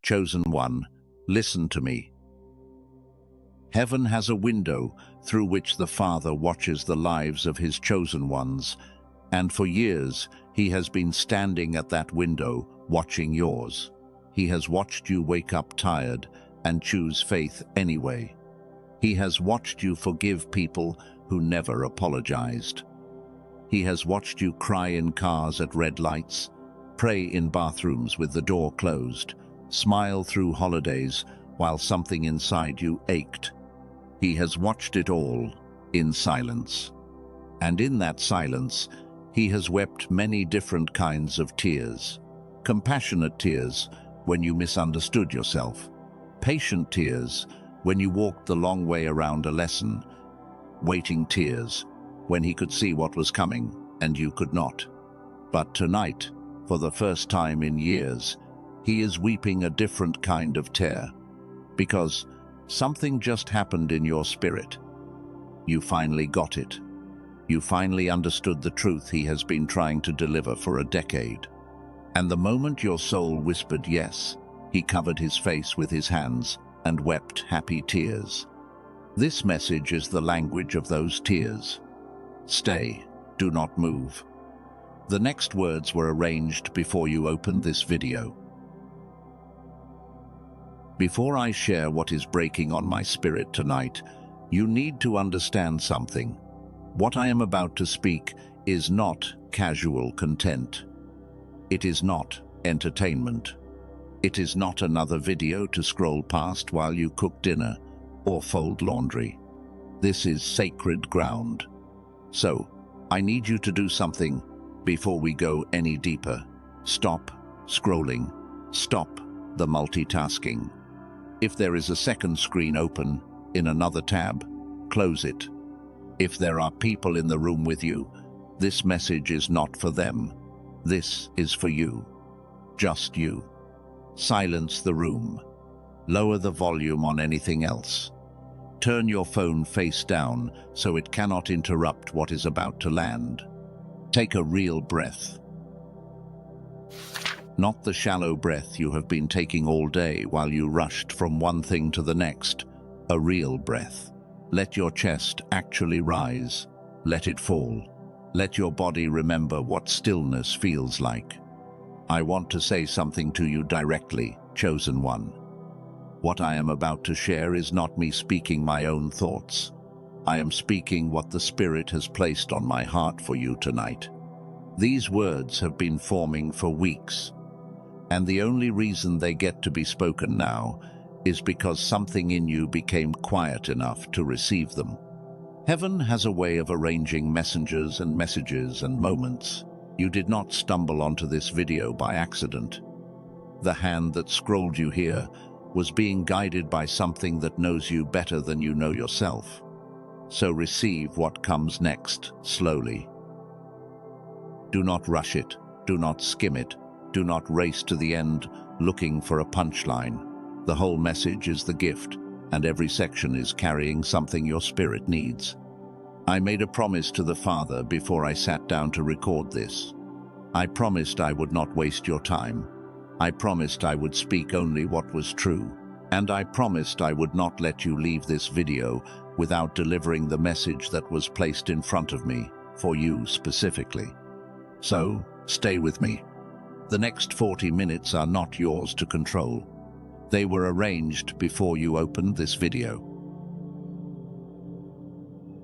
Chosen one, listen to me. Heaven has a window through which the Father watches the lives of his chosen ones, and for years he has been standing at that window watching yours. He has watched you wake up tired and choose faith anyway. He has watched you forgive people who never apologized. He has watched you cry in cars at red lights, pray in bathrooms with the door closed, smile through holidays while something inside you ached. He has watched it all in silence. And in that silence, he has wept many different kinds of tears. Compassionate tears when you misunderstood yourself. Patient tears when you walked the long way around a lesson. Waiting tears when he could see what was coming and you could not. But tonight, for the first time in years, he is weeping a different kind of tear. Because something just happened in your spirit. You finally got it. You finally understood the truth he has been trying to deliver for a decade. And the moment your soul whispered yes, he covered his face with his hands and wept happy tears. This message is the language of those tears. Stay, do not move. The next words were arranged before you opened this video. Before I share what is breaking on my spirit tonight, you need to understand something. What I am about to speak is not casual content. It is not entertainment. It is not another video to scroll past while you cook dinner or fold laundry. This is sacred ground. So, I need you to do something before we go any deeper. Stop scrolling. Stop the multitasking. If there is a second screen open in another tab, close it. If there are people in the room with you, this message is not for them. This is for you. Just you. Silence the room. Lower the volume on anything else. Turn your phone face down so it cannot interrupt what is about to land. Take a real breath. Not the shallow breath you have been taking all day while you rushed from one thing to the next. A real breath. Let your chest actually rise. Let it fall. Let your body remember what stillness feels like. I want to say something to you directly, chosen one. What I am about to share is not me speaking my own thoughts. I am speaking what the Spirit has placed on my heart for you tonight. These words have been forming for weeks, and the only reason they get to be spoken now is because something in you became quiet enough to receive them. Heaven has a way of arranging messengers and messages and moments. You did not stumble onto this video by accident. The hand that scrolled you here was being guided by something that knows you better than you know yourself. So receive what comes next, slowly. Do not rush it. Do not skim it. Do not race to the end looking for a punchline. The whole message is the gift, and every section is carrying something your spirit needs. I made a promise to the Father before I sat down to record this. I promised I would not waste your time. I promised I would speak only what was true. And I promised I would not let you leave this video without delivering the message that was placed in front of me, for you specifically. So, stay with me. The next 40 minutes are not yours to control. They were arranged before you opened this video.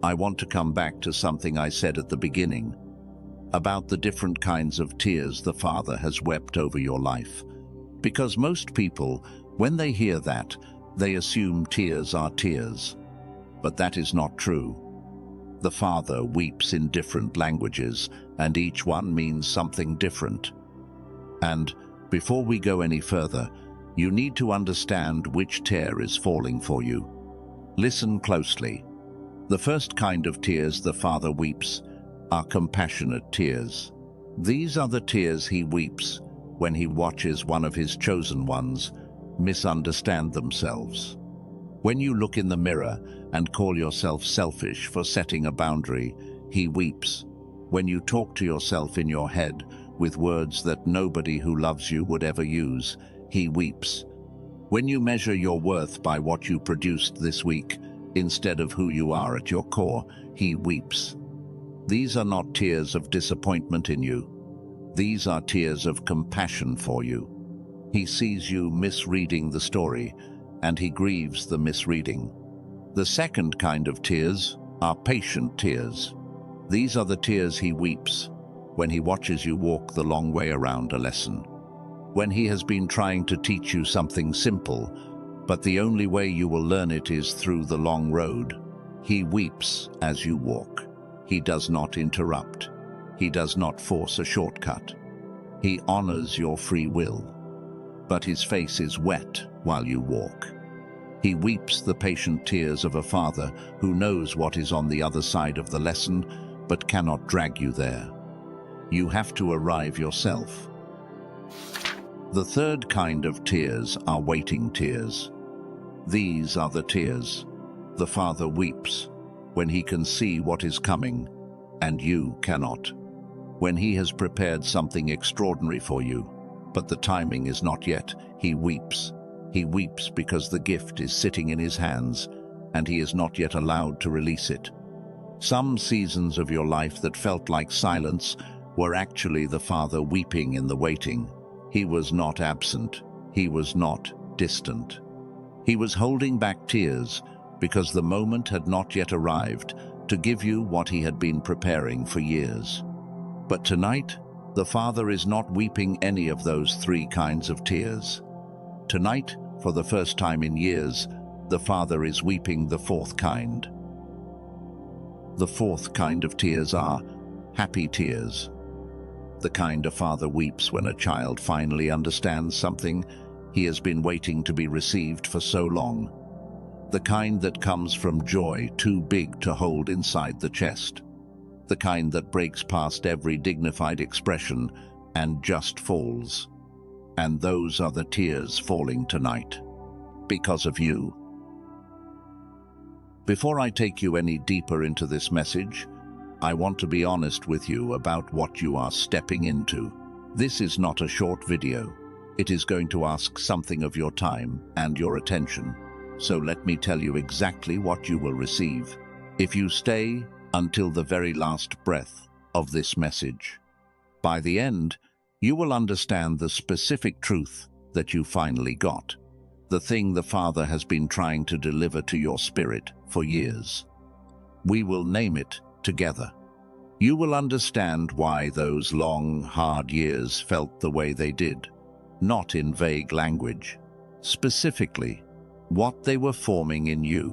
I want to come back to something I said at the beginning, about the different kinds of tears the Father has wept over your life. Because most people, when they hear that, they assume tears are tears. But that is not true. The Father weeps in different languages, and each one means something different. And before we go any further, you need to understand which tear is falling for you. Listen closely. The first kind of tears the Father weeps are compassionate tears. These are the tears he weeps when he watches one of his chosen ones misunderstand themselves. When you look in the mirror and call yourself selfish for setting a boundary, he weeps. When you talk to yourself in your head with words that nobody who loves you would ever use, he weeps. When you measure your worth by what you produced this week, instead of who you are at your core, he weeps. These are not tears of disappointment in you. These are tears of compassion for you. He sees you misreading the story, and he grieves the misreading. The second kind of tears are patient tears. These are the tears he weeps when he watches you walk the long way around a lesson. When he has been trying to teach you something simple, but the only way you will learn it is through the long road. He weeps as you walk. He does not interrupt. He does not force a shortcut. He honors your free will. But his face is wet while you walk. He weeps the patient tears of a father who knows what is on the other side of the lesson, but cannot drag you there. You have to arrive yourself. The third kind of tears are waiting tears. These are the tears the father weeps when he can see what is coming and you cannot. When he has prepared something extraordinary for you, but the timing is not yet, he weeps. He weeps because the gift is sitting in his hands and he is not yet allowed to release it. Some seasons of your life that felt like silence were actually the father weeping in the waiting. He was not absent. He was not distant. He was holding back tears because the moment had not yet arrived to give you what he had been preparing for years. But tonight, the Father is not weeping any of those three kinds of tears. Tonight, for the first time in years, the Father is weeping the fourth kind. The fourth kind of tears are happy tears. The kind a father weeps when a child finally understands something he has been waiting to be received for so long. The kind that comes from joy too big to hold inside the chest. The kind that breaks past every dignified expression and just falls. And those are the tears falling tonight. Because of you. Before I take you any deeper into this message, I want to be honest with you about what you are stepping into. This is not a short video. It is going to ask something of your time and your attention. So let me tell you exactly what you will receive if you stay until the very last breath of this message. By the end, you will understand the specific truth that you finally got, the thing the Father has been trying to deliver to your spirit for years. We will name it together. You will understand why those long, hard years felt the way they did, not in vague language. Specifically, what they were forming in you,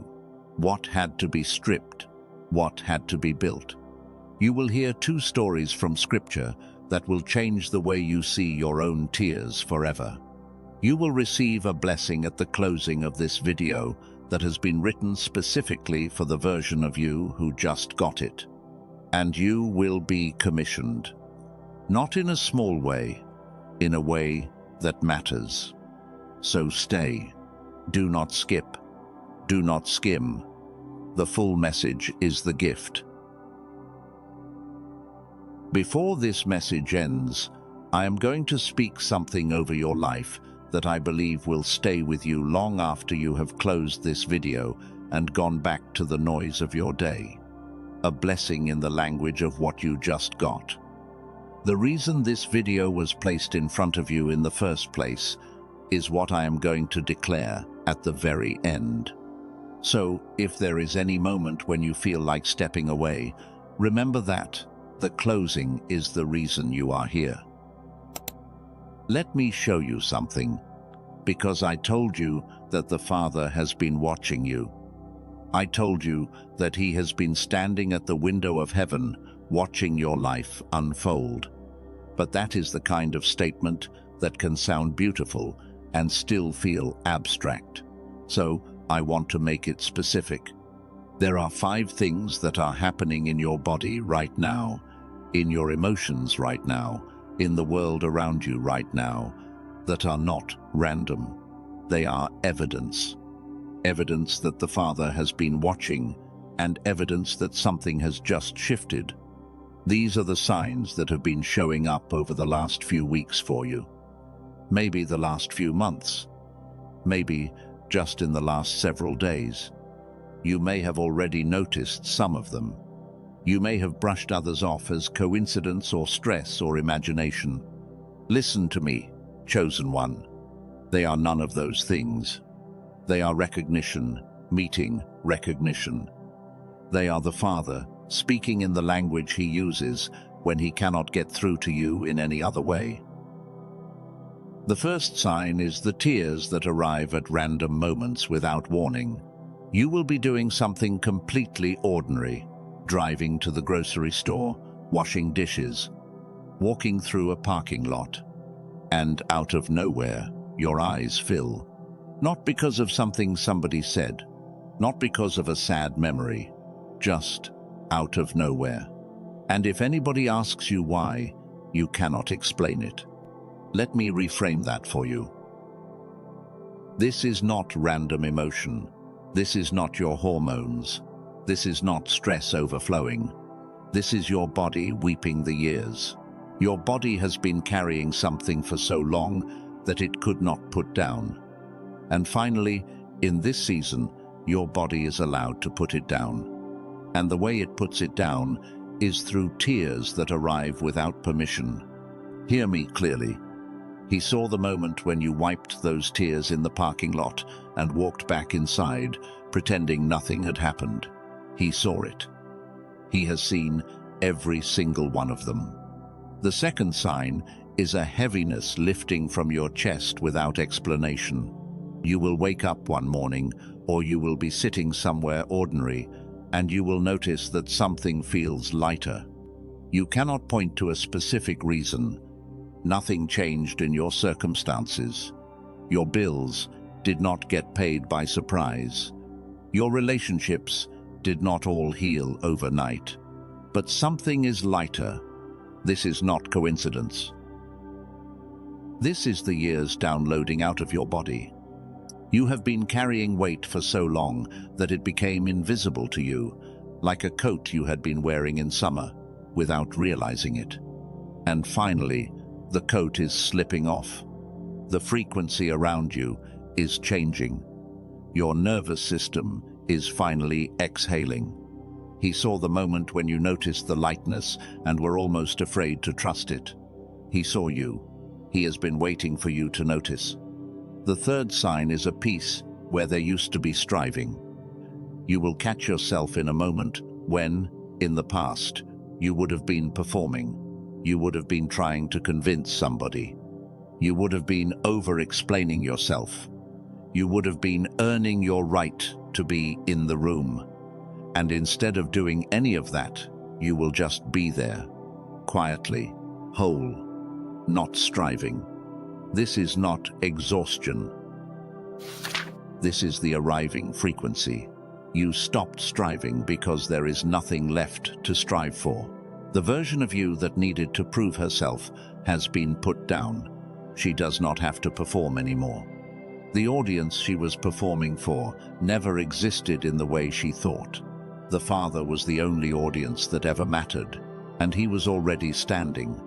what had to be stripped, what had to be built. You will hear two stories from Scripture that will change the way you see your own tears forever. You will receive a blessing at the closing of this video that has been written specifically for the version of you who just got it. And you will be commissioned, not in a small way, in a way that matters. So stay. Do not skip. Do not skim. The full message is the gift. Before this message ends, I am going to speak something over your life that I believe will stay with you long after you have closed this video and gone back to the noise of your day. A blessing in the language of what you just got. The reason this video was placed in front of you in the first place is what I am going to declare at the very end. So, if there is any moment when you feel like stepping away, remember that the closing is the reason you are here. Let me show you something, because I told you that the Father has been watching you. I told you that he has been standing at the window of heaven, watching your life unfold. But that is the kind of statement that can sound beautiful and still feel abstract. So, I want to make it specific. There are 5 things that are happening in your body right now, in your emotions right now, in the world around you right now, that are not random. They are evidence. Evidence that the Father has been watching, and evidence that something has just shifted. These are the signs that have been showing up over the last few weeks for you. Maybe the last few months. maybe just in the last several days. You may have already noticed some of them. You may have brushed others off as coincidence or stress or imagination. Listen to me, chosen one. They are none of those things. They are recognition, meeting recognition. They are the Father speaking in the language he uses when he cannot get through to you in any other way. The first sign is the tears that arrive at random moments without warning. You will be doing something completely ordinary, driving to the grocery store, washing dishes, walking through a parking lot, and out of nowhere, your eyes fill. Not because of something somebody said, not because of a sad memory, just out of nowhere. And if anybody asks you why, you cannot explain it. Let me reframe that for you. This is not random emotion. This is not your hormones. This is not stress overflowing. This is your body weeping the years. Your body has been carrying something for so long that it could not put down. And finally, in this season, your body is allowed to put it down. And the way it puts it down is through tears that arrive without permission. Hear me clearly. He saw the moment when you wiped those tears in the parking lot and walked back inside, pretending nothing had happened. He saw it. He has seen every single one of them. The second sign is a heaviness lifting from your chest without explanation. You will wake up one morning, or you will be sitting somewhere ordinary, and you will notice that something feels lighter. You cannot point to a specific reason. Nothing changed in your circumstances. Your bills did not get paid by surprise. Your relationships did not all heal overnight. But something is lighter. This is not coincidence. This is the years downloading out of your body. You have been carrying weight for so long that it became invisible to you, like a coat you had been wearing in summer, without realizing it. And finally, the coat is slipping off. The frequency around you is changing. Your nervous system is finally exhaling. He saw the moment when you noticed the lightness and were almost afraid to trust it. He saw you. He has been waiting for you to notice. The third sign is a peace where there used to be striving. You will catch yourself in a moment when, in the past, you would have been performing. You would have been trying to convince somebody. You would have been over-explaining yourself. You would have been earning your right to be in the room. And instead of doing any of that, you will just be there, quietly, whole, not striving. This is not exhaustion. This is the arriving frequency. You stopped striving because there is nothing left to strive for. The version of you that needed to prove herself has been put down. She does not have to perform anymore. The audience she was performing for never existed in the way she thought. The Father was the only audience that ever mattered, and he was already standing.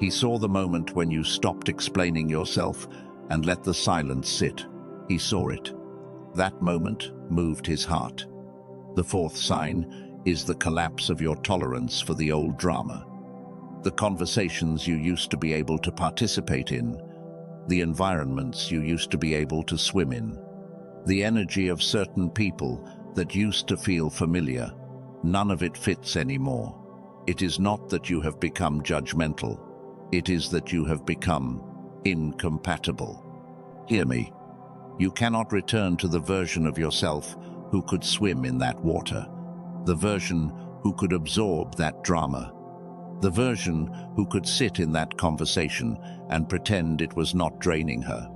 He saw the moment when you stopped explaining yourself and let the silence sit. He saw it. That moment moved his heart. The fourth sign is the collapse of your tolerance for the old drama. The conversations you used to be able to participate in, the environments you used to be able to swim in, the energy of certain people that used to feel familiar. None of it fits anymore. It is not that you have become judgmental. It is that you have become incompatible. Hear me. You cannot return to the version of yourself who could swim in that water, the version who could absorb that drama, the version who could sit in that conversation and pretend it was not draining her.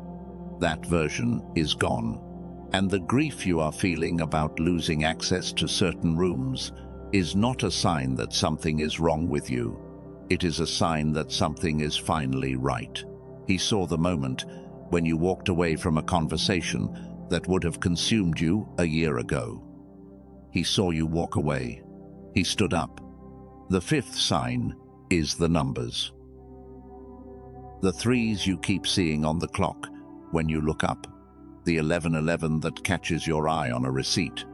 That version is gone. And the grief you are feeling about losing access to certain rooms is not a sign that something is wrong with you. It is a sign that something is finally right. He saw the moment when you walked away from a conversation that would have consumed you a year ago. He saw you walk away. He stood up. The fifth sign is the numbers. The threes you keep seeing on the clock when you look up. the 1111 that catches your eye on a receipt,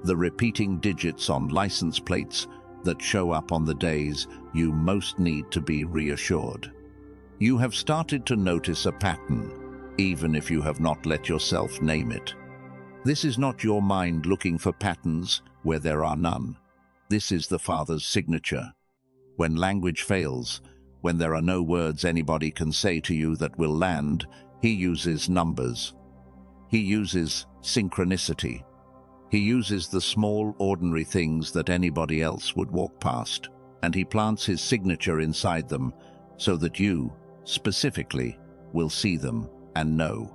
the repeating digits on license plates that show up on the days you most need to be reassured. You have started to notice a pattern, even if you have not let yourself name it. This is not your mind looking for patterns where there are none. This is the Father's signature. When language fails, when there are no words anybody can say to you that will land, he uses numbers. He uses synchronicity. He uses the small, ordinary things that anybody else would walk past, and he plants his signature inside them so that you, specifically, will see them and know.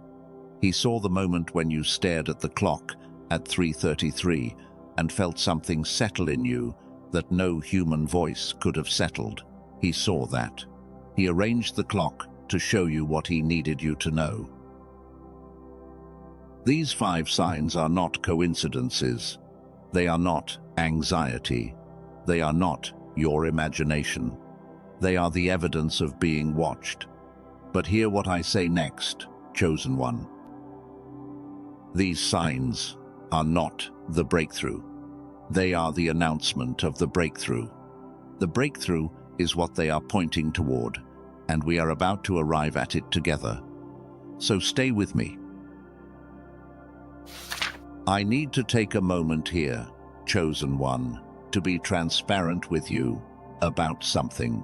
He saw the moment when you stared at the clock at 3:33 and felt something settle in you that no human voice could have settled. He saw that. He arranged the clock to show you what he needed you to know. These 5 signs are not coincidences. They are not anxiety. They are not your imagination. They are the evidence of being watched. But hear what I say next, chosen one. These signs are not the breakthrough. They are the announcement of the breakthrough. The breakthrough is what they are pointing toward, and we are about to arrive at it together. So stay with me. I need to take a moment here, chosen one, to be transparent with you about something.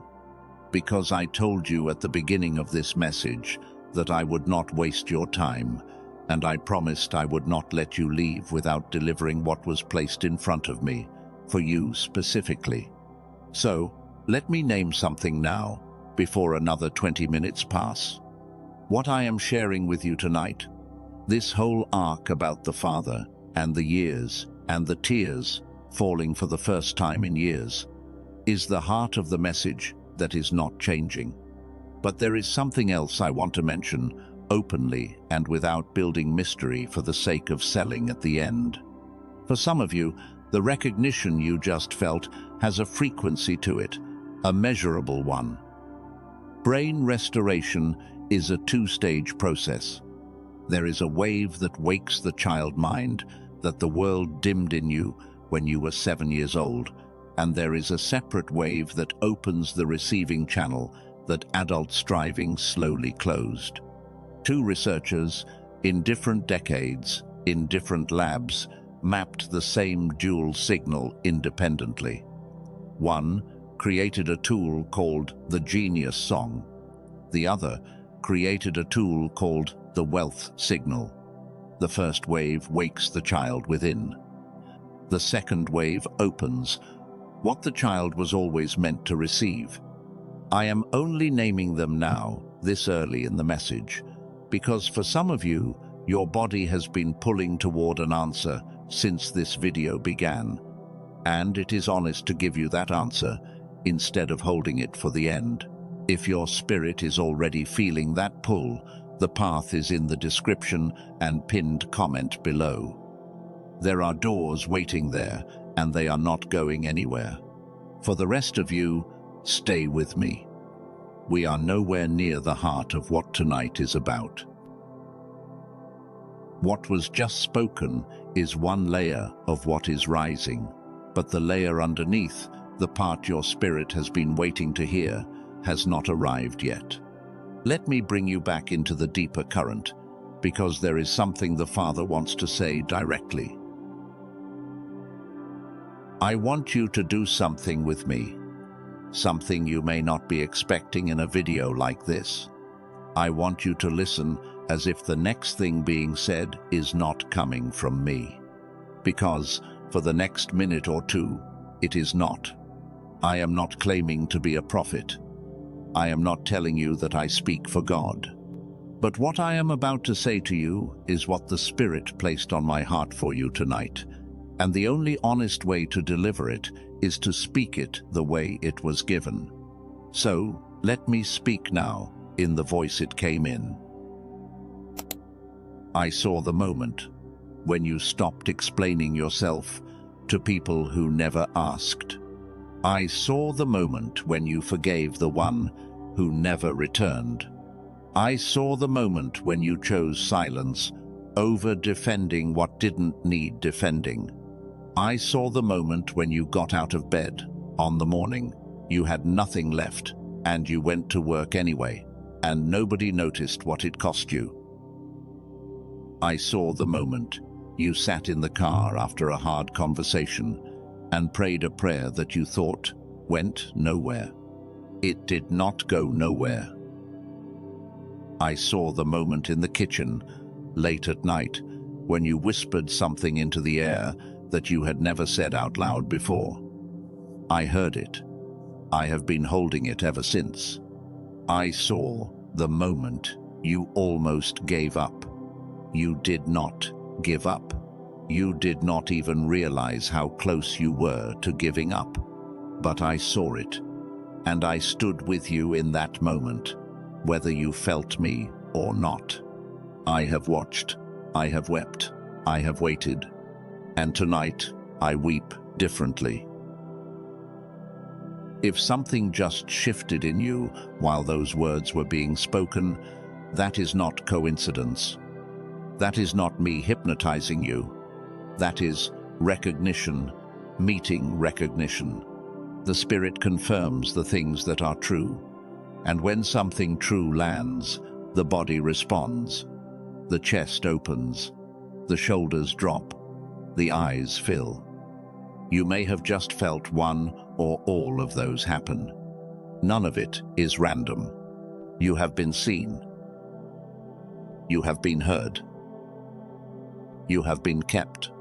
Because I told you at the beginning of this message that I would not waste your time, and I promised I would not let you leave without delivering what was placed in front of me, for you specifically. So, let me name something now, before another 20 minutes pass. What I am sharing with you tonight, this whole arc about the Father, and the years, and the tears, falling for the first time in years, is the heart of the message that is not changing. But there is something else I want to mention, openly and without building mystery for the sake of selling at the end. For some of you, the recognition you just felt has a frequency to it, a measurable one. Brain restoration is a 2-stage process. There is a wave that wakes the child mind that the world dimmed in you when you were 7 years old, and there is a separate wave that opens the receiving channel that adult striving slowly closed. 2 researchers, in different decades, in different labs, mapped the same dual signal independently. One created a tool called the Genius Song. The other created a tool called the Wealth Signal. The first wave wakes the child within. The second wave opens what the child was always meant to receive. I am only naming them now, this early in the message, because for some of you, your body has been pulling toward an answer since this video began, and it is honest to give you that answer instead of holding it for the end. If your spirit is already feeling that pull, the path is in the description and pinned comment below. There are doors waiting there, and they are not going anywhere. For the rest of you, stay with me. We are nowhere near the heart of what tonight is about. What was just spoken is one layer of what is rising, but the layer underneath, the part your spirit has been waiting to hear, has not arrived yet. Let me bring you back into the deeper current, because there is something the Father wants to say directly. I want you to do something with me, something you may not be expecting in a video like this. I want you to listen as if the next thing being said is not coming from me. Because for the next minute or two, it is not. I am not claiming to be a prophet. I am not telling you that I speak for God. But what I am about to say to you is what the Spirit placed on my heart for you tonight. And the only honest way to deliver it is to speak it the way it was given. So, let me speak now, in the voice it came in. I saw the moment when you stopped explaining yourself to people who never asked. I saw the moment when you forgave the one who never returned. I saw the moment when you chose silence over-defending what didn't need defending. I saw the moment when you got out of bed on the morning. You had nothing left, and you went to work anyway, and nobody noticed what it cost you. I saw the moment you sat in the car after a hard conversation and prayed a prayer that you thought went nowhere. It did not go nowhere. I saw the moment in the kitchen, late at night, when you whispered something into the air that you had never said out loud before. I heard it. I have been holding it ever since. I saw the moment you almost gave up. You did not give up. You did not even realize how close you were to giving up. But I saw it, and I stood with you in that moment, whether you felt me or not. I have watched, I have wept, I have waited, and tonight I weep differently. If something just shifted in you while those words were being spoken, that is not coincidence. That is not me hypnotizing you. That is recognition, meeting recognition. The Spirit confirms the things that are true. And when something true lands, the body responds. The chest opens. The shoulders drop. The eyes fill. You may have just felt one or all of those happen. None of it is random. You have been seen. You have been heard. You have been kept.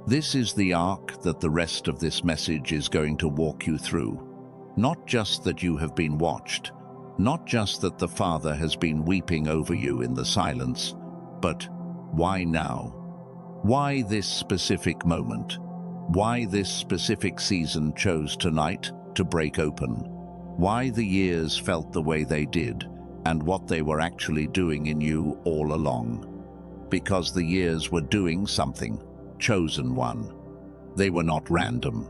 This is the arc that the rest of this message is going to walk you through. Not just that you have been watched, not just that the Father has been weeping over you in the silence, but why now? Why this specific moment? Why this specific season chose tonight to break open? Why the years felt the way they did, and what they were actually doing in you all along? Because the years were doing something. Chosen one. They were not random.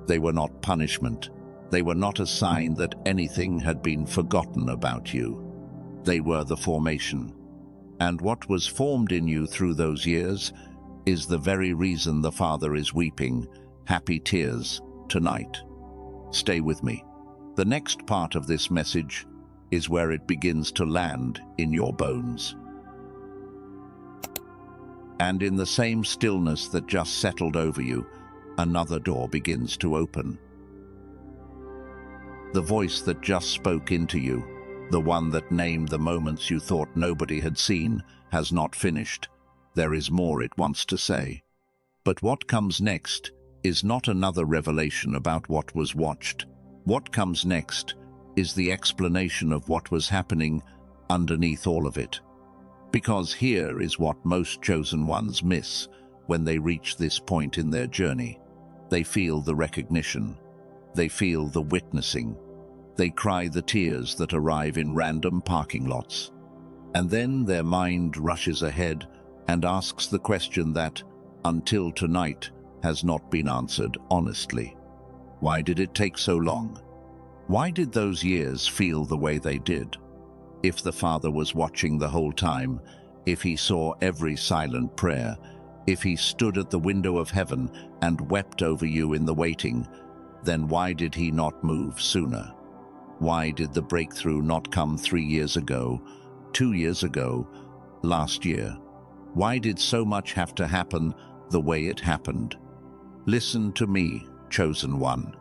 They were not punishment. They were not a sign that anything had been forgotten about you. They were the formation. And what was formed in you through those years is the very reason the Father is weeping happy tears tonight. Stay with me. The next part of this message is where it begins to land in your bones. And in the same stillness that just settled over you, another door begins to open. The voice that just spoke into you, the one that named the moments you thought nobody had seen, has not finished. There is more it wants to say. But what comes next is not another revelation about what was watched. What comes next is the explanation of what was happening underneath all of it. Because here is what most chosen ones miss when they reach this point in their journey. They feel the recognition. They feel the witnessing. They cry the tears that arrive in random parking lots. And then their mind rushes ahead and asks the question that, until tonight, has not been answered honestly. Why did it take so long? Why did those years feel the way they did? If the Father was watching the whole time, if he saw every silent prayer, if he stood at the window of heaven and wept over you in the waiting, then why did he not move sooner? Why did the breakthrough not come 3 years ago, 2 years ago, last year? Why did so much have to happen the way it happened? Listen to me, chosen one.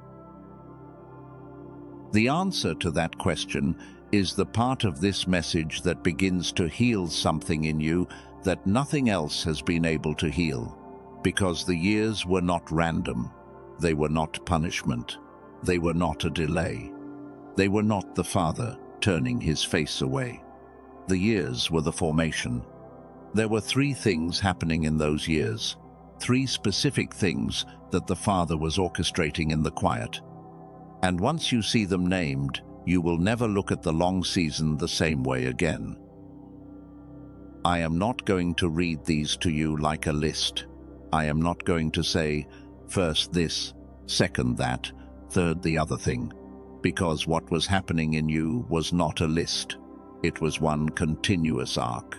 The answer to that question is the part of this message that begins to heal something in you that nothing else has been able to heal. Because the years were not random. They were not punishment. They were not a delay. They were not the Father turning his face away. The years were the formation. There were 3 things happening in those years. 3 specific things that the Father was orchestrating in the quiet. And once you see them named, you will never look at the long season the same way again. I am not going to read these to you like a list. I am not going to say, first this, second that, third the other thing, because what was happening in you was not a list. It was one continuous arc.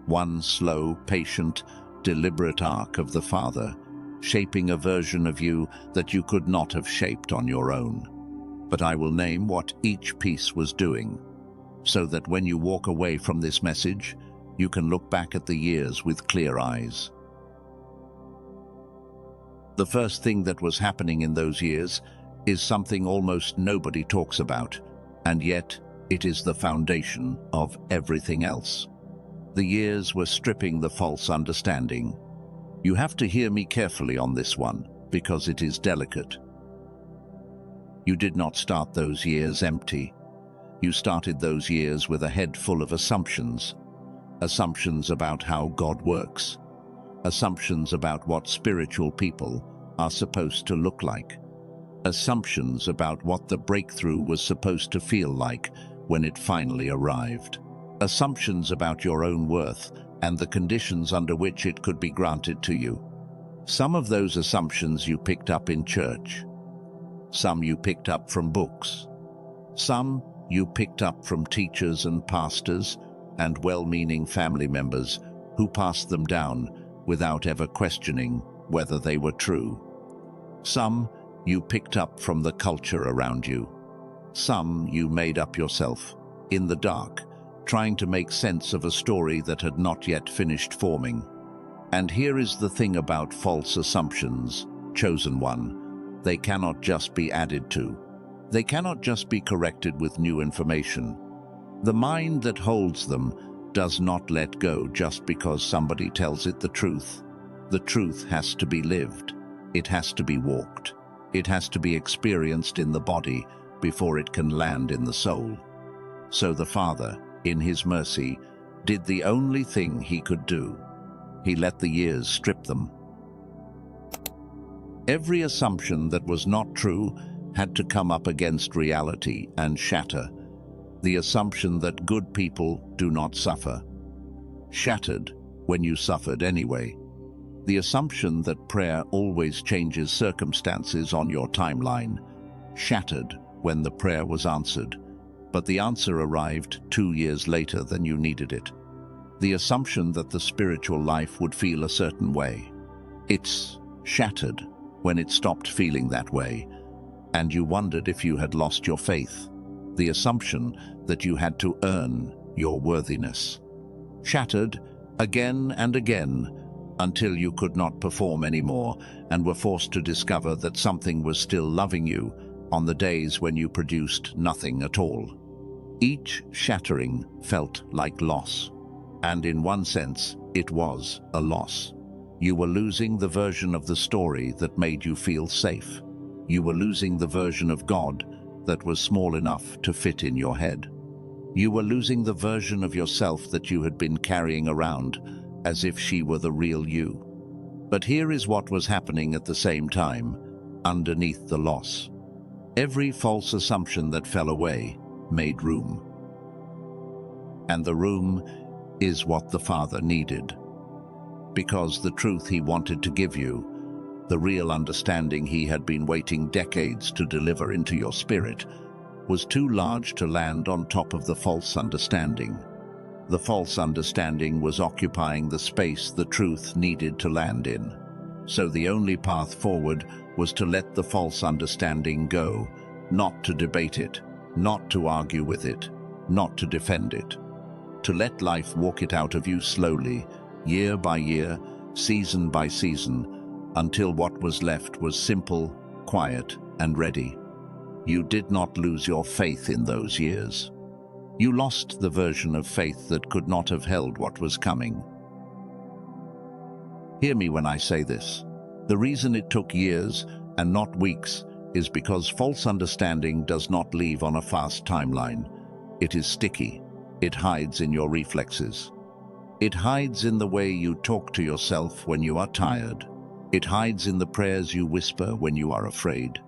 One slow, patient, deliberate arc of the Father, shaping a version of you that you could not have shaped on your own. But I will name what each piece was doing, so that when you walk away from this message, you can look back at the years with clear eyes. The first thing that was happening in those years is something almost nobody talks about, and yet it is the foundation of everything else. The years were stripping the false understanding. You have to hear me carefully on this one, because it is delicate. You did not start those years empty. You started those years with a head full of assumptions. Assumptions about how God works. Assumptions about what spiritual people are supposed to look like. Assumptions about what the breakthrough was supposed to feel like when it finally arrived. Assumptions about your own worth and the conditions under which it could be granted to you. Some of those assumptions you picked up in church. Some you picked up from books. Some you picked up from teachers and pastors and well-meaning family members who passed them down without ever questioning whether they were true. Some you picked up from the culture around you. Some you made up yourself, in the dark, trying to make sense of a story that had not yet finished forming. And here is the thing about false assumptions, chosen one. They cannot just be added to. They cannot just be corrected with new information. The mind that holds them does not let go just because somebody tells it the truth. The truth has to be lived. It has to be walked. It has to be experienced in the body before it can land in the soul. So the Father, in his mercy, did the only thing he could do. He let the years strip them. Every assumption that was not true had to come up against reality and shatter. The assumption that good people do not suffer. Shattered when you suffered anyway. The assumption that prayer always changes circumstances on your timeline. Shattered when the prayer was answered, but the answer arrived 2 years later than you needed it. The assumption that the spiritual life would feel a certain way. It's shattered when it stopped feeling that way, and you wondered if you had lost your faith. The assumption that you had to earn your worthiness. Shattered again and again until you could not perform anymore and were forced to discover that something was still loving you on the days when you produced nothing at all. Each shattering felt like loss, and in one sense, it was a loss. You were losing the version of the story that made you feel safe. You were losing the version of God that was small enough to fit in your head. You were losing the version of yourself that you had been carrying around as if she were the real you. But here is what was happening at the same time, underneath the loss. Every false assumption that fell away made room. And the room is what the Father needed. Because the truth he wanted to give you, the real understanding he had been waiting decades to deliver into your spirit, was too large to land on top of the false understanding. The false understanding was occupying the space the truth needed to land in. So the only path forward was to let the false understanding go, not to debate it, not to argue with it, not to defend it. To let life walk it out of you slowly, year by year, season by season, until what was left was simple, quiet, and ready. You did not lose your faith in those years. You lost the version of faith that could not have held what was coming. Hear me when I say this. The reason it took years and not weeks is because false understanding does not leave on a fast timeline. It is sticky. It hides in your reflexes. It hides in the way you talk to yourself when you are tired. It hides in the prayers you whisper when you are afraid.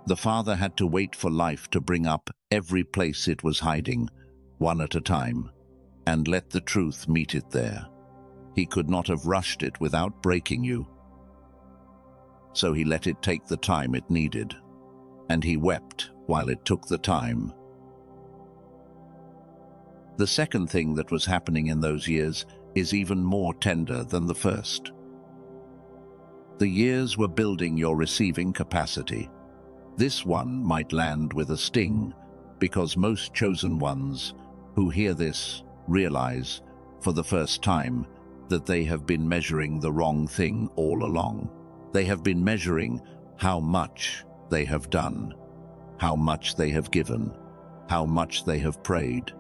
The Father had to wait for life to bring up every place it was hiding, one at a time, and let the truth meet it there. He could not have rushed it without breaking you. So he let it take the time it needed, and he wept while it took the time. The second thing that was happening in those years is even more tender than the first. The years were building your receiving capacity. This one might land with a sting, because most chosen ones who hear this realize, for the first time, that they have been measuring the wrong thing all along. They have been measuring how much they have done, how much they have given, how much they have prayed,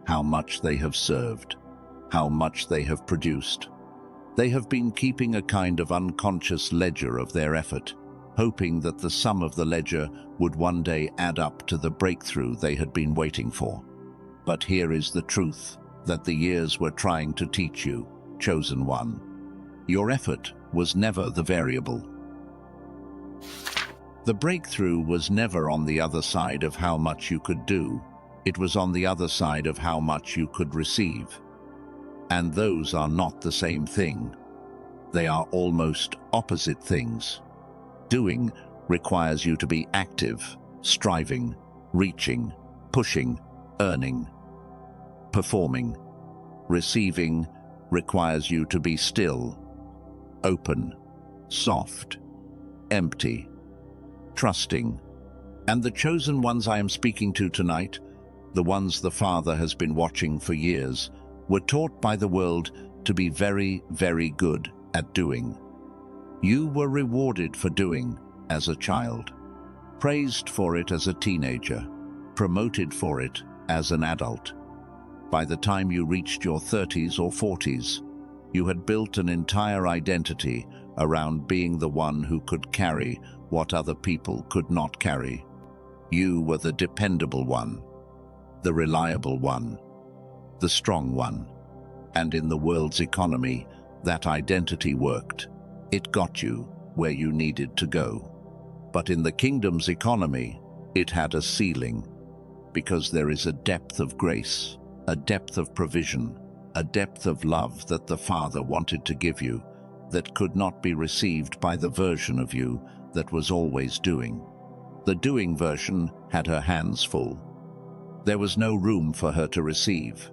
how much they have served, how much they have produced. They have been keeping a kind of unconscious ledger of their effort, hoping that the sum of the ledger would one day add up to the breakthrough they had been waiting for. But here is the truth that the years were trying to teach you, chosen one. Your effort was never the variable. The breakthrough was never on the other side of how much you could do. It was on the other side of how much you could receive. And those are not the same thing. They are almost opposite things. Doing requires you to be active, striving, reaching, pushing, earning, performing. Receiving requires you to be still, open, soft, empty, trusting. And the chosen ones I am speaking to tonight, the ones the Father has been watching for years, were taught by the world to be very, very good at doing. You were rewarded for doing as a child, praised for it as a teenager, promoted for it as an adult. By the time you reached your 30s or 40s, you had built an entire identity around being the one who could carry what other people could not carry. You were the dependable one, the reliable one, the strong one. And in the world's economy, that identity worked. It got you where you needed to go. But in the kingdom's economy, it had a ceiling, because there is a depth of grace, a depth of provision, a depth of love that the Father wanted to give you that could not be received by the version of you that was always doing. The doing version had her hands full. There was no room for her to receive.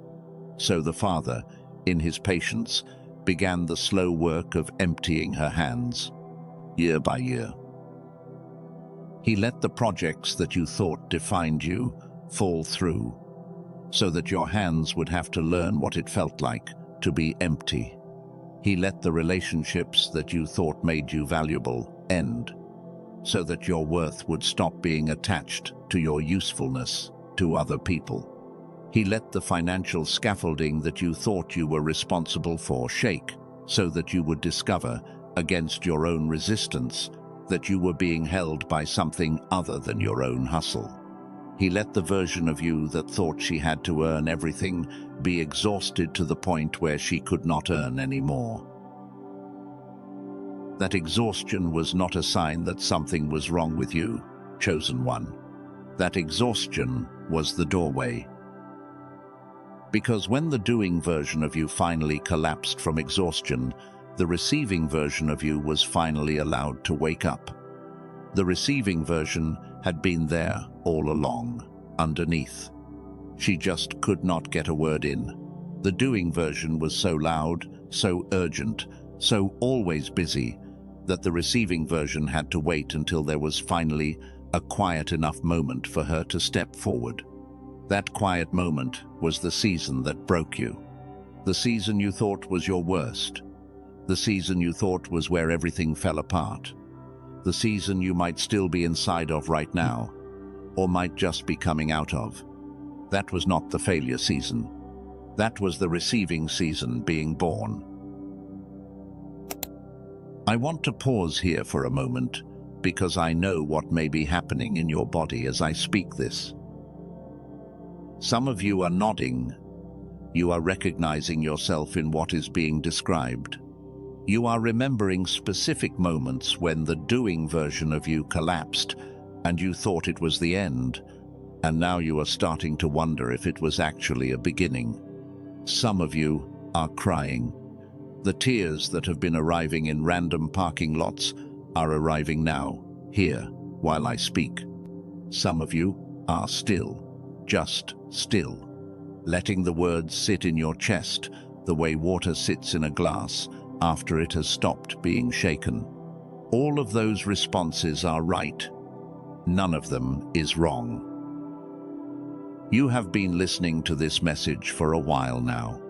So the Father, in his patience, began the slow work of emptying her hands, year by year. He let the projects that you thought defined you fall through, so that your hands would have to learn what it felt like to be empty. He let the relationships that you thought made you valuable end, so that your worth would stop being attached to your usefulness to other people. He let the financial scaffolding that you thought you were responsible for shake, so that you would discover, against your own resistance, that you were being held by something other than your own hustle. He let the version of you that thought she had to earn everything be exhausted to the point where she could not earn any more. That exhaustion was not a sign that something was wrong with you, chosen one. That exhaustion was the doorway. Because when the doing version of you finally collapsed from exhaustion, the receiving version of you was finally allowed to wake up. The receiving version had been there all along, underneath. She just could not get a word in. The doing version was so loud, so urgent, so always busy, that the receiving version had to wait until there was finally a quiet enough moment for her to step forward. That quiet moment was the season that broke you. The season you thought was your worst. The season you thought was where everything fell apart. The season you might still be inside of right now, or might just be coming out of. That was not the failure season. That was the receiving season being born. I want to pause here for a moment, because I know what may be happening in your body as I speak this. Some of you are nodding. You are recognizing yourself in what is being described. You are remembering specific moments when the doing version of you collapsed and you thought it was the end, and now you are starting to wonder if it was actually a beginning. Some of you are crying. The tears that have been arriving in random parking lots are arriving now, here, while I speak. Some of you are still, just still, letting the words sit in your chest the way water sits in a glass after it has stopped being shaken. All of those responses are right. None of them is wrong. You have been listening to this message for a while now.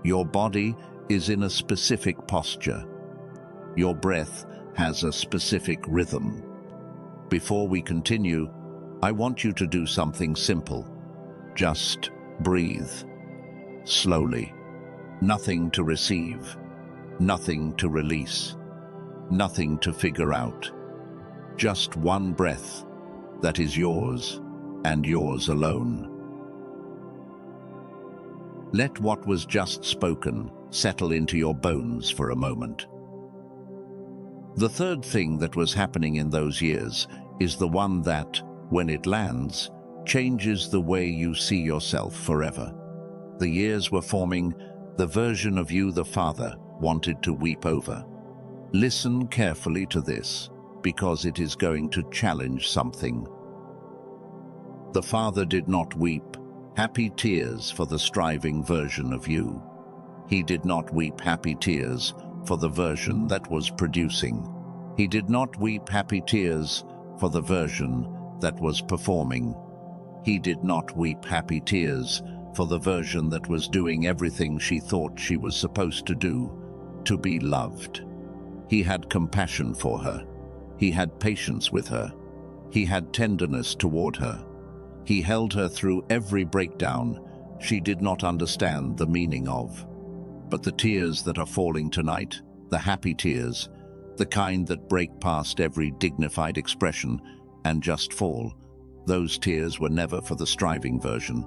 Your body is in a specific posture. Your breath has a specific rhythm. Before we continue, I want you to do something simple. Just breathe. Slowly. Nothing to receive. Nothing to release. Nothing to figure out. Just one breath that is yours and yours alone. Let what was just spoken settle into your bones for a moment. The third thing that was happening in those years is the one that, when it lands, changes the way you see yourself forever. The years were forming the version of you the father wanted to weep over. Listen carefully to this, because it is going to challenge something. The father did not weep happy tears for the striving version of you. He did not weep happy tears for the version that was producing. He did not weep happy tears for the version that was performing. He did not weep happy tears for the version that was doing everything she thought she was supposed to do, to be loved. He had compassion for her. He had patience with her. He had tenderness toward her. He held her through every breakdown she did not understand the meaning of. But the tears that are falling tonight, the happy tears, the kind that break past every dignified expression and just fall, those tears were never for the striving version.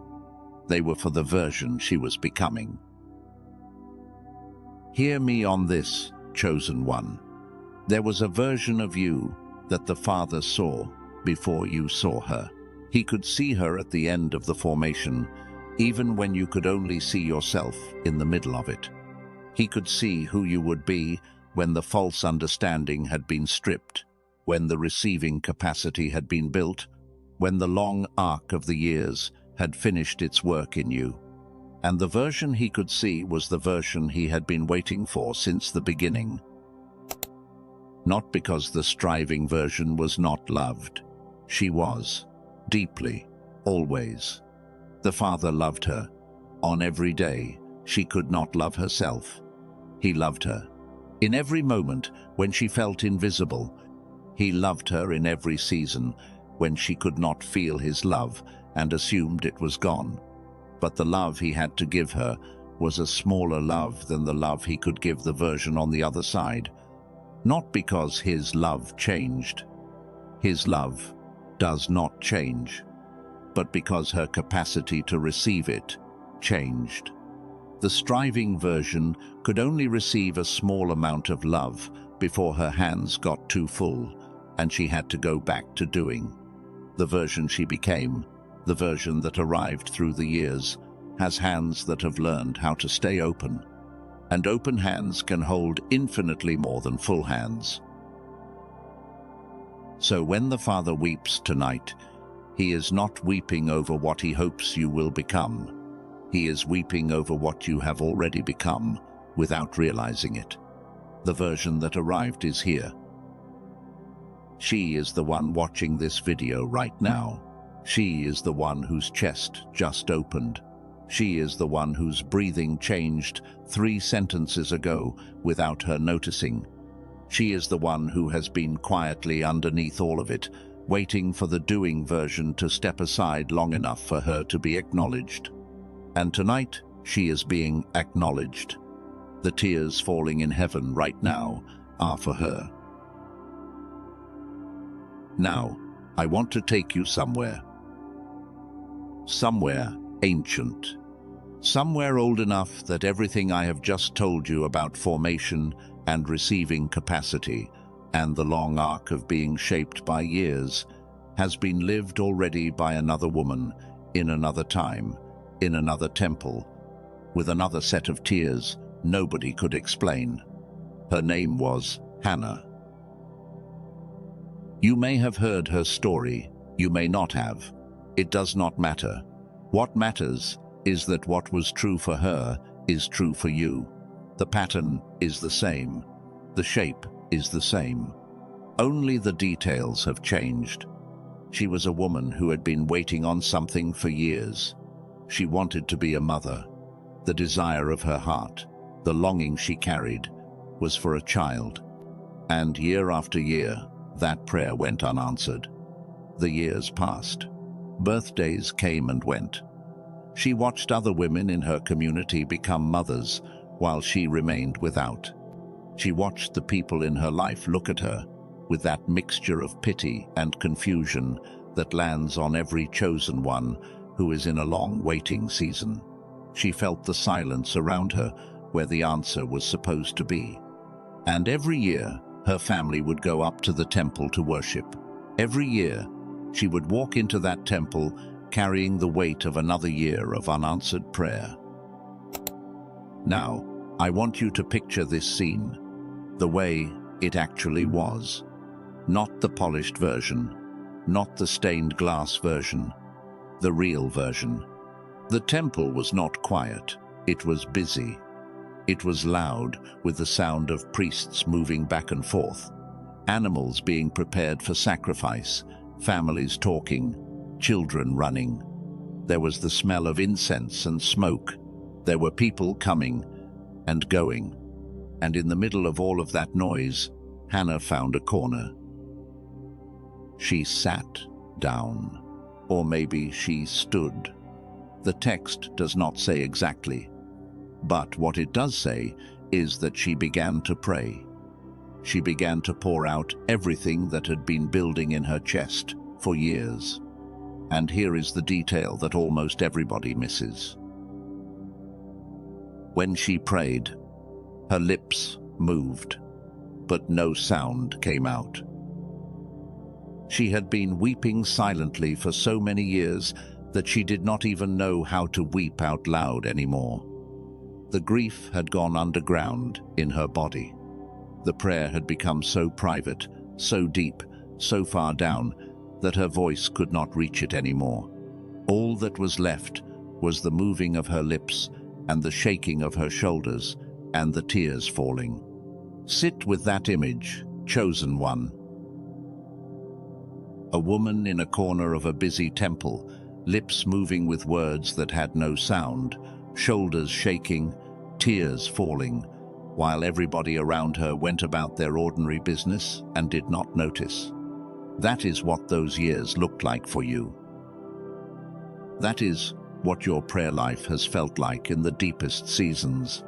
They were for the version she was becoming. Hear me on this, chosen one. There was a version of you that the Father saw before you saw her. He could see her at the end of the formation, even when you could only see yourself in the middle of it. He could see who you would be when the false understanding had been stripped, when the receiving capacity had been built, when the long arc of the years had finished its work in you. And the version he could see was the version he had been waiting for since the beginning. Not because the striving version was not loved. She was, deeply, always. The Father loved her. On every day, she could not love herself. He loved her. In every moment when she felt invisible, he loved her. In every season when she could not feel his love and assumed it was gone. But the love he had to give her was a smaller love than the love he could give the version on the other side. Not because his love changed. His love does not change, but because her capacity to receive it changed. The striving version could only receive a small amount of love before her hands got too full and she had to go back to doing. The version she became, the version that arrived through the years, has hands that have learned how to stay open. And open hands can hold infinitely more than full hands. So when the Father weeps tonight, he is not weeping over what he hopes you will become. He is weeping over what you have already become without realizing it. The version that arrived is here. She is the one watching this video right now. She is the one whose chest just opened. She is the one whose breathing changed 3 sentences ago without her noticing. She is the one who has been quietly underneath all of it, waiting for the doing version to step aside long enough for her to be acknowledged. And tonight, she is being acknowledged. The tears falling in heaven right now are for her. Now, I want to take you somewhere. Somewhere ancient. Somewhere old enough that everything I have just told you about formation and receiving capacity and the long arc of being shaped by years has been lived already by another woman in another time, in another temple, with another set of tears nobody could explain. Her name was Hannah. You may have heard her story, you may not have. It does not matter. What matters is that what was true for her is true for you. The pattern is the same. The shape is the same. Only the details have changed. She was a woman who had been waiting on something for years. She wanted to be a mother. The desire of her heart, the longing she carried, was for a child. And year after year, that prayer went unanswered. The years passed. Birthdays came and went. She watched other women in her community become mothers while she remained without. She watched the people in her life look at her with that mixture of pity and confusion that lands on every chosen one who is in a long waiting season. She felt the silence around her where the answer was supposed to be. And every year, her family would go up to the temple to worship. Every year, she would walk into that temple carrying the weight of another year of unanswered prayer. Now, I want you to picture this scene, the way it actually was. Not the polished version, not the stained glass version, the real version. The temple was not quiet, it was busy. It was loud, with the sound of priests moving back and forth, animals being prepared for sacrifice, families talking, children running. There was the smell of incense and smoke. There were people coming and going. And in the middle of all of that noise, Hannah found a corner. She sat down, or maybe she stood. The text does not say exactly, but what it does say is that she began to pray. She began to pour out everything that had been building in her chest for years. And here is the detail that almost everybody misses. When she prayed, her lips moved, but no sound came out. She had been weeping silently for so many years that she did not even know how to weep out loud anymore. The grief had gone underground in her body. The prayer had become so private, so deep, so far down, that her voice could not reach it anymore. All that was left was the moving of her lips and the shaking of her shoulders and the tears falling. Sit with that image, chosen one. A woman in a corner of a busy temple, lips moving with words that had no sound, shoulders shaking, tears falling, while everybody around her went about their ordinary business and did not notice. That is what those years looked like for you. That is what your prayer life has felt like in the deepest seasons.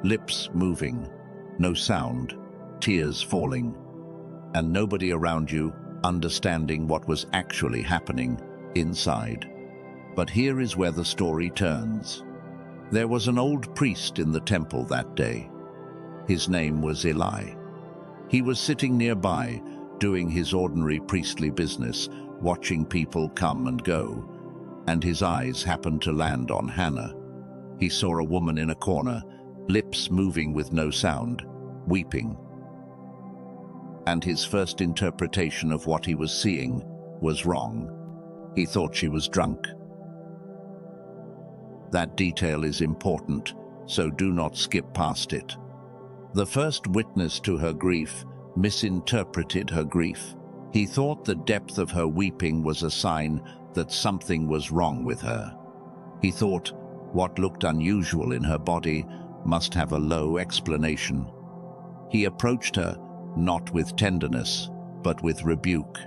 Lips moving, no sound, tears falling, and nobody around you understanding what was actually happening inside. But here is where the story turns. There was an old priest in the temple that day. His name was Eli. He was sitting nearby, doing his ordinary priestly business, watching people come and go, and his eyes happened to land on Hannah. He saw a woman in a corner, lips moving with no sound, weeping. And his first interpretation of what he was seeing was wrong. He thought she was drunk. That detail is important, so do not skip past it. The first witness to her grief misinterpreted her grief. He thought the depth of her weeping was a sign that something was wrong with her. He thought what looked unusual in her body must have a low explanation. He approached her not with tenderness, but with rebuke.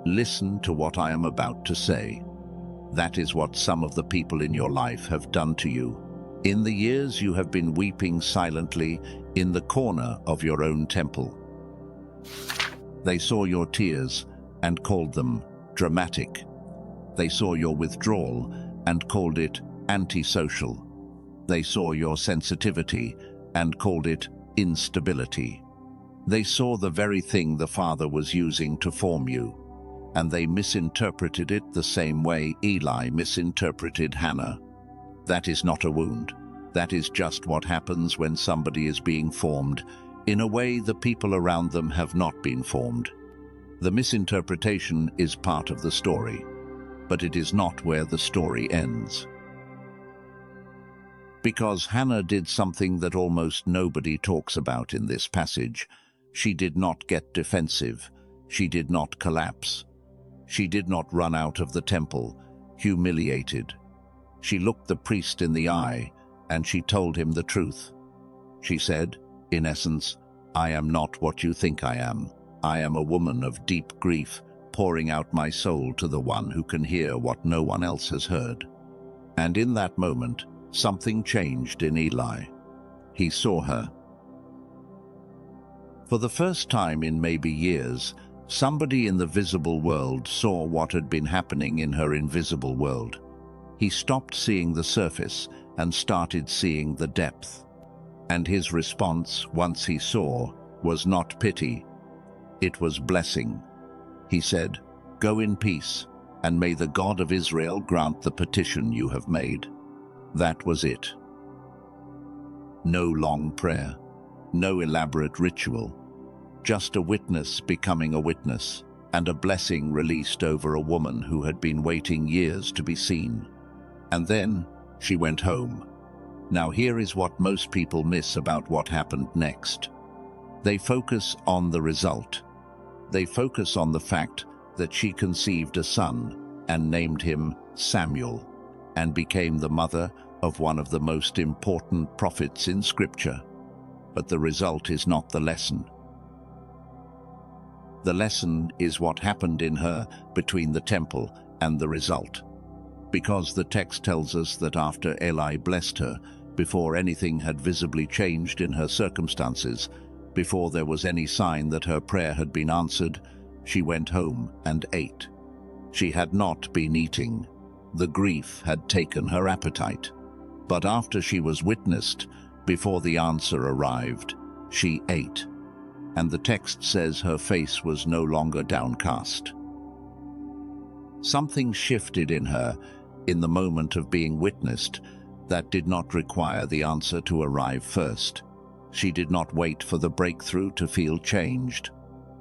Listen to what I am about to say. That is what some of the people in your life have done to you. In the years you have been weeping silently in the corner of your own temple. They saw your tears and called them dramatic. They saw your withdrawal and called it antisocial. They saw your sensitivity and called it instability. They saw the very thing the Father was using to form you, and they misinterpreted it the same way Eli misinterpreted Hannah. That is not a wound. That is just what happens when somebody is being formed in a way the people around them have not been formed. The misinterpretation is part of the story, but it is not where the story ends. Because Hannah did something that almost nobody talks about in this passage. She did not get defensive. She did not collapse. She did not run out of the temple, humiliated. She looked the priest in the eye, and she told him the truth. She said, in essence, "I am not what you think I am. I am a woman of deep grief, pouring out my soul to the one who can hear what no one else has heard." And in that moment, something changed in Eli. He saw her. For the first time in maybe years, somebody in the visible world saw what had been happening in her invisible world. He stopped seeing the surface and started seeing the depth. And his response, once he saw, was not pity. It was blessing. He said, "Go in peace, and may the God of Israel grant the petition you have made." That was it. No long prayer, no elaborate ritual, just a witness becoming a witness, and a blessing released over a woman who had been waiting years to be seen. And then she went home. Now here is what most people miss about what happened next. They focus on the result. They focus on the fact that she conceived a son and named him Samuel, and became the mother of one of the most important prophets in Scripture. But the result is not the lesson. The lesson is what happened in her between the temple and the result. Because the text tells us that after Eli blessed her, before anything had visibly changed in her circumstances, before there was any sign that her prayer had been answered, she went home and ate. She had not been eating. The grief had taken her appetite. But after she was witnessed, before the answer arrived, she ate. And the text says her face was no longer downcast. Something shifted in her, in the moment of being witnessed, that did not require the answer to arrive first. She did not wait for the breakthrough to feel changed.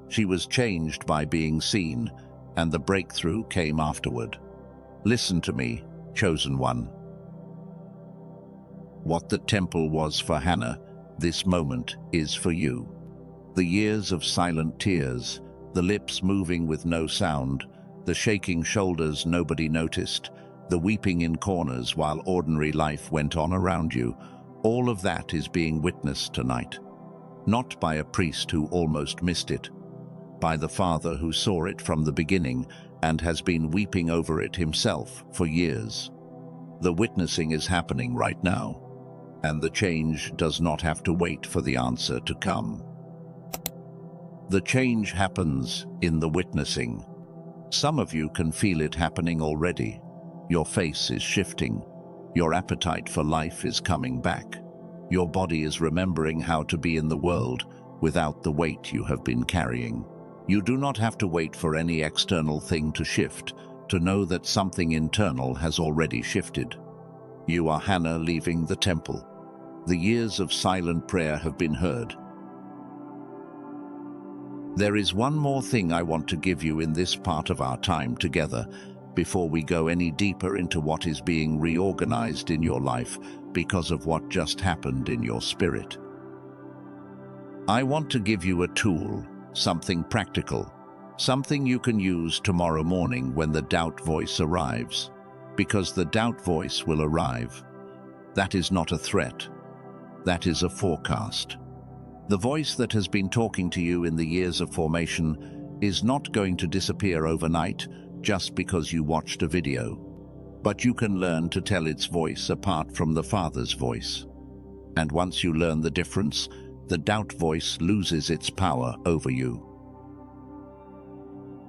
She was changed by being seen, and the breakthrough came afterward. Listen to me, chosen one. What the temple was for Hannah, this moment is for you. The years of silent tears, the lips moving with no sound, the shaking shoulders nobody noticed, the weeping in corners while ordinary life went on around you, all of that is being witnessed tonight. Not by a priest who almost missed it, by the Father who saw it from the beginning and has been weeping over it himself for years. The witnessing is happening right now, and the change does not have to wait for the answer to come. The change happens in the witnessing. Some of you can feel it happening already. Your face is shifting. Your appetite for life is coming back. Your body is remembering how to be in the world without the weight you have been carrying. You do not have to wait for any external thing to shift to know that something internal has already shifted. You are Hannah leaving the temple. The years of silent prayer have been heard. There is one more thing I want to give you in this part of our time together before we go any deeper into what is being reorganized in your life because of what just happened in your spirit. I want to give you a tool, something practical, something you can use tomorrow morning when the doubt voice arrives, because the doubt voice will arrive. That is not a threat. That is a forecast. The voice that has been talking to you in the years of formation is not going to disappear overnight just because you watched a video, but you can learn to tell its voice apart from the Father's voice. And once you learn the difference, the doubt voice loses its power over you.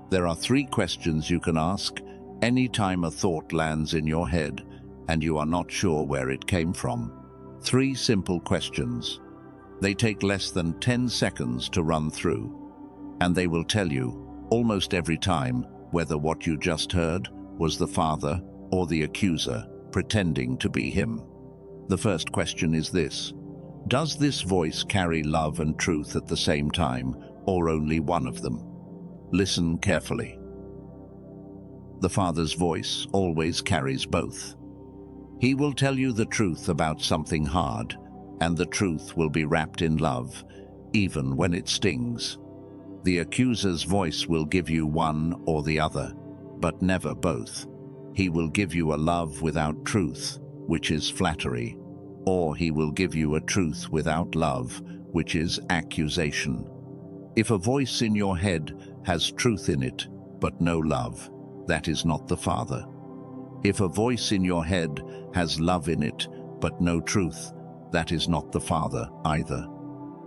There are 3 questions you can ask anytime a thought lands in your head and you are not sure where it came from. 3 simple questions. They take less than 10 seconds to run through, and they will tell you, almost every time, whether what you just heard was the Father or the accuser pretending to be him. The first question is this: does this voice carry love and truth at the same time, or only one of them? Listen carefully. The Father's voice always carries both. He will tell you the truth about something hard, and the truth will be wrapped in love, even when it stings. The accuser's voice will give you one or the other, but never both. He will give you a love without truth, which is flattery, or he will give you a truth without love, which is accusation. If a voice in your head has truth in it, but no love, that is not the Father. If a voice in your head has love in it, but no truth, that is not the Father either.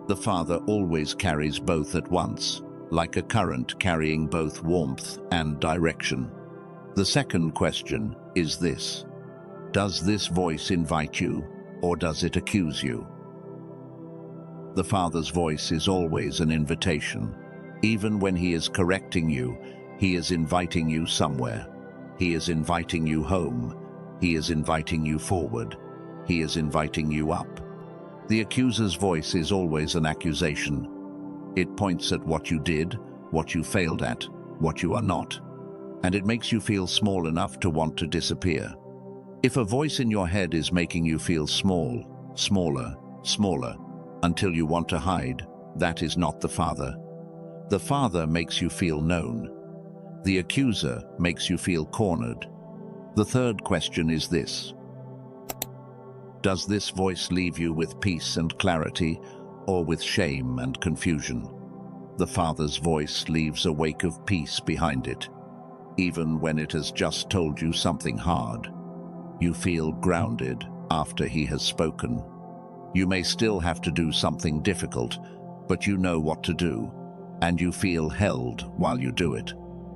The Father always carries both at once, like a current carrying both warmth and direction. The second question is this: does this voice invite you, or does it accuse you? The Father's voice is always an invitation. Even when he is correcting you, he is inviting you somewhere. He is inviting you home. He is inviting you forward. He is inviting you up. The accuser's voice is always an accusation. It points at what you did, what you failed at, what you are not, and it makes you feel small enough to want to disappear. If a voice in your head is making you feel small, smaller, smaller, until you want to hide, that is not the Father. The Father makes you feel known. The accuser makes you feel cornered. The third question is this: does this voice leave you with peace and clarity, or with shame and confusion? The Father's voice leaves a wake of peace behind it. Even when it has just told you something hard, you feel grounded after he has spoken. You may still have to do something difficult, but you know what to do, and you feel held while you do it.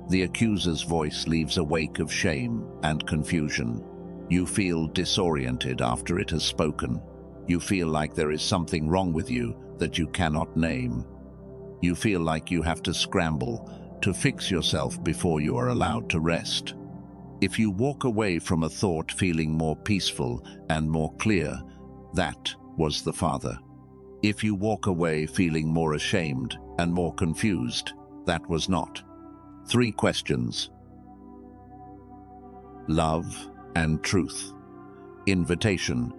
The accuser's voice leaves a wake of shame and confusion. You feel disoriented after it has spoken. You feel like there is something wrong with you that you cannot name. You feel like you have to scramble to fix yourself before you are allowed to rest. If you walk away from a thought feeling more peaceful and more clear, that was the Father. If you walk away feeling more ashamed and more confused, that was not. 3 questions: love and truth, invitation,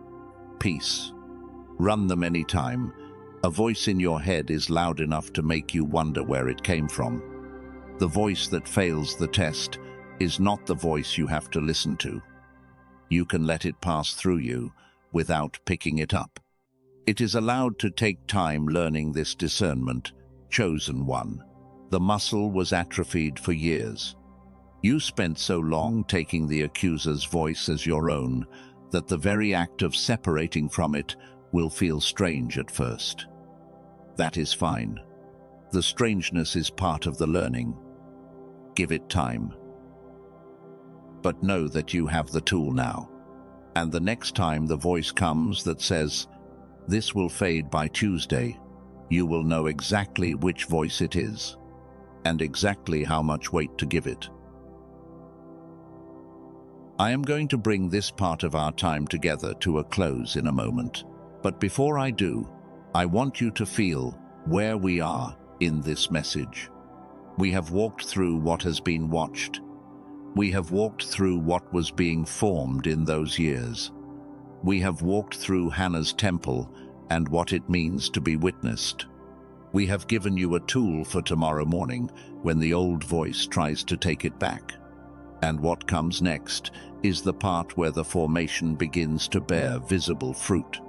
peace. Run them any time. A voice in your head is loud enough to make you wonder where it came from. The voice that fails the test is not the voice you have to listen to. You can let it pass through you without picking it up. It is allowed to take time learning this discernment, chosen one. The muscle was atrophied for years. You spent so long taking the accuser's voice as your own that the very act of separating from it will feel strange at first. That is fine. The strangeness is part of the learning. Give it time. But know that you have the tool now. And the next time the voice comes that says, "This will fade by Tuesday," you will know exactly which voice it is, and exactly how much weight to give it. I am going to bring this part of our time together to a close in a moment. But before I do, I want you to feel where we are in this message. We have walked through what has been watched. We have walked through what was being formed in those years. We have walked through Hannah's temple and what it means to be witnessed. We have given you a tool for tomorrow morning when the old voice tries to take it back. And what comes next is the part where the formation begins to bear visible fruit.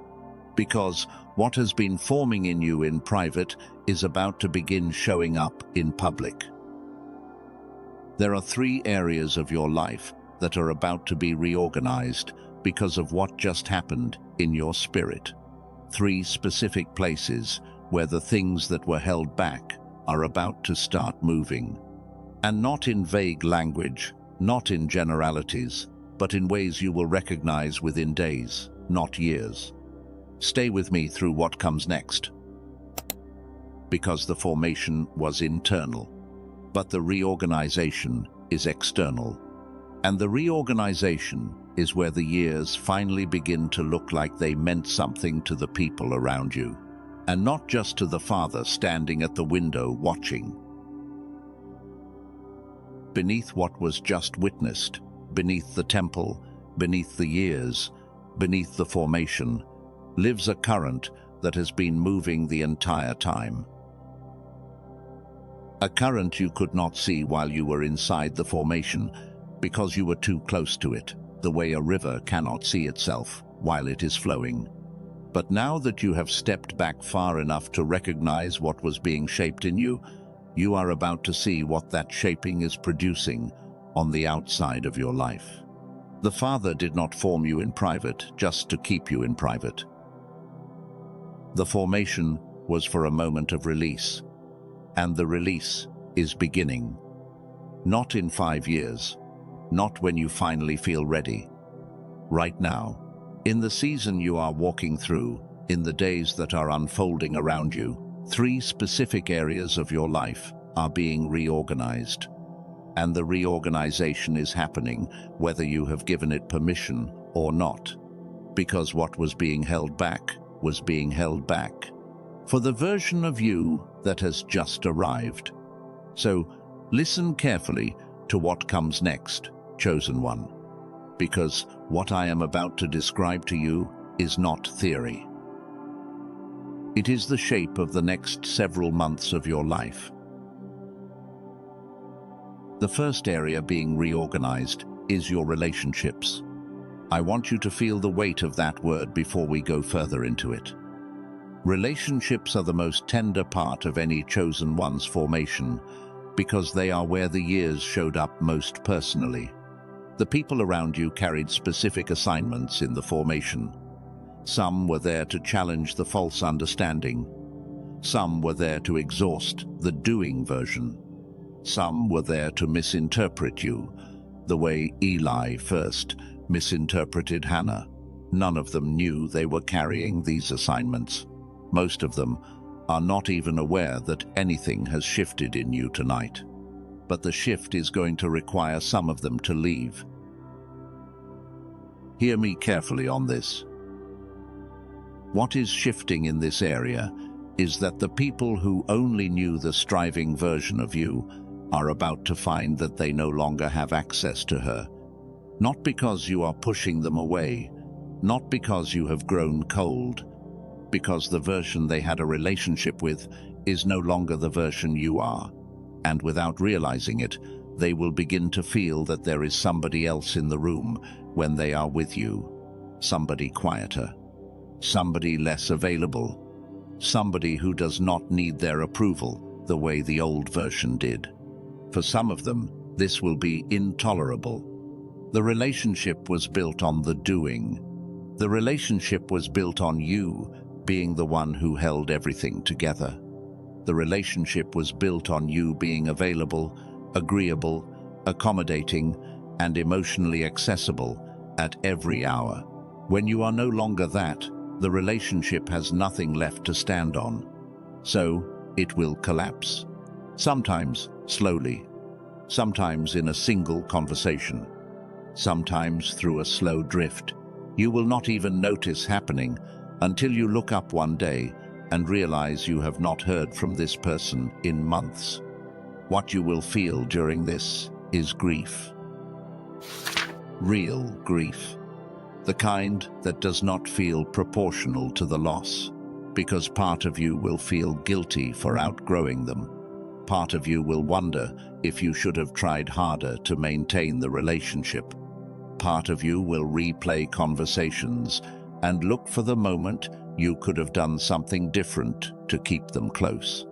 Because what has been forming in you in private is about to begin showing up in public. There are 3 areas of your life that are about to be reorganized because of what just happened in your spirit. 3 specific places where the things that were held back are about to start moving. And not in vague language, not in generalities, but in ways you will recognize within days, not years. Stay with me through what comes next. Because the formation was internal, but the reorganization is external. And the reorganization is where the years finally begin to look like they meant something to the people around you, and not just to the Father standing at the window watching. Beneath what was just witnessed, beneath the temple, beneath the years, beneath the formation, lives a current that has been moving the entire time. A current you could not see while you were inside the formation because you were too close to it, the way a river cannot see itself while it is flowing. But now that you have stepped back far enough to recognize what was being shaped in you, you are about to see what that shaping is producing on the outside of your life. The Father did not form you in private just to keep you in private. The formation was for a moment of release, and the release is beginning. Not in 5 years, not when you finally feel ready. Right now, in the season you are walking through, in the days that are unfolding around you, 3 specific areas of your life are being reorganized. And the reorganization is happening whether you have given it permission or not, because what was being held back was being held back for the version of you that has just arrived. So listen carefully to what comes next, chosen one, because what I am about to describe to you is not theory. It is the shape of the next several months of your life. The first area being reorganized is your relationships. I want you to feel the weight of that word before we go further into it. Relationships are the most tender part of any chosen one's formation because they are where the years showed up most personally. The people around you carried specific assignments in the formation. Some were there to challenge the false understanding. Some were there to exhaust the doing version. Some were there to misinterpret you, the way Eli first misinterpreted Hannah. None of them knew they were carrying these assignments. Most of them are not even aware that anything has shifted in you tonight. But the shift is going to require some of them to leave. Hear me carefully on this. What is shifting in this area is that the people who only knew the striving version of you are about to find that they no longer have access to her. Not because you are pushing them away, not because you have grown cold, because the version they had a relationship with is no longer the version you are. And without realizing it, they will begin to feel that there is somebody else in the room when they are with you. Somebody quieter, somebody less available, somebody who does not need their approval the way the old version did. For some of them, this will be intolerable. The relationship was built on the doing. The relationship was built on you being the one who held everything together. The relationship was built on you being available, agreeable, accommodating, and emotionally accessible at every hour. When you are no longer that, the relationship has nothing left to stand on. So it will collapse. Sometimes slowly, sometimes in a single conversation, sometimes through a slow drift. You will not even notice happening until you look up one day and realize you have not heard from this person in months. What you will feel during this is grief. Real grief. The kind that does not feel proportional to the loss, because part of you will feel guilty for outgrowing them. Part of you will wonder if you should have tried harder to maintain the relationship. Part of you will replay conversations and look for the moment you could have done something different to keep them close.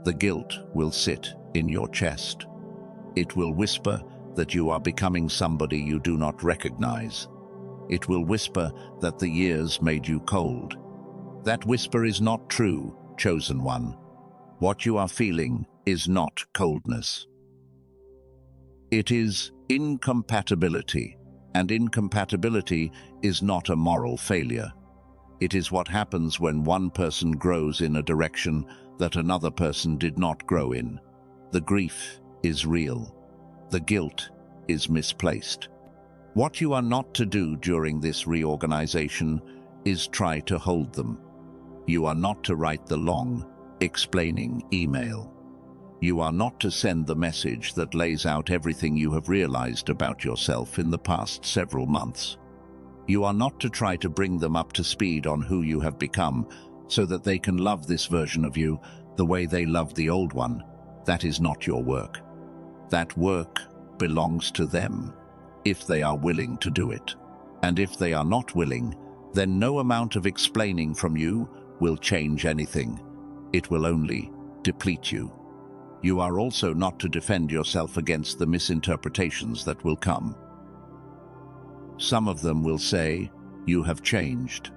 The guilt will sit in your chest. It will whisper that you are becoming somebody you do not recognize. It will whisper that the years made you cold. That whisper is not true, chosen one. What you are feeling is not coldness. It is incompatibility, and incompatibility is not a moral failure. It is what happens when one person grows in a direction that another person did not grow in. The grief is real. The guilt is misplaced. What you are not to do during this reorganization is try to hold them. You are not to write the long, explaining email. You are not to send the message that lays out everything you have realized about yourself in the past several months. You are not to try to bring them up to speed on who you have become, so that they can love this version of you the way they loved the old one. That is not your work. That work belongs to them, if they are willing to do it. And if they are not willing, then no amount of explaining from you will change anything. It will only deplete you. You are also not to defend yourself against the misinterpretations that will come. Some of them will say, "You have changed."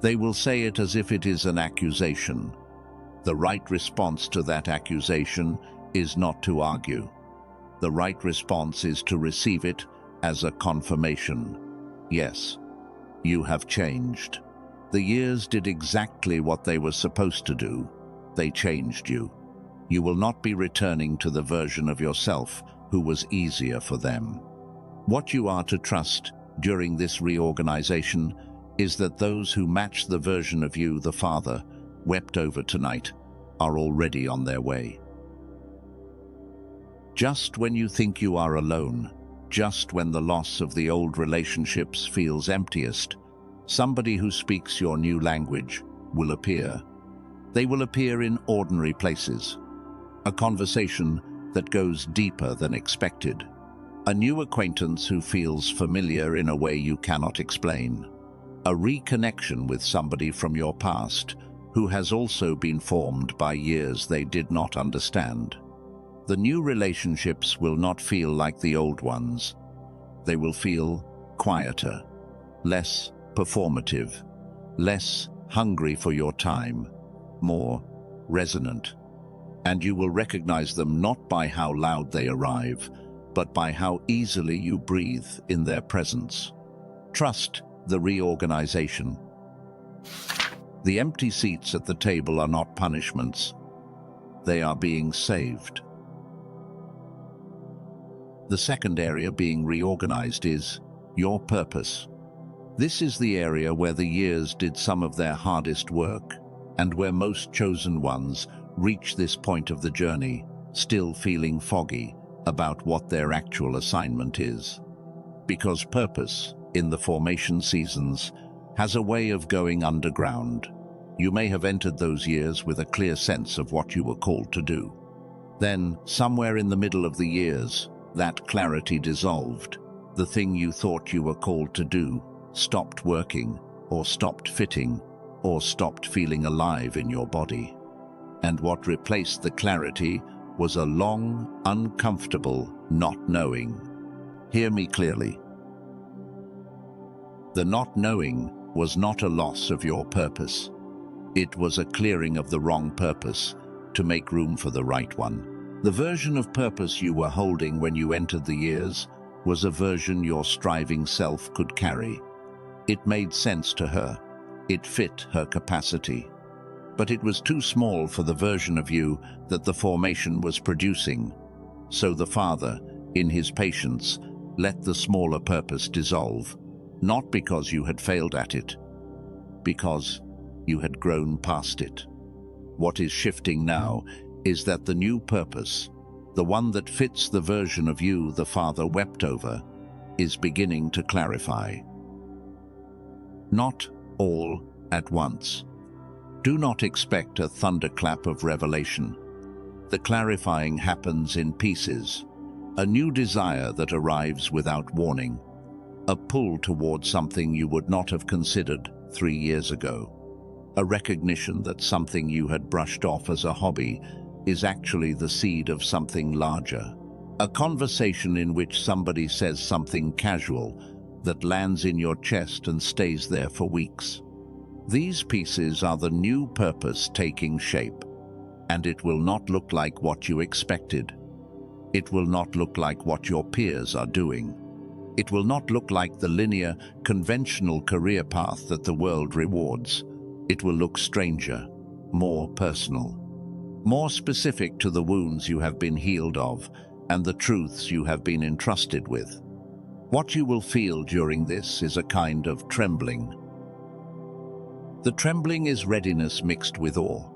They will say it as if it is an accusation. The right response to that accusation is not to argue. The right response is to receive it as a confirmation. Yes, you have changed. The years did exactly what they were supposed to do. They changed you. You will not be returning to the version of yourself who was easier for them. What you are to trust during this reorganization is that those who match the version of you the Father wept over tonight are already on their way. Just when you think you are alone, just when the loss of the old relationships feels emptiest, somebody who speaks your new language will appear. They will appear in ordinary places. A conversation that goes deeper than expected. A new acquaintance who feels familiar in a way you cannot explain. A reconnection with somebody from your past who has also been formed by years they did not understand. The new relationships will not feel like the old ones. They will feel quieter, less performative, less hungry for your time, more resonant. And you will recognize them not by how loud they arrive, but by how easily you breathe in their presence. Trust the reorganization. The empty seats at the table are not punishments. They are being saved. The second area being reorganized is your purpose. This is the area where the years did some of their hardest work, and where most chosen ones reach this point of the journey, still feeling foggy about what their actual assignment is. Because purpose, in the formation seasons, has a way of going underground. You may have entered those years with a clear sense of what you were called to do. Then, somewhere in the middle of the years, that clarity dissolved. The thing you thought you were called to do stopped working, or stopped fitting, or stopped feeling alive in your body. And what replaced the clarity was a long, uncomfortable not knowing. Hear me clearly. The not knowing was not a loss of your purpose. It was a clearing of the wrong purpose to make room for the right one. The version of purpose you were holding when you entered the years was a version your striving self could carry. It made sense to her. It fit her capacity. But it was too small for the version of you that the formation was producing. So the Father, in his patience, let the smaller purpose dissolve, not because you had failed at it, because you had grown past it. What is shifting now is that the new purpose, the one that fits the version of you the Father wept over, is beginning to clarify. Not all at once. Do not expect a thunderclap of revelation. The clarifying happens in pieces, a new desire that arrives without warning, a pull towards something you would not have considered 3 years ago, a recognition that something you had brushed off as a hobby is actually the seed of something larger, a conversation in which somebody says something casual that lands in your chest and stays there for weeks. These pieces are the new purpose taking shape, and it will not look like what you expected. It will not look like what your peers are doing. It will not look like the linear, conventional career path that the world rewards. It will look stranger, more personal, more specific to the wounds you have been healed of and the truths you have been entrusted with. What you will feel during this is a kind of trembling. The trembling is readiness mixed with awe.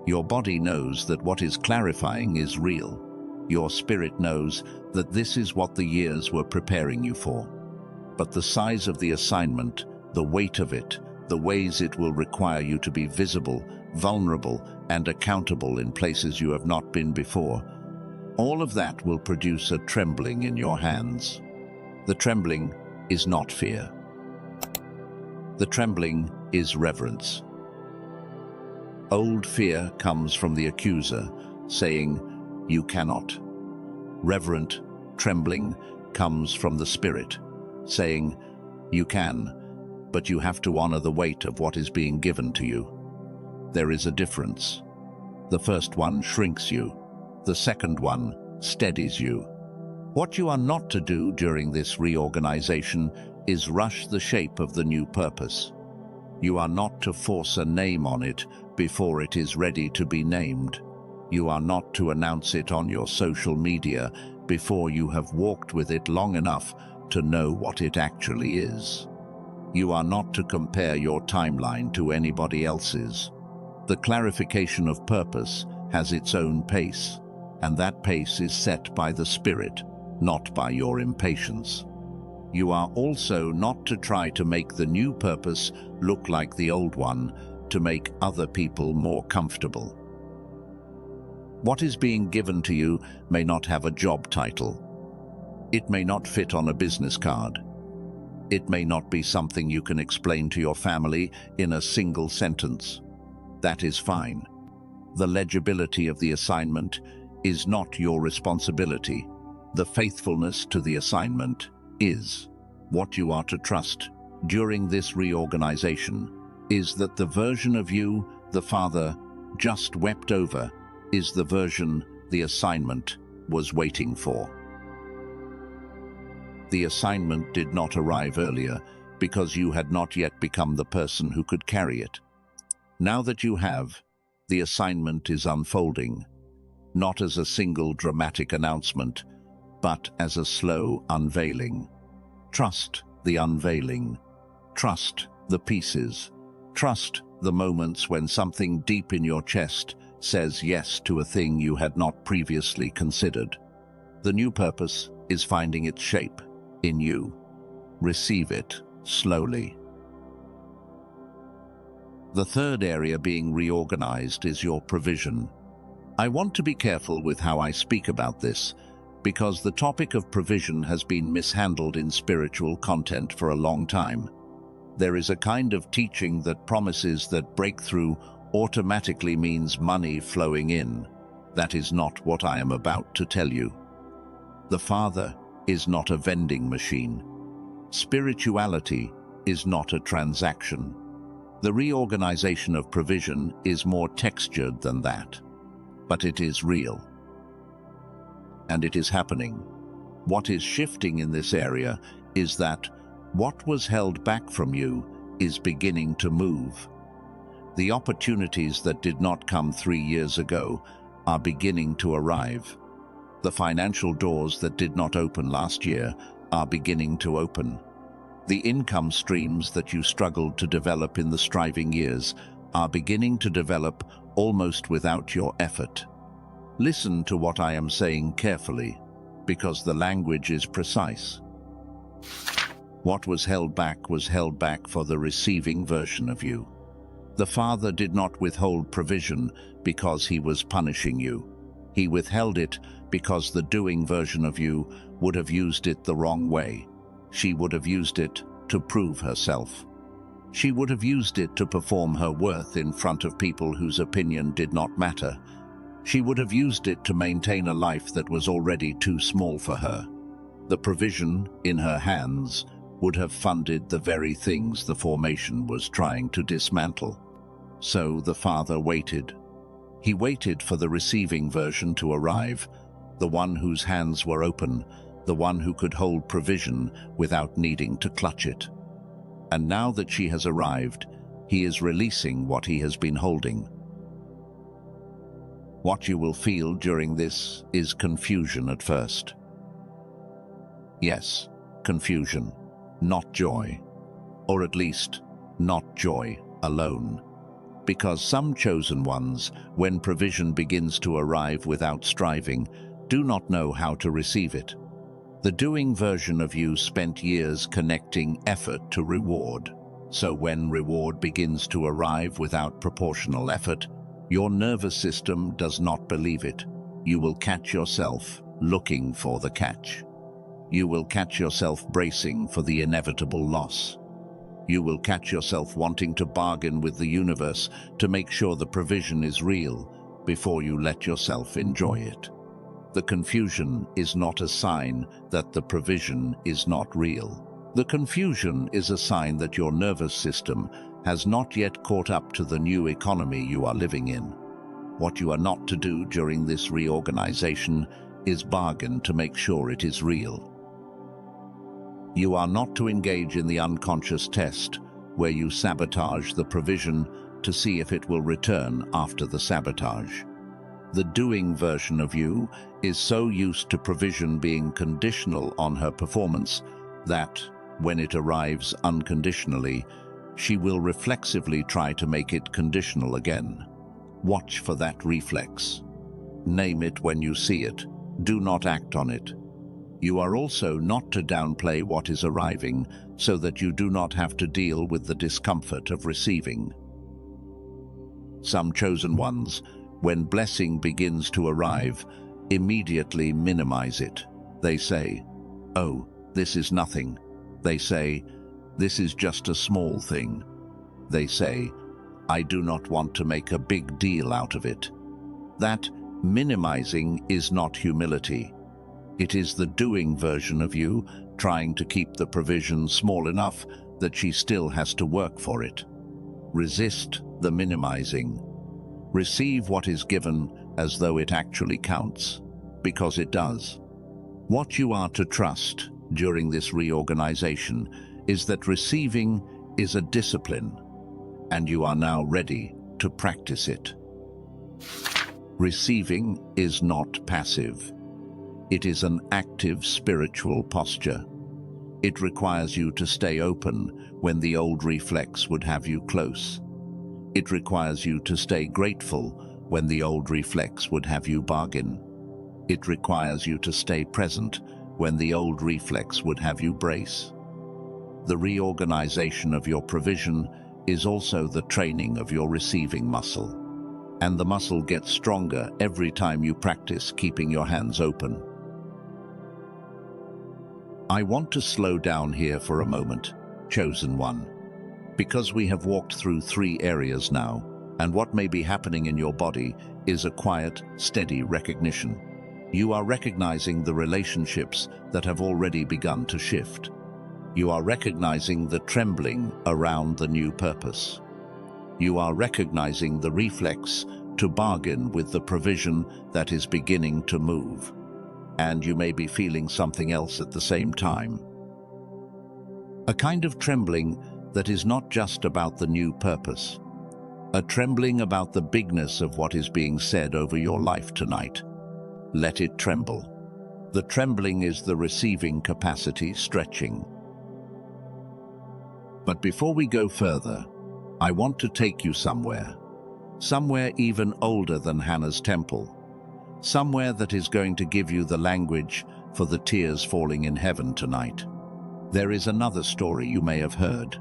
Your body knows that what is clarifying is real. Your spirit knows that this is what the years were preparing you for. but the size of the assignment, the weight of it, the ways it will require you to be visible, vulnerable, and accountable in places you have not been before, all of that will produce a trembling in your hands. The trembling is not fear. The trembling is reverence. Old fear comes from the accuser, saying, "You cannot." Reverent trembling comes from the Spirit, saying, "You can, but you have to honor the weight of what is being given to you." There is a difference. The first one shrinks you. The second one steadies you. What you are not to do during this reorganization is rush the shape of the new purpose. You are not to force a name on it before it is ready to be named. You are not to announce it on your social media before you have walked with it long enough to know what it actually is. You are not to compare your timeline to anybody else's. The clarification of purpose has its own pace, and that pace is set by the Spirit, not by your impatience. You are also not to try to make the new purpose look like the old one to make other people more comfortable. What is being given to you may not have a job title. It may not fit on a business card. It may not be something you can explain to your family in a single sentence. That is fine. The legibility of the assignment is not your responsibility. The faithfulness to the assignment is. What you are to trust during this reorganization is that the version of you the Father just wept over is the version the assignment was waiting for. The assignment did not arrive earlier because you had not yet become the person who could carry it. Now that you have, the assignment is unfolding, not as a single dramatic announcement, but as a slow unveiling. Trust the unveiling. Trust the pieces. Trust the moments when something deep in your chest says yes to a thing you had not previously considered. The new purpose is finding its shape in you. Receive it slowly. The third area being reorganized is your provision. I want to be careful with how I speak about this, because the topic of provision has been mishandled in spiritual content for a long time. There is a kind of teaching that promises that breakthrough automatically means money flowing in. That is not what I am about to tell you. The Father is not a vending machine. Spirituality is not a transaction. The reorganization of provision is more textured than that, but it is real. And it is happening. What is shifting in this area is that what was held back from you is beginning to move. The opportunities that did not come 3 years ago are beginning to arrive. The financial doors that did not open last year are beginning to open. The income streams that you struggled to develop in the striving years are beginning to develop almost without your effort. Listen to what I am saying carefully, because the language is precise. What was held back for the receiving version of you. The Father did not withhold provision because he was punishing you. He withheld it because the doing version of you would have used it the wrong way. She would have used it to prove herself. She would have used it to perform her worth in front of people whose opinion did not matter. She would have used it to maintain a life that was already too small for her. The provision in her hands would have funded the very things the formation was trying to dismantle. So the Father waited. He waited for the receiving version to arrive, the one whose hands were open, the one who could hold provision without needing to clutch it. And now that she has arrived, he is releasing what he has been holding. What you will feel during this is confusion at first. Yes, confusion, not joy. Or at least, not joy alone. Because some chosen ones, when provision begins to arrive without striving, do not know how to receive it. The doing version of you spent years connecting effort to reward. So when reward begins to arrive without proportional effort, your nervous system does not believe it. You will catch yourself looking for the catch. You will catch yourself bracing for the inevitable loss. You will catch yourself wanting to bargain with the universe to make sure the provision is real before you let yourself enjoy it. The confusion is not a sign that the provision is not real. The confusion is a sign that your nervous system has not yet caught up to the new economy you are living in. What you are not to do during this reorganization is bargain to make sure it is real. You are not to engage in the unconscious test, where you sabotage the provision to see if it will return after the sabotage. The doing version of you is so used to provision being conditional on her performance that, when it arrives unconditionally, she will reflexively try to make it conditional again. Watch for that reflex. Name it when you see it. Do not act on it. You are also not to downplay what is arriving so that you do not have to deal with the discomfort of receiving. Some chosen ones, when blessing begins to arrive, immediately minimize it. They say, "Oh, this is nothing." They say, "This is just a small thing." They say, "I do not want to make a big deal out of it." That minimizing is not humility. It is the doing version of you trying to keep the provision small enough that she still has to work for it. Resist the minimizing. Receive what is given as though it actually counts, because it does. What you are to trust during this reorganization is that receiving is a discipline, and you are now ready to practice it. Receiving is not passive. It is an active spiritual posture. It requires you to stay open when the old reflex would have you close. It requires you to stay grateful when the old reflex would have you bargain. It requires you to stay present when the old reflex would have you brace. The reorganization of your provision is also the training of your receiving muscle. And the muscle gets stronger every time you practice keeping your hands open. I want to slow down here for a moment, chosen one, because we have walked through 3 areas now, and what may be happening in your body is a quiet, steady recognition. You are recognizing the relationships that have already begun to shift. You are recognizing the trembling around the new purpose. You are recognizing the reflex to bargain with the provision that is beginning to move. And you may be feeling something else at the same time. A kind of trembling that is not just about the new purpose. A trembling about the bigness of what is being said over your life tonight. Let it tremble. The trembling is the receiving capacity stretching. But before we go further, I want to take you somewhere even older than Hannah's temple. Somewhere that is going to give you the language for the tears falling in heaven tonight. There is another story you may have heard.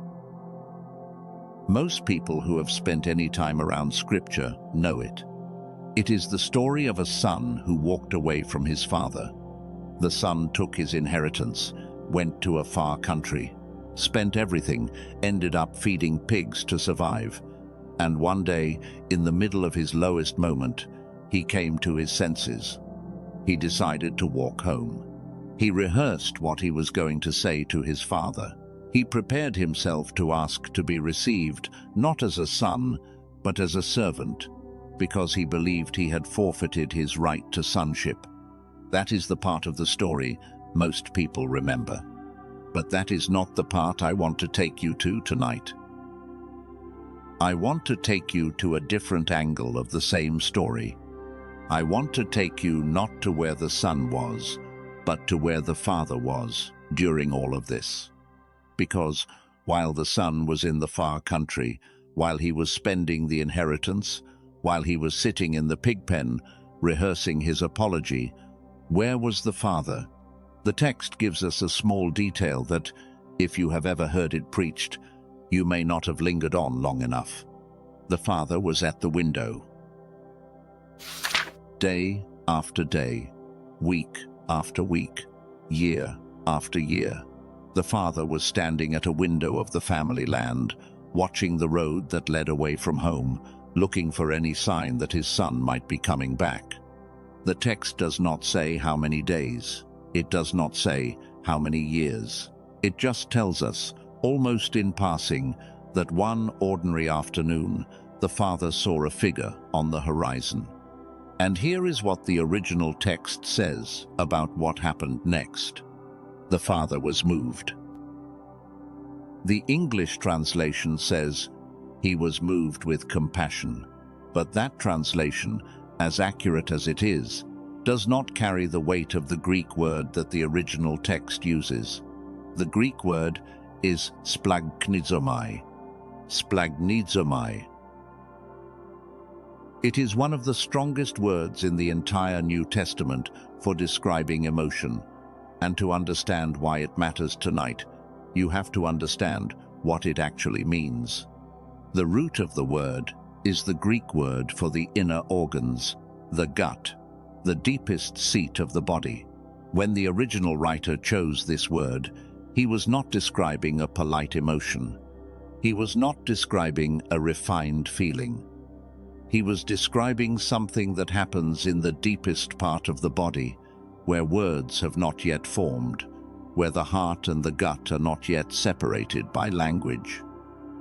Most people who have spent any time around Scripture know it. It is the story of a son who walked away from his father. The son took his inheritance, went to a far country, spent everything, ended up feeding pigs to survive. And one day, in the middle of his lowest moment, he came to his senses. He decided to walk home. He rehearsed what he was going to say to his father. He prepared himself to ask to be received, not as a son, but as a servant, because he believed he had forfeited his right to sonship. That is the part of the story most people remember. But that is not the part I want to take you to tonight. I want to take you to a different angle of the same story. I want to take you not to where the son was, but to where the father was during all of this. Because while the son was in the far country, while he was spending the inheritance, while he was sitting in the pig pen, rehearsing his apology, where was the father? The text gives us a small detail that, if you have ever heard it preached, you may not have lingered on long enough. The Father was at the window. Day after day, week after week, year after year, the Father was standing at a window of the family land, watching the road that led away from home, looking for any sign that his son might be coming back. The text does not say how many days. It does not say how many years. It just tells us, almost in passing, that one ordinary afternoon, the Father saw a figure on the horizon. And here is what the original text says about what happened next. The Father was moved. The English translation says, "He was moved with compassion," but that translation, as accurate as it is, does not carry the weight of the Greek word that the original text uses. The Greek word is splagchnizomai. Splagchnizomai. It is one of the strongest words in the entire New Testament for describing emotion, and to understand why it matters tonight, you have to understand what it actually means. The root of the word is the Greek word for the inner organs, the gut, the deepest seat of the body. When the original writer chose this word, he was not describing a polite emotion. He was not describing a refined feeling. He was describing something that happens in the deepest part of the body, where words have not yet formed, where the heart and the gut are not yet separated by language.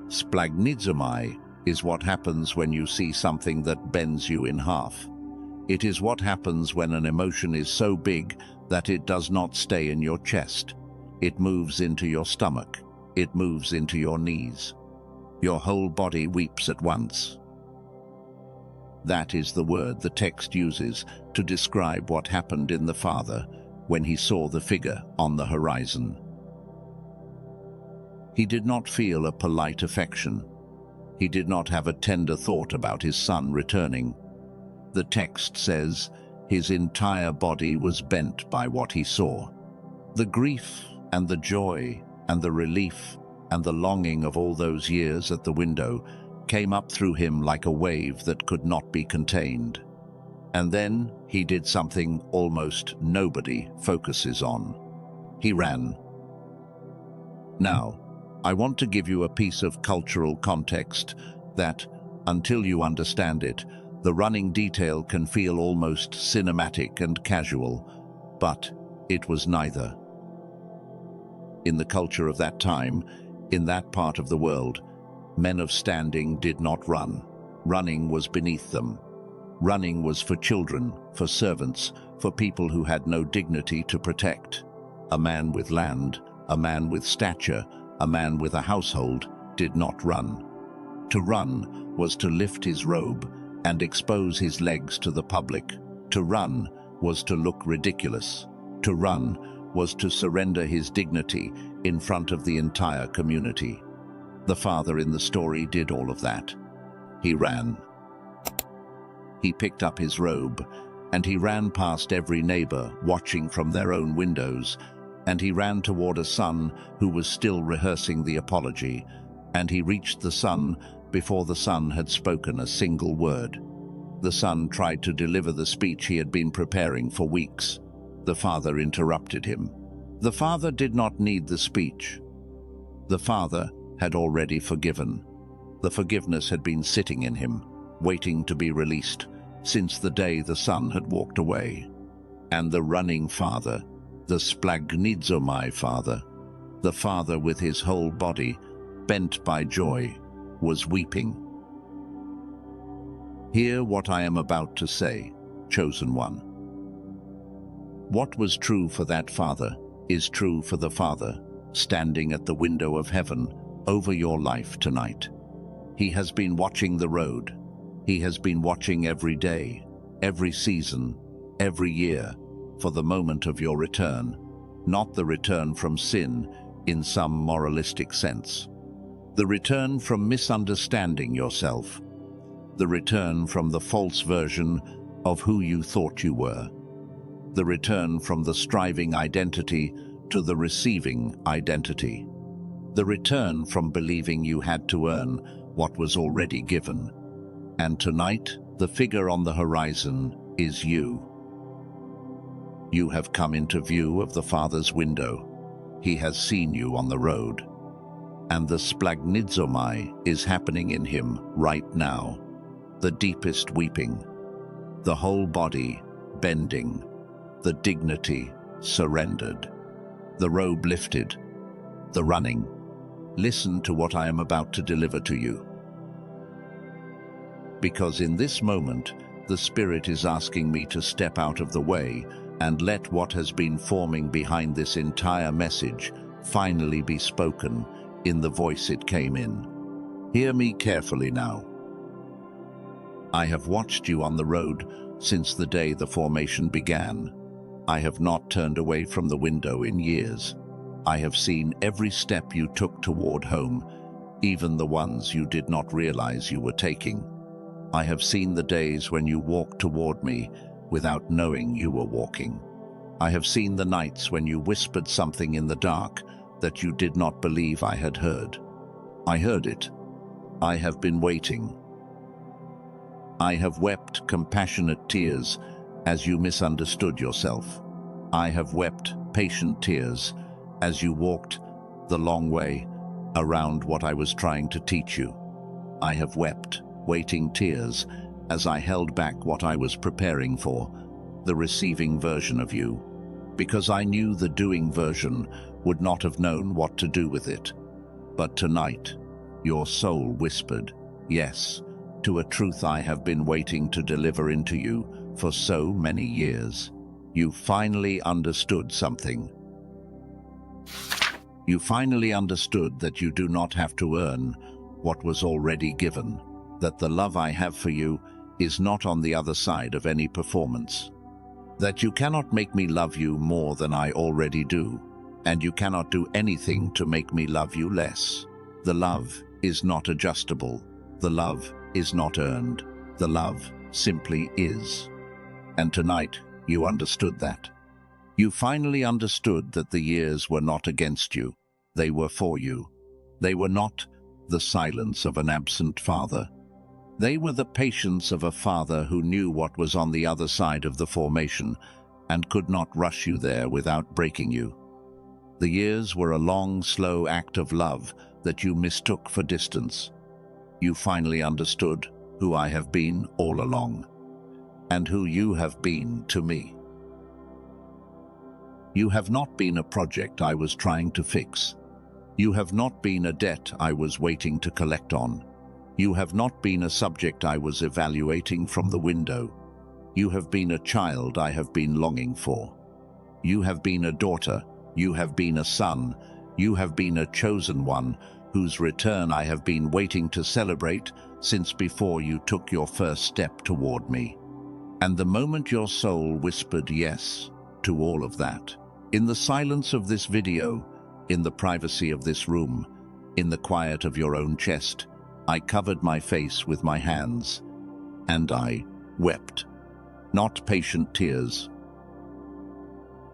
Splagchnizomai is what happens when you see something that bends you in half. It is what happens when an emotion is so big that it does not stay in your chest. It moves into your stomach. It moves into your knees. Your whole body weeps at once. That is the word the text uses to describe what happened in the Father when he saw the figure on the horizon. He did not feel a polite affection. He did not have a tender thought about his son returning. The text says his entire body was bent by what he saw. The grief and the joy and the relief and the longing of all those years at the window came up through him like a wave that could not be contained. And then he did something almost nobody focuses on. He ran. Now, I want to give you a piece of cultural context that, until you understand it, the running detail can feel almost cinematic and casual, but it was neither. In the culture of that time, in that part of the world, men of standing did not run. Running was beneath them. Running was for children, for servants, for people who had no dignity to protect. A man with land, a man with stature, a man with a household did not run. To run was to lift his robe and expose his legs to the public. To run was to look ridiculous. To run was to surrender his dignity in front of the entire community. The Father in the story did all of that. He ran. He picked up his robe, and he ran past every neighbor watching from their own windows, and he ran toward a son who was still rehearsing the apology, and he reached the son before the son had spoken a single word. The son tried to deliver the speech he had been preparing for weeks. The Father interrupted him. The Father did not need the speech. The Father had already forgiven. The forgiveness had been sitting in him, waiting to be released, since the day the son had walked away. And the running Father, the splagchnizomai Father, the Father with his whole body, bent by joy, was weeping. Hear what I am about to say, chosen one. What was true for that Father is true for the Father, standing at the window of heaven over your life tonight. He has been watching the road. He has been watching every day, every season, every year, for the moment of your return, not the return from sin in some moralistic sense. The return from misunderstanding yourself. The return from the false version of who you thought you were. the return from the striving identity to the receiving identity, the return from believing you had to earn what was already given. And tonight, the figure on the horizon is you. You have come into view of the Father's window. He has seen you on the road. And the splagnidzomai is happening in him right now. The deepest weeping, the whole body bending, the dignity surrendered, the robe lifted, the running. Listen to what I am about to deliver to you. Because in this moment, the Spirit is asking me to step out of the way and let what has been forming behind this entire message finally be spoken in the voice it came in. Hear me carefully now. I have watched you on the road since the day the formation began. I have not turned away from the window in years. I have seen every step you took toward home, even the ones you did not realize you were taking. I have seen the days when you walked toward me without knowing you were walking. I have seen the nights when you whispered something in the dark that you did not believe I had heard. I heard it. I have been waiting. I have wept compassionate tears as you misunderstood yourself. I have wept patient tears as you walked the long way around what I was trying to teach you. I have wept waiting tears as I held back what I was preparing for, the receiving version of you, because I knew the doing version would not have known what to do with it. But tonight, your soul whispered, yes, to a truth I have been waiting to deliver into you for so many years. You finally understood something. You finally understood that you do not have to earn what was already given, that the love I have for you is not on the other side of any performance, that you cannot make me love you more than I already do, and you cannot do anything to make me love you less. The love is not adjustable. The love is not earned. The love simply is. And tonight, you understood that. You finally understood that the years were not against you. They were for you. They were not the silence of an absent father. They were the patience of a father who knew what was on the other side of the formation and could not rush you there without breaking you. The years were a long, slow act of love that you mistook for distance. You finally understood who I have been all along, and who you have been to me. You have not been a project I was trying to fix. You have not been a debt I was waiting to collect on. You have not been a subject I was evaluating from the window. You have been a child I have been longing for. You have been a daughter. You have been a son. You have been a chosen one whose return I have been waiting to celebrate since before you took your first step toward me. And the moment your soul whispered yes to all of that, in the silence of this video, in the privacy of this room, in the quiet of your own chest, I covered my face with my hands, and I wept. Not patient tears,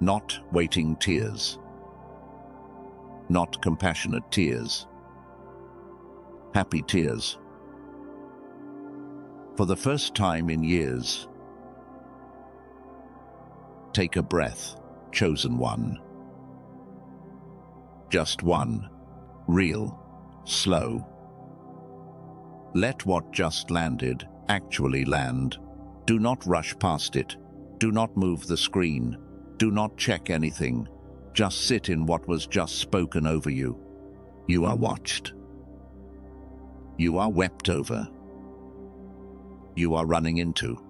not waiting tears, not compassionate tears, happy tears. For the first time in years, take a breath, chosen one. Just one, real, slow. Let what just landed actually land. Do not rush past it. Do not move the screen. Do not check anything. Just sit in what was just spoken over you. You are watched. You are wept over. You are running into.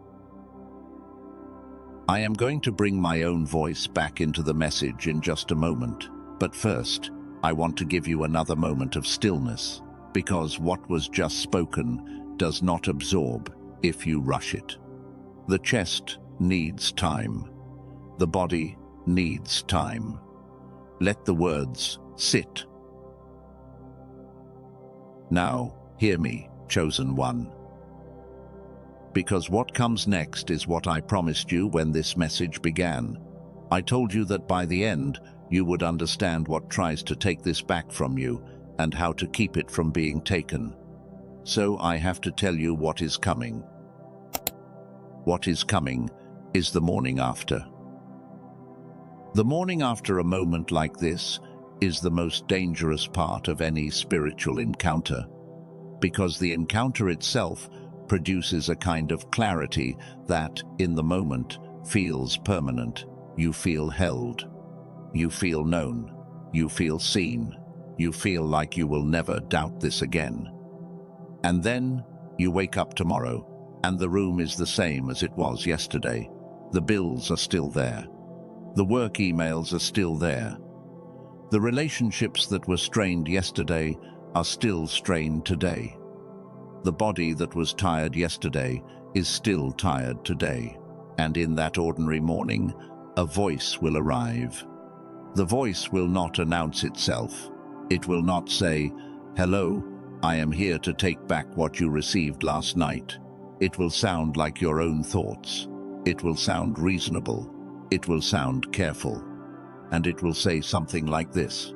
I am going to bring my own voice back into the message in just a moment, but first, I want to give you another moment of stillness, because what was just spoken does not absorb if you rush it. The chest needs time. The body needs time. Let the words sit. Now, hear me, chosen one. Because what comes next is what I promised you when this message began. I told you that by the end, you would understand what tries to take this back from you and how to keep it from being taken. So I have to tell you what is coming. What is coming is the morning after. The morning after a moment like this is the most dangerous part of any spiritual encounter, because the encounter itself produces a kind of clarity that, in the moment, feels permanent. You feel held. You feel known. You feel seen. You feel like you will never doubt this again. And then you wake up tomorrow, and the room is the same as it was yesterday. The bills are still there. The work emails are still there. The relationships that were strained yesterday are still strained today. The body that was tired yesterday is still tired today. And in that ordinary morning, a voice will arrive. The voice will not announce itself. It will not say, "Hello, I am here to take back what you received last night." It will sound like your own thoughts. It will sound reasonable. It will sound careful. And it will say something like this: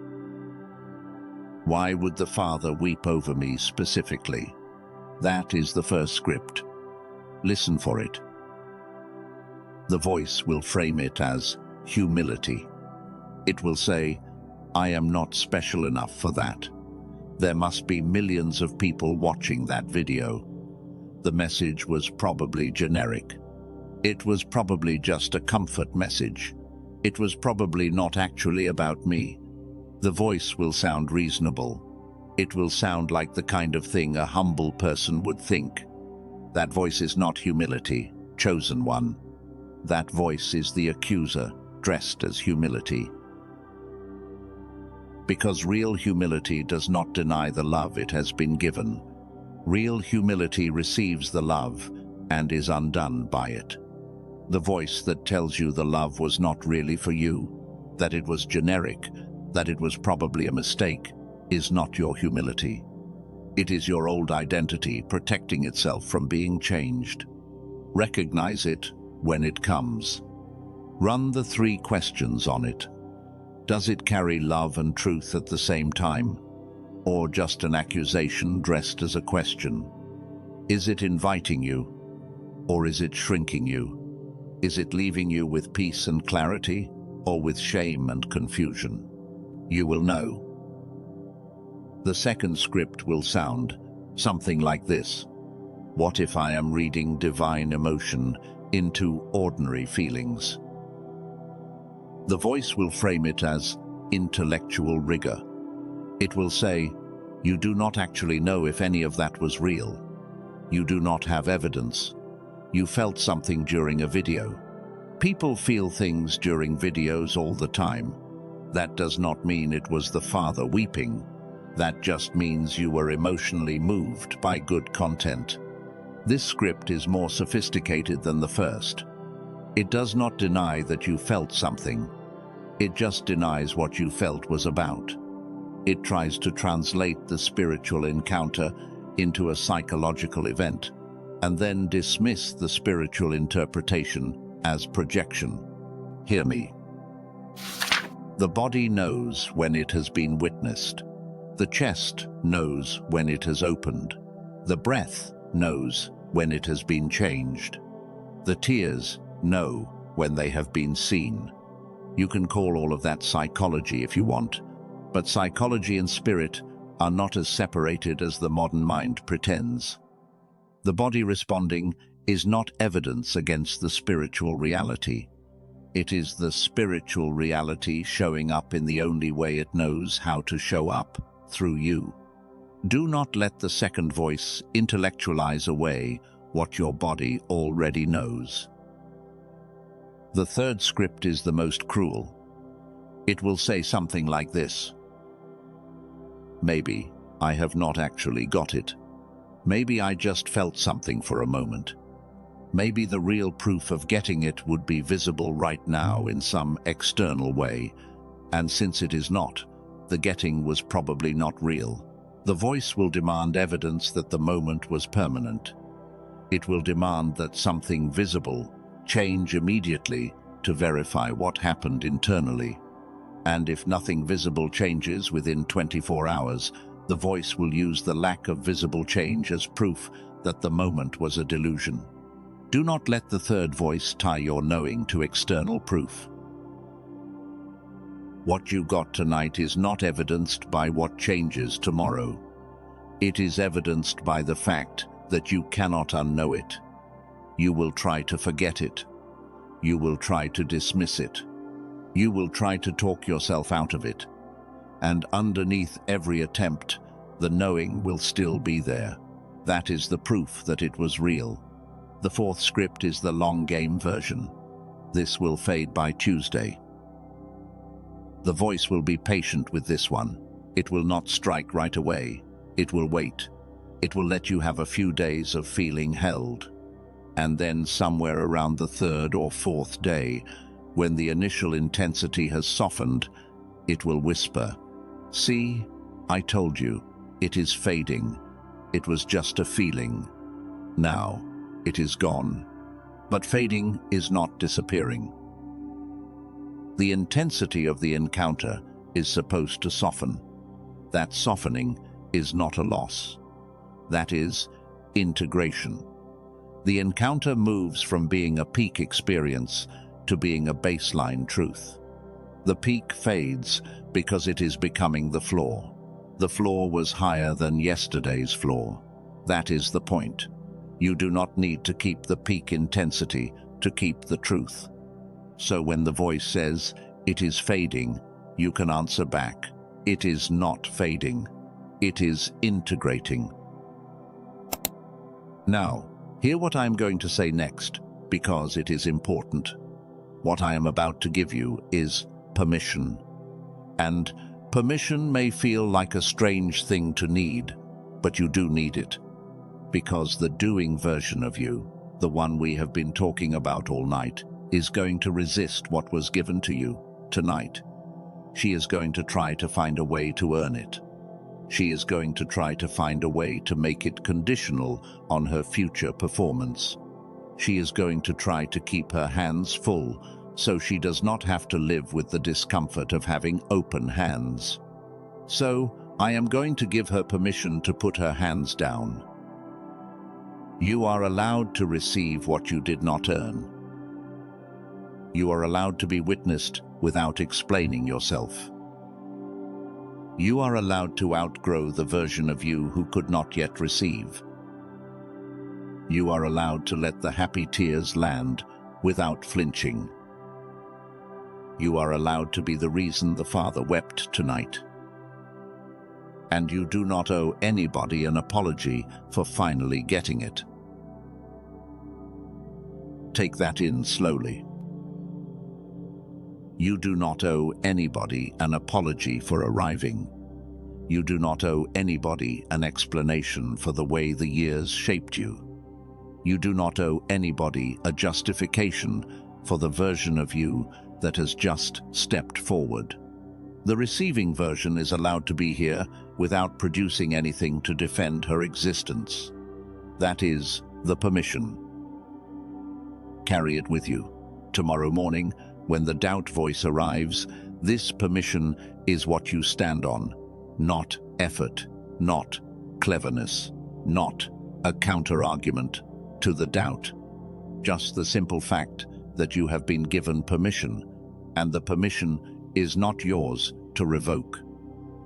"Why would the Father weep over me specifically?" That is the first script. Listen for it. The voice will frame it as humility. It will say, "I am not special enough for that. There must be millions of people watching that video." The message was probably generic. It was probably just a comfort message. It was probably not actually about me. The voice will sound reasonable. It will sound like the kind of thing a humble person would think. That voice is not humility, chosen one. That voice is the accuser, dressed as humility. Because real humility does not deny the love it has been given. Real humility receives the love and is undone by it. The voice that tells you the love was not really for you, that it was generic, that it was probably a mistake, is not your humility. It is your old identity protecting itself from being changed. Recognize it when it comes. Run the 3 questions on it. Does it carry love and truth at the same time? Or just an accusation dressed as a question? Is it inviting you? Or is it shrinking you? Is it leaving you with peace and clarity, or with shame and confusion? You will know. The second script will sound something like this: What if I am reading divine emotion into ordinary feelings? The voice will frame it as intellectual rigor. It will say, "You do not actually know if any of that was real. You do not have evidence. You felt something during a video. People feel things during videos all the time. That does not mean it was the Father weeping. That just means you were emotionally moved by good content." This script is more sophisticated than the first. It does not deny that you felt something. It just denies what you felt was about. It tries to translate the spiritual encounter into a psychological event, and then dismiss the spiritual interpretation as projection. Hear me. The body knows when it has been witnessed. The chest knows when it has opened. The breath knows when it has been changed. The tears know when they have been seen. You can call all of that psychology if you want, but psychology and spirit are not as separated as the modern mind pretends. The body responding is not evidence against the spiritual reality. It is the spiritual reality showing up in the only way it knows how to show up, through you. Do not let the second voice intellectualize away what your body already knows. The third script is the most cruel. It will say something like this: "Maybe I have not actually got it. Maybe I just felt something for a moment. Maybe the real proof of getting it would be visible right now in some external way, and since it is not, the getting was probably not real." The voice will demand evidence that the moment was permanent. It will demand that something visible change immediately to verify what happened internally. And if nothing visible changes within 24 hours, the voice will use the lack of visible change as proof that the moment was a delusion. Do not let the third voice tie your knowing to external proof. What you got tonight is not evidenced by what changes tomorrow. It is evidenced by the fact that you cannot unknow it. You will try to forget it. You will try to dismiss it. You will try to talk yourself out of it. And underneath every attempt, the knowing will still be there. That is the proof that it was real. The fourth script is the long game version. This will fade by Tuesday. The voice will be patient with this one. It will not strike right away. It will wait. It will let you have a few days of feeling held. And then somewhere around the third or fourth day, when the initial intensity has softened, it will whisper, "See, I told you, it is fading. It was just a feeling. Now, it is gone." But fading is not disappearing. The intensity of the encounter is supposed to soften. That softening is not a loss. That is integration. The encounter moves from being a peak experience to being a baseline truth. The peak fades because it is becoming the floor. The floor was higher than yesterday's floor. That is the point. You do not need to keep the peak intensity to keep the truth. So when the voice says, "It is fading," you can answer back, "It is not fading. It is integrating." Now, hear what I am going to say next, because it is important. What I am about to give you is permission. And permission may feel like a strange thing to need, but you do need it. Because the doing version of you, the one we have been talking about all night, is going to resist what was given to you tonight. She is going to try to find a way to earn it. She is going to try to find a way to make it conditional on her future performance. She is going to try to keep her hands full so she does not have to live with the discomfort of having open hands. So, I am going to give her permission to put her hands down. You are allowed to receive what you did not earn. You are allowed to be witnessed without explaining yourself. You are allowed to outgrow the version of you who could not yet receive. You are allowed to let the happy tears land without flinching. You are allowed to be the reason the Father wept tonight. And you do not owe anybody an apology for finally getting it. Take that in slowly. You do not owe anybody an apology for arriving. You do not owe anybody an explanation for the way the years shaped you. You do not owe anybody a justification for the version of you that has just stepped forward. The receiving version is allowed to be here without producing anything to defend her existence. That is the permission. Carry it with you. Tomorrow morning, when the doubt voice arrives, this permission is what you stand on. Not effort, not cleverness, not a counter-argument to the doubt. Just the simple fact that you have been given permission, and the permission is not yours to revoke.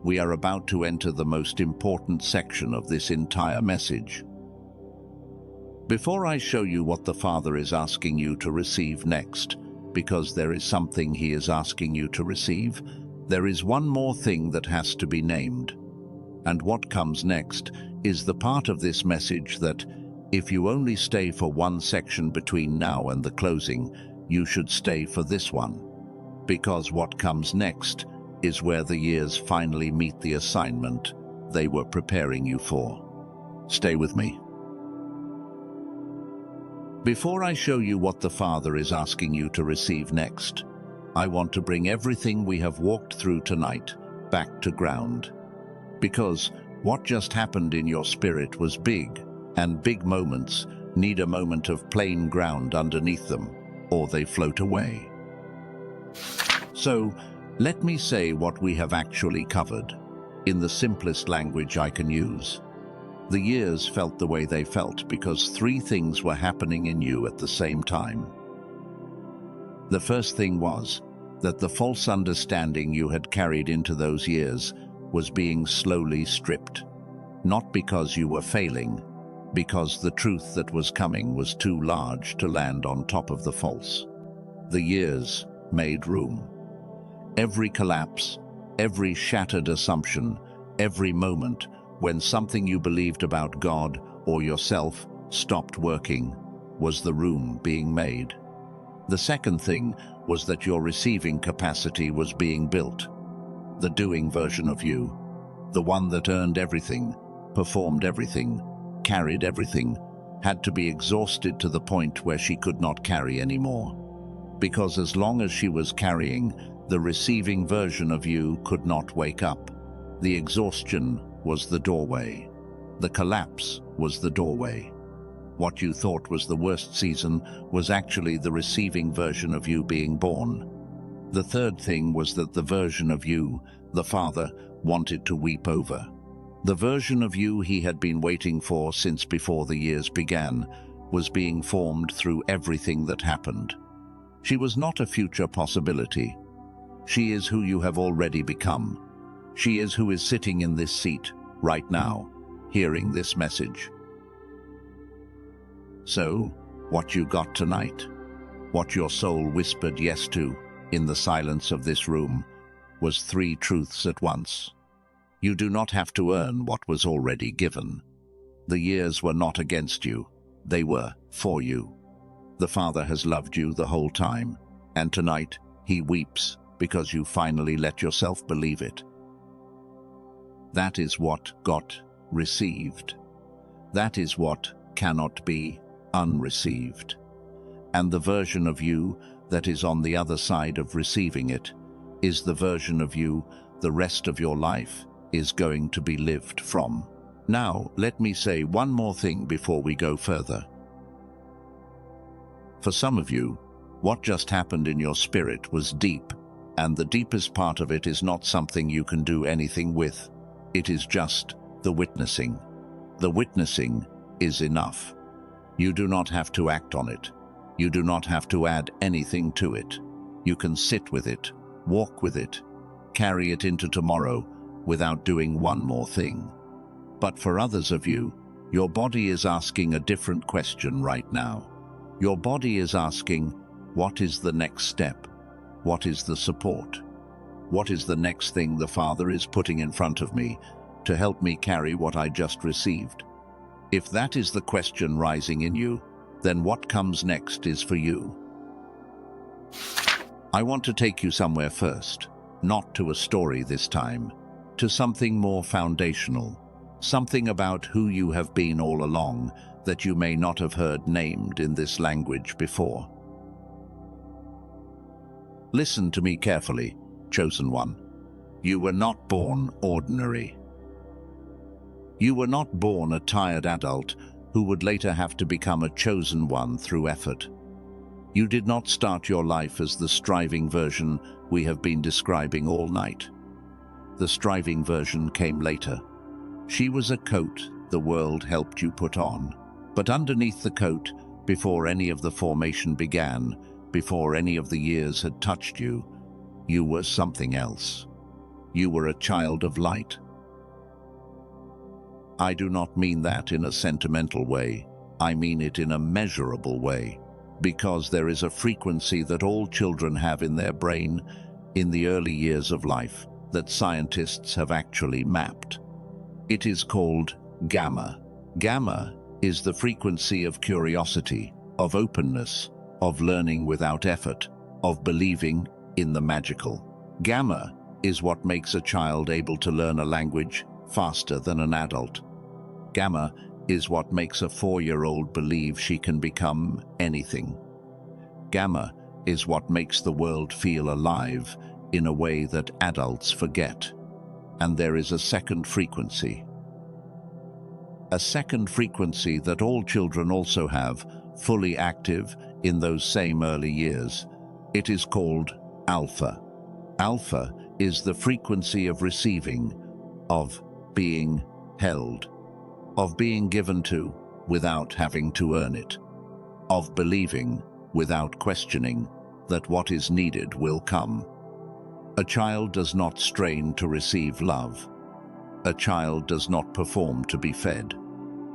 We are about to enter the most important section of this entire message. Before I show you what the Father is asking you to receive next, because there is something He is asking you to receive, there is one more thing that has to be named. And what comes next is the part of this message that, if you only stay for one section between now and the closing, you should stay for this one. Because what comes next is where the years finally meet the assignment they were preparing you for. Stay with me. Before I show you what the Father is asking you to receive next, I want to bring everything we have walked through tonight back to ground. Because what just happened in your spirit was big, and big moments need a moment of plain ground underneath them, or they float away. So, let me say what we have actually covered, in the simplest language I can use. The years felt the way they felt because three things were happening in you at the same time. The first thing was that the false understanding you had carried into those years was being slowly stripped, not because you were failing, because the truth that was coming was too large to land on top of the false. The years made room. Every collapse, every shattered assumption, every moment when something you believed about God or yourself stopped working was the room being made. The second thing was that your receiving capacity was being built. The doing version of you, the one that earned everything, performed everything, carried everything, had to be exhausted to the point where she could not carry anymore. Because as long as she was carrying, the receiving version of you could not wake up. The exhaustion was the doorway. The collapse was the doorway. What you thought was the worst season was actually the receiving version of you being born. The third thing was that the version of you, the Father, wanted to weep over. The version of you he had been waiting for since before the years began was being formed through everything that happened. She was not a future possibility. She is who you have already become. She is who is sitting in this seat right now, hearing this message. So, what you got tonight, what your soul whispered yes to in the silence of this room, was three truths at once. You do not have to earn what was already given. The years were not against you, they were for you. The Father has loved you the whole time, and tonight he weeps because you finally let yourself believe it. That is what got received. That is what cannot be unreceived. And the version of you that is on the other side of receiving it is the version of you the rest of your life is going to be lived from. Now, let me say one more thing before we go further. For some of you, what just happened in your spirit was deep, and the deepest part of it is not something you can do anything with. It is just the witnessing. The witnessing is enough. You do not have to act on it. You do not have to add anything to it. You can sit with it, walk with it, carry it into tomorrow without doing one more thing. But for others of you, your body is asking a different question right now. Your body is asking, what is the next step? What is the support? What is the next thing the Father is putting in front of me to help me carry what I just received? If that is the question rising in you, then what comes next is for you. I want to take you somewhere first, not to a story this time, to something more foundational, something about who you have been all along that you may not have heard named in this language before. Listen to me carefully, chosen one. You were not born ordinary. You were not born a tired adult who would later have to become a chosen one through effort. You did not start your life as the striving version we have been describing all night. The striving version came later. She was a coat the world helped you put on. But underneath the coat, before any of the formation began, before any of the years had touched you, you were something else. You were a child of light. I do not mean that in a sentimental way. I mean it in a measurable way, because there is a frequency that all children have in their brain in the early years of life that scientists have actually mapped. It is called gamma. Gamma is the frequency of curiosity, of openness, of learning without effort, of believing in the magical. Gamma is what makes a child able to learn a language faster than an adult. Gamma is what makes a 4-year-old believe she can become anything. Gamma is what makes the world feel alive in a way that adults forget. And there is a second frequency. A second frequency that all children also have, fully active in those same early years. It is called alpha. Alpha is the frequency of receiving, of being held, of being given to without having to earn it, of believing without questioning that what is needed will come. A child does not strain to receive love. A child does not perform to be fed.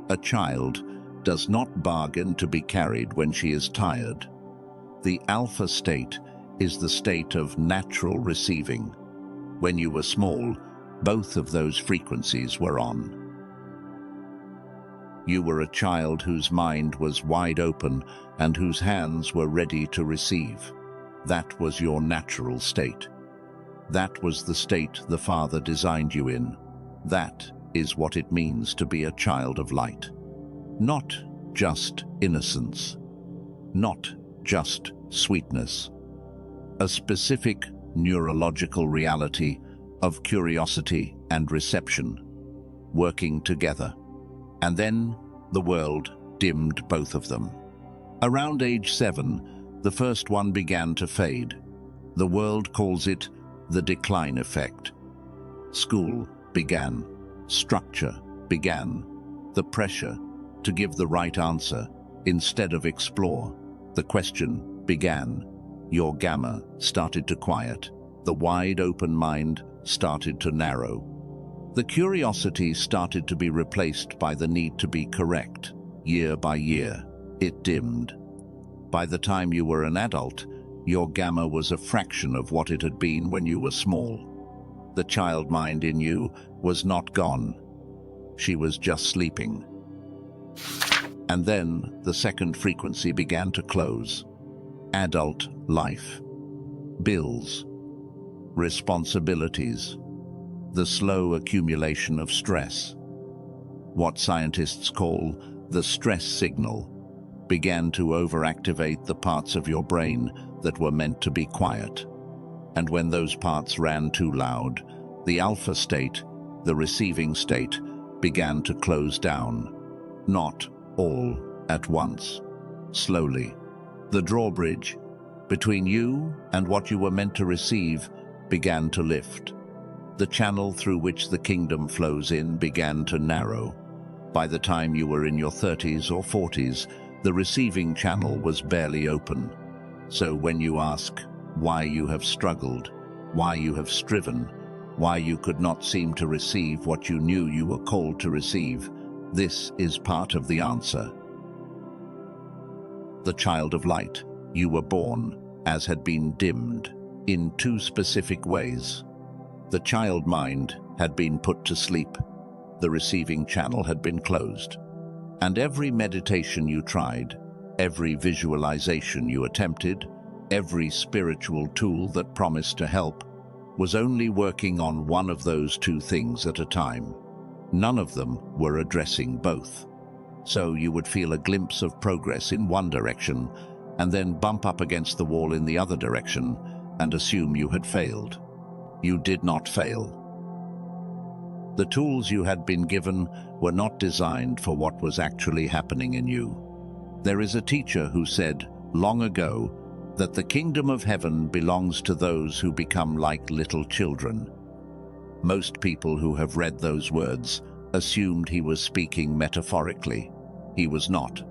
A child does not bargain to be carried when she is tired. The alpha state is the state of natural receiving. When you were small, both of those frequencies were on. You were a child whose mind was wide open and whose hands were ready to receive. That was your natural state. That was the state the Father designed you in. That is what it means to be a child of light. Not just innocence. Not just sweetness. A specific neurological reality of curiosity and reception, working together. And then the world dimmed both of them. Around age 7, the first one began to fade. The world calls it the decline effect. School began. Structure began. The pressure to give the right answer instead of explore. The question began. Your gamma started to quiet. The wide open mind started to narrow. The curiosity started to be replaced by the need to be correct. Year by year, it dimmed. By the time you were an adult, your gamma was a fraction of what it had been when you were small. The child mind in you was not gone. She was just sleeping. And then the second frequency began to close. Adult life. Bills. Responsibilities. The slow accumulation of stress. What scientists call the stress signal began to overactivate the parts of your brain that were meant to be quiet. And when those parts ran too loud, the alpha state, the receiving state, began to close down. Not all at once. Slowly. The drawbridge between you and what you were meant to receive began to lift. The channel through which the kingdom flows in began to narrow. By the time you were in your 30s or 40s, the receiving channel was barely open. So when you ask why you have struggled, why you have striven, why you could not seem to receive what you knew you were called to receive, this is part of the answer. The child of light, you were born, as had been dimmed, in two specific ways. The child mind had been put to sleep. The receiving channel had been closed. And every meditation you tried, every visualization you attempted, every spiritual tool that promised to help, was only working on one of those two things at a time. None of them were addressing both. So you would feel a glimpse of progress in one direction, and then bump up against the wall in the other direction, and assume you had failed. You did not fail. The tools you had been given were not designed for what was actually happening in you. There is a teacher who said, long ago, that the kingdom of heaven belongs to those who become like little children. Most people who have read those words assumed he was speaking metaphorically. He was not.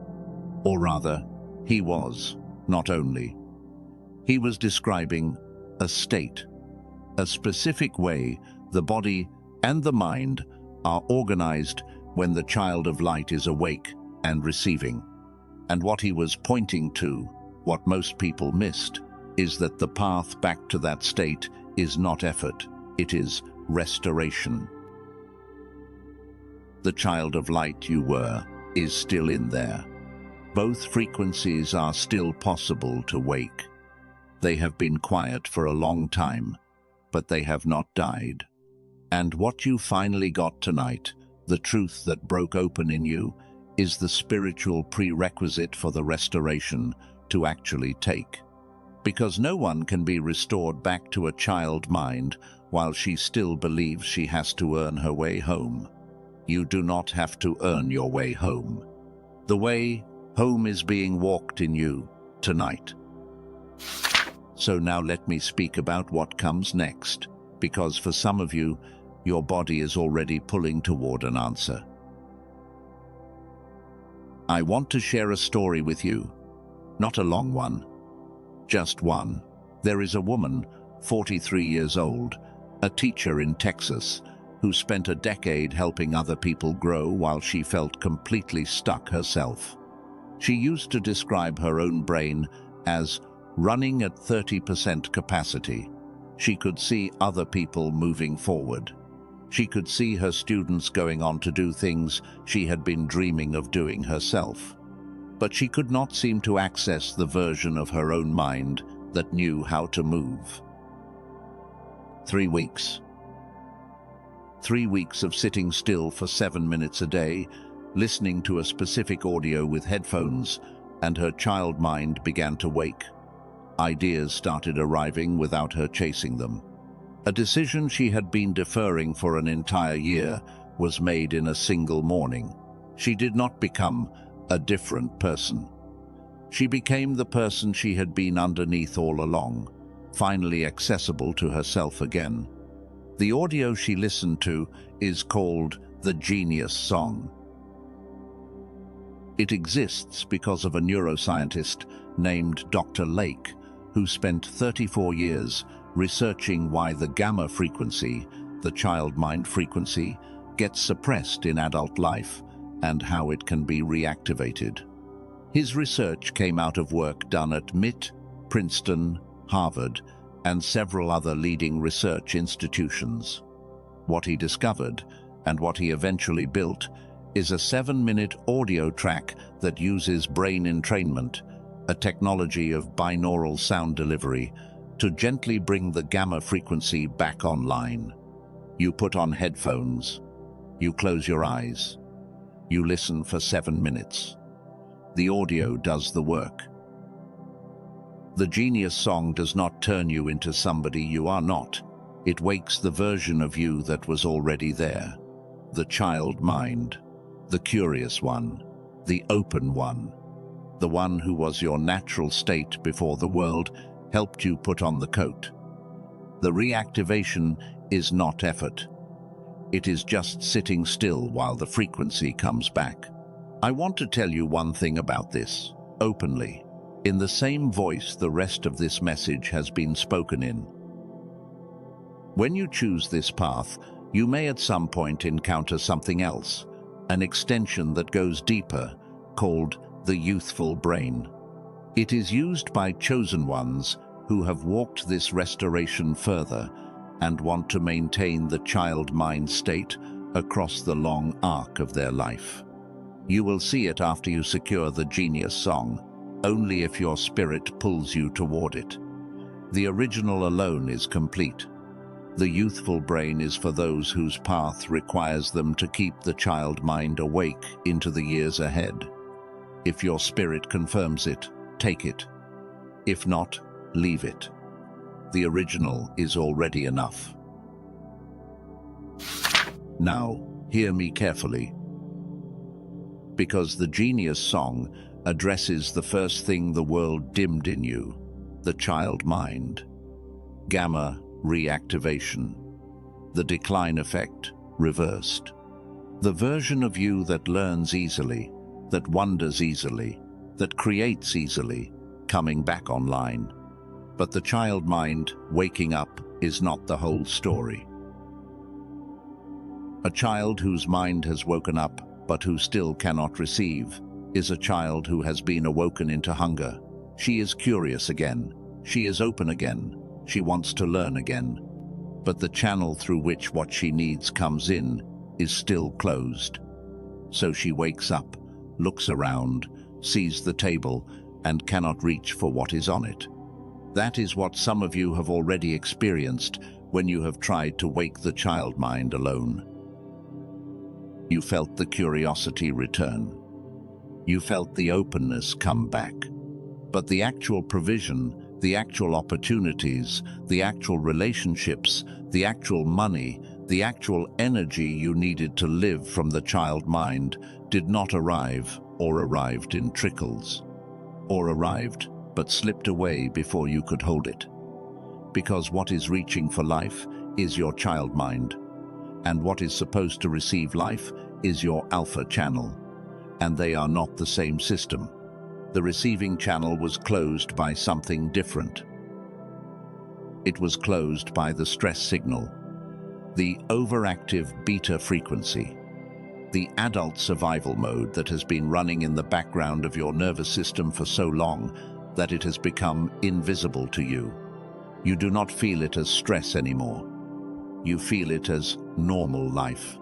Or rather, he was, not only. He was describing a state, a specific way the body and the mind are organized when the child of light is awake and receiving. And what he was pointing to, what most people missed, is that the path back to that state is not effort, it is restoration. The child of light you were is still in there. Both frequencies are still possible to wake. They have been quiet for a long time, but they have not died. And what you finally got tonight, the truth that broke open in you, is the spiritual prerequisite for the restoration to actually take. Because no one can be restored back to a child mind while she still believes she has to earn her way home. You do not have to earn your way home. The way home is being walked in you tonight. So now let me speak about what comes next, because for some of you, your body is already pulling toward an answer. I want to share a story with you. Not a long one, just one. There is a woman, 43 years old, a teacher in Texas, who spent a decade helping other people grow while she felt completely stuck herself. She used to describe her own brain as running at 30% capacity. She could see other people moving forward. She could see her students going on to do things she had been dreaming of doing herself. But she could not seem to access the version of her own mind that knew how to move. 3 weeks. 3 weeks of sitting still for 7 minutes a day, listening to a specific audio with headphones, and her child mind began to wake. Ideas started arriving without her chasing them. A decision she had been deferring for an entire year was made in a single morning. She did not become a different person. She became the person she had been underneath all along, finally accessible to herself again. The audio she listened to is called the Genius Song. It exists because of a neuroscientist named Dr. Lake, who spent 34 years researching why the gamma frequency, the child mind frequency, gets suppressed in adult life and how it can be reactivated. His research came out of work done at MIT, Princeton, Harvard, and several other leading research institutions. What he discovered, and what he eventually built, is a 7-minute audio track that uses brain entrainment, a technology of binaural sound delivery, to gently bring the gamma frequency back online. You put on headphones, you close your eyes, you listen for 7 minutes. The audio does the work. The Genius Song does not turn you into somebody you are not. It wakes the version of you that was already there. The child mind, the curious one, the open one, the one who was your natural state before the world helped you put on the coat. The reactivation is not effort. It is just sitting still while the frequency comes back. I want to tell you one thing about this, openly, in the same voice the rest of this message has been spoken in. When you choose this path, you may at some point encounter something else, an extension that goes deeper, called the youthful brain. It is used by chosen ones who have walked this restoration further and want to maintain the child mind state across the long arc of their life. You will see it after you secure the Genius Song, only if your spirit pulls you toward it. The original alone is complete. The youthful brain is for those whose path requires them to keep the child mind awake into the years ahead. If your spirit confirms it, take it. If not, leave it. The original is already enough. Now, hear me carefully. Because the Genius Song addresses the first thing the world dimmed in you, the child mind. Gamma reactivation. The decline effect reversed. The version of you that learns easily, that wonders easily, that creates easily, coming back online. But the child mind waking up is not the whole story. A child whose mind has woken up but who still cannot receive is a child who has been awoken into hunger. She is curious again. She is open again. She wants to learn again. But the channel through which what she needs comes in is still closed. So she wakes up, looks around, sees the table, and cannot reach for what is on it. That is what some of you have already experienced when you have tried to wake the child mind alone. You felt the curiosity return. You felt the openness come back. But the actual provision, the actual opportunities, the actual relationships, the actual money, The actual energy you needed to live from the child mind did not arrive, or arrived in trickles, or arrived but slipped away before you could hold it. Because what is reaching for life is your child mind, and what is supposed to receive life is your alpha channel, and they are not the same system. The receiving channel was closed by something different. It was closed by the stress signal, the overactive beta frequency, the adult survival mode that has been running in the background of your nervous system for so long that it has become invisible to you. You do not feel it as stress anymore. You feel it as normal life.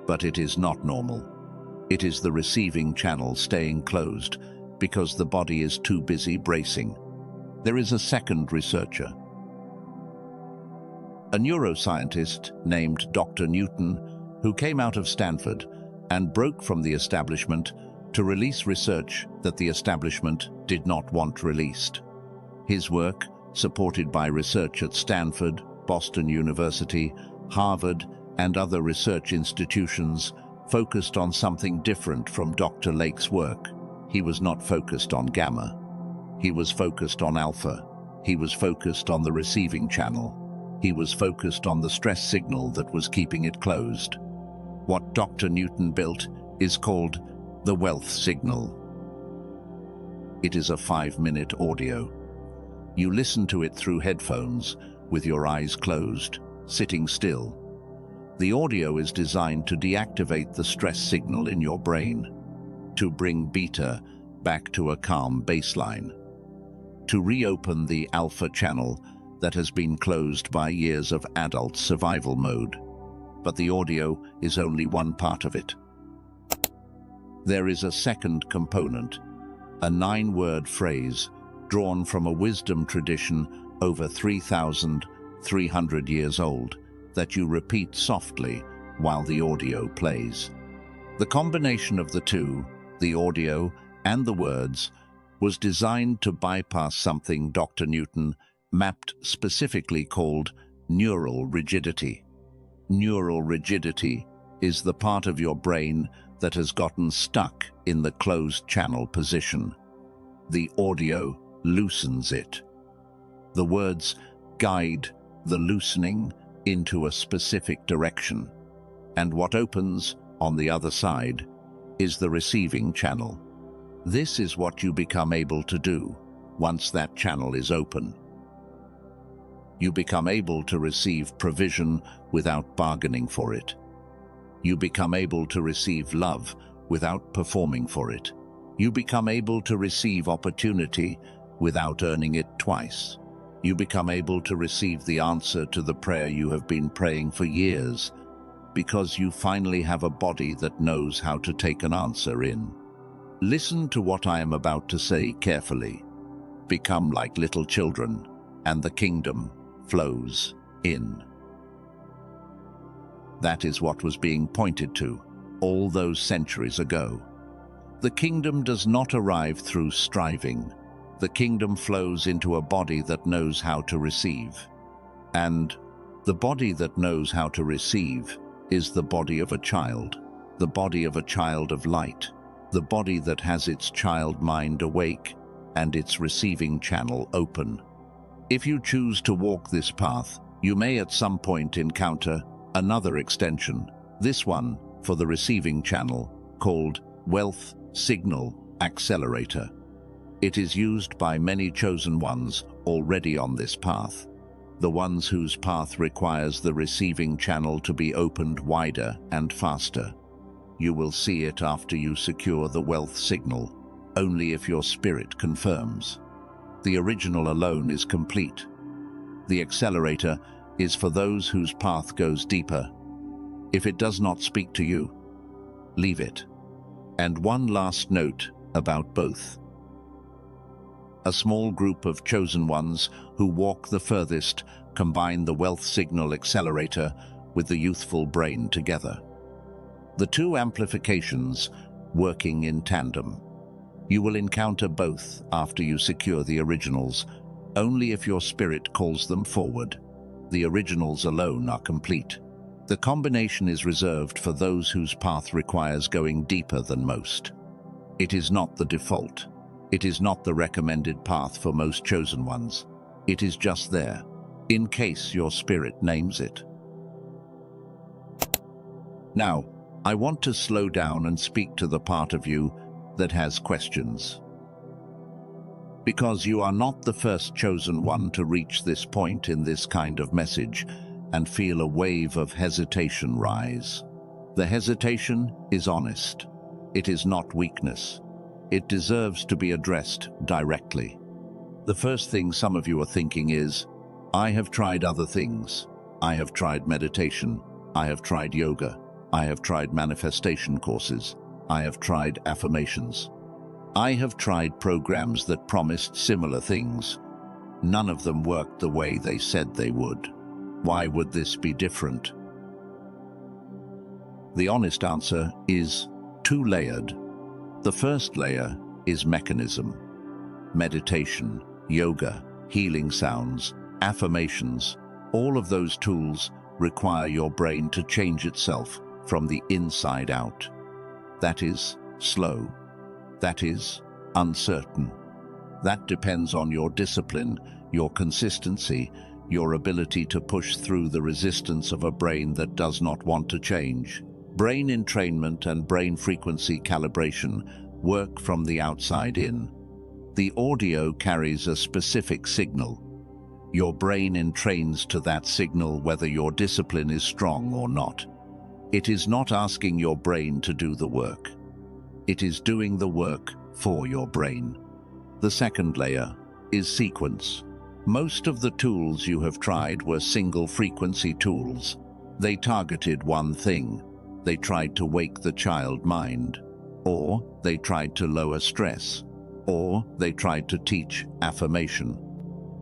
But it is not normal. It is the receiving channel staying closed because the body is too busy bracing. There is a second researcher, a neuroscientist named Dr. Newton, who came out of Stanford and broke from the establishment to release research that the establishment did not want released. His work, supported by research at Stanford, Boston University, Harvard, and other research institutions, focused on something different from Dr. Lake's work. He was not focused on gamma. He was focused on alpha. He was focused on the receiving channel. He was focused on the stress signal that was keeping it closed. What Dr. Newton built is called the wealth signal. It is a 5-minute audio. You listen to it through headphones with your eyes closed, sitting still. The audio is designed to deactivate the stress signal in your brain, to bring beta back to a calm baseline, to reopen the alpha channel that has been closed by years of adult survival mode. But the audio is only one part of it. There is a second component, a 9-word phrase drawn from a wisdom tradition over 3,300 years old that you repeat softly while the audio plays. The combination of the two, the audio and the words, was designed to bypass something Dr. Newton mapped specifically called neural rigidity. Neural rigidity is the part of your brain that has gotten stuck in the closed channel position. The audio loosens it. The words guide the loosening into a specific direction, and what opens on the other side is the receiving channel. This is what you become able to do once that channel is open. You become able to receive provision without bargaining for it. You become able to receive love without performing for it. You become able to receive opportunity without earning it twice. You become able to receive the answer to the prayer you have been praying for years, because you finally have a body that knows how to take an answer in. Listen to what I am about to say carefully. Become like little children, and the kingdom flows in. That is what was being pointed to all those centuries ago. The kingdom does not arrive through striving. The kingdom flows into a body that knows how to receive. And the body that knows how to receive is the body of a child, the body of a child of light, the body that has its child mind awake and its receiving channel open. If you choose to walk this path, you may at some point encounter another extension, this one for the receiving channel, called Wealth Signal Accelerator. It is used by many chosen ones already on this path, the ones whose path requires the receiving channel to be opened wider and faster. You will see it after you secure the wealth signal, only if your spirit confirms. The original alone is complete. The accelerator is for those whose path goes deeper. If it does not speak to you, leave it. And one last note about both. A small group of chosen ones who walk the furthest combine the wealth signal accelerator with the youthful brain together. The two amplifications working in tandem. You will encounter both after you secure the originals, only if your spirit calls them forward. The originals alone are complete. The combination is reserved for those whose path requires going deeper than most. It is not the default. It is not the recommended path for most chosen ones. It is just there, in case your spirit names it. Now, I want to slow down and speak to the part of you that has questions. Because you are not the first chosen one to reach this point in this kind of message and feel a wave of hesitation rise. The hesitation is honest. It is not weakness. It deserves to be addressed directly. The first thing some of you are thinking is, I have tried other things. I have tried meditation. I have tried yoga. I have tried manifestation courses. I have tried affirmations. I have tried programs that promised similar things. None of them worked the way they said they would. Why would this be different? The honest answer is two-layered. The first layer is mechanism. Meditation, yoga, healing sounds, affirmations, all of those tools require your brain to change itself from the inside out. That is slow. That is uncertain. That depends on your discipline, your consistency, your ability to push through the resistance of a brain that does not want to change. Brain entrainment and brain frequency calibration work from the outside in. The audio carries a specific signal. Your brain entrains to that signal whether your discipline is strong or not. It is not asking your brain to do the work. It is doing the work for your brain. The second layer is sequence. Most of the tools you have tried were single-frequency tools. They targeted one thing. They tried to wake the child mind, or they tried to lower stress, or they tried to teach affirmation.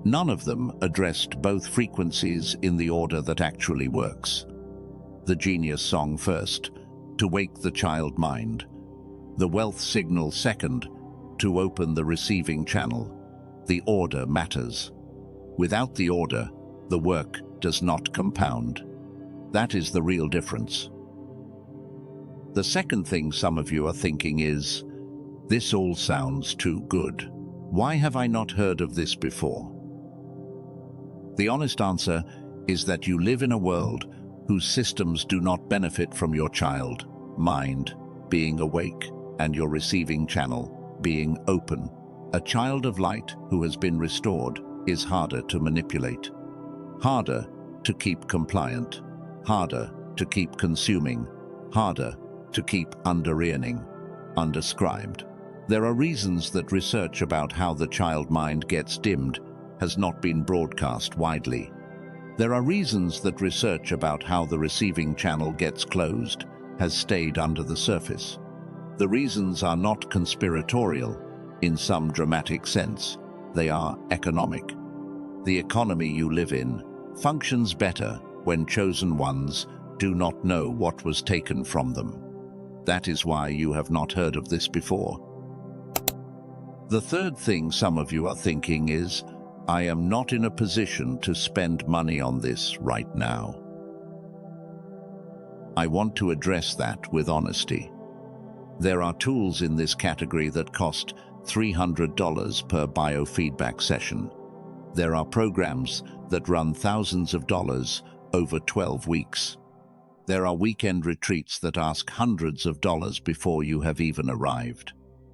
None of them addressed both frequencies in the order that actually works. The genius song first, to wake the child mind. The wealth signal second, to open the receiving channel. The order matters. Without the order, the work does not compound. That is the real difference. The second thing some of you are thinking is, this all sounds too good. Why have I not heard of this before? The honest answer is that you live in a world whose systems do not benefit from your child, mind, being awake, and your receiving channel, being open. A child of light who has been restored is harder to manipulate, harder to keep compliant, harder to keep consuming, harder to keep under-earning, undescribed. There are reasons that research about how the child mind gets dimmed has not been broadcast widely. There are reasons that research about how the receiving channel gets closed has stayed under the surface. The reasons are not conspiratorial in some dramatic sense. They are economic. The economy you live in functions better when chosen ones do not know what was taken from them. That is why you have not heard of this before. The third thing some of you are thinking is, I am not in a position to spend money on this right now. I want to address that with honesty. There are tools in this category that cost $300 per biofeedback session. There are programs that run thousands of dollars over 12 weeks. There are weekend retreats that ask hundreds of dollars before you have even arrived.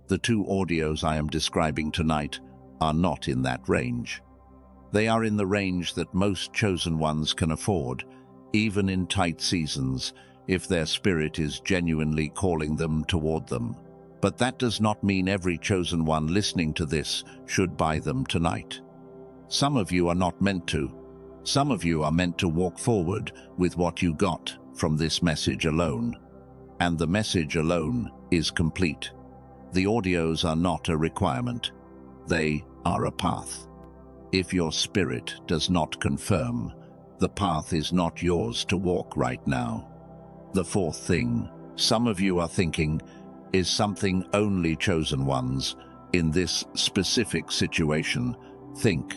The two audios I am describing tonight are not in that range. They are in the range that most chosen ones can afford, even in tight seasons, if their spirit is genuinely calling them toward them. But that does not mean every chosen one listening to this should buy them tonight. Some of you are not meant to. Some of you are meant to walk forward with what you got from this message alone. And the message alone is complete. The audios are not a requirement. They are a path. If your spirit does not confirm, the path is not yours to walk right now. The fourth thing some of you are thinking is something only chosen ones in this specific situation think.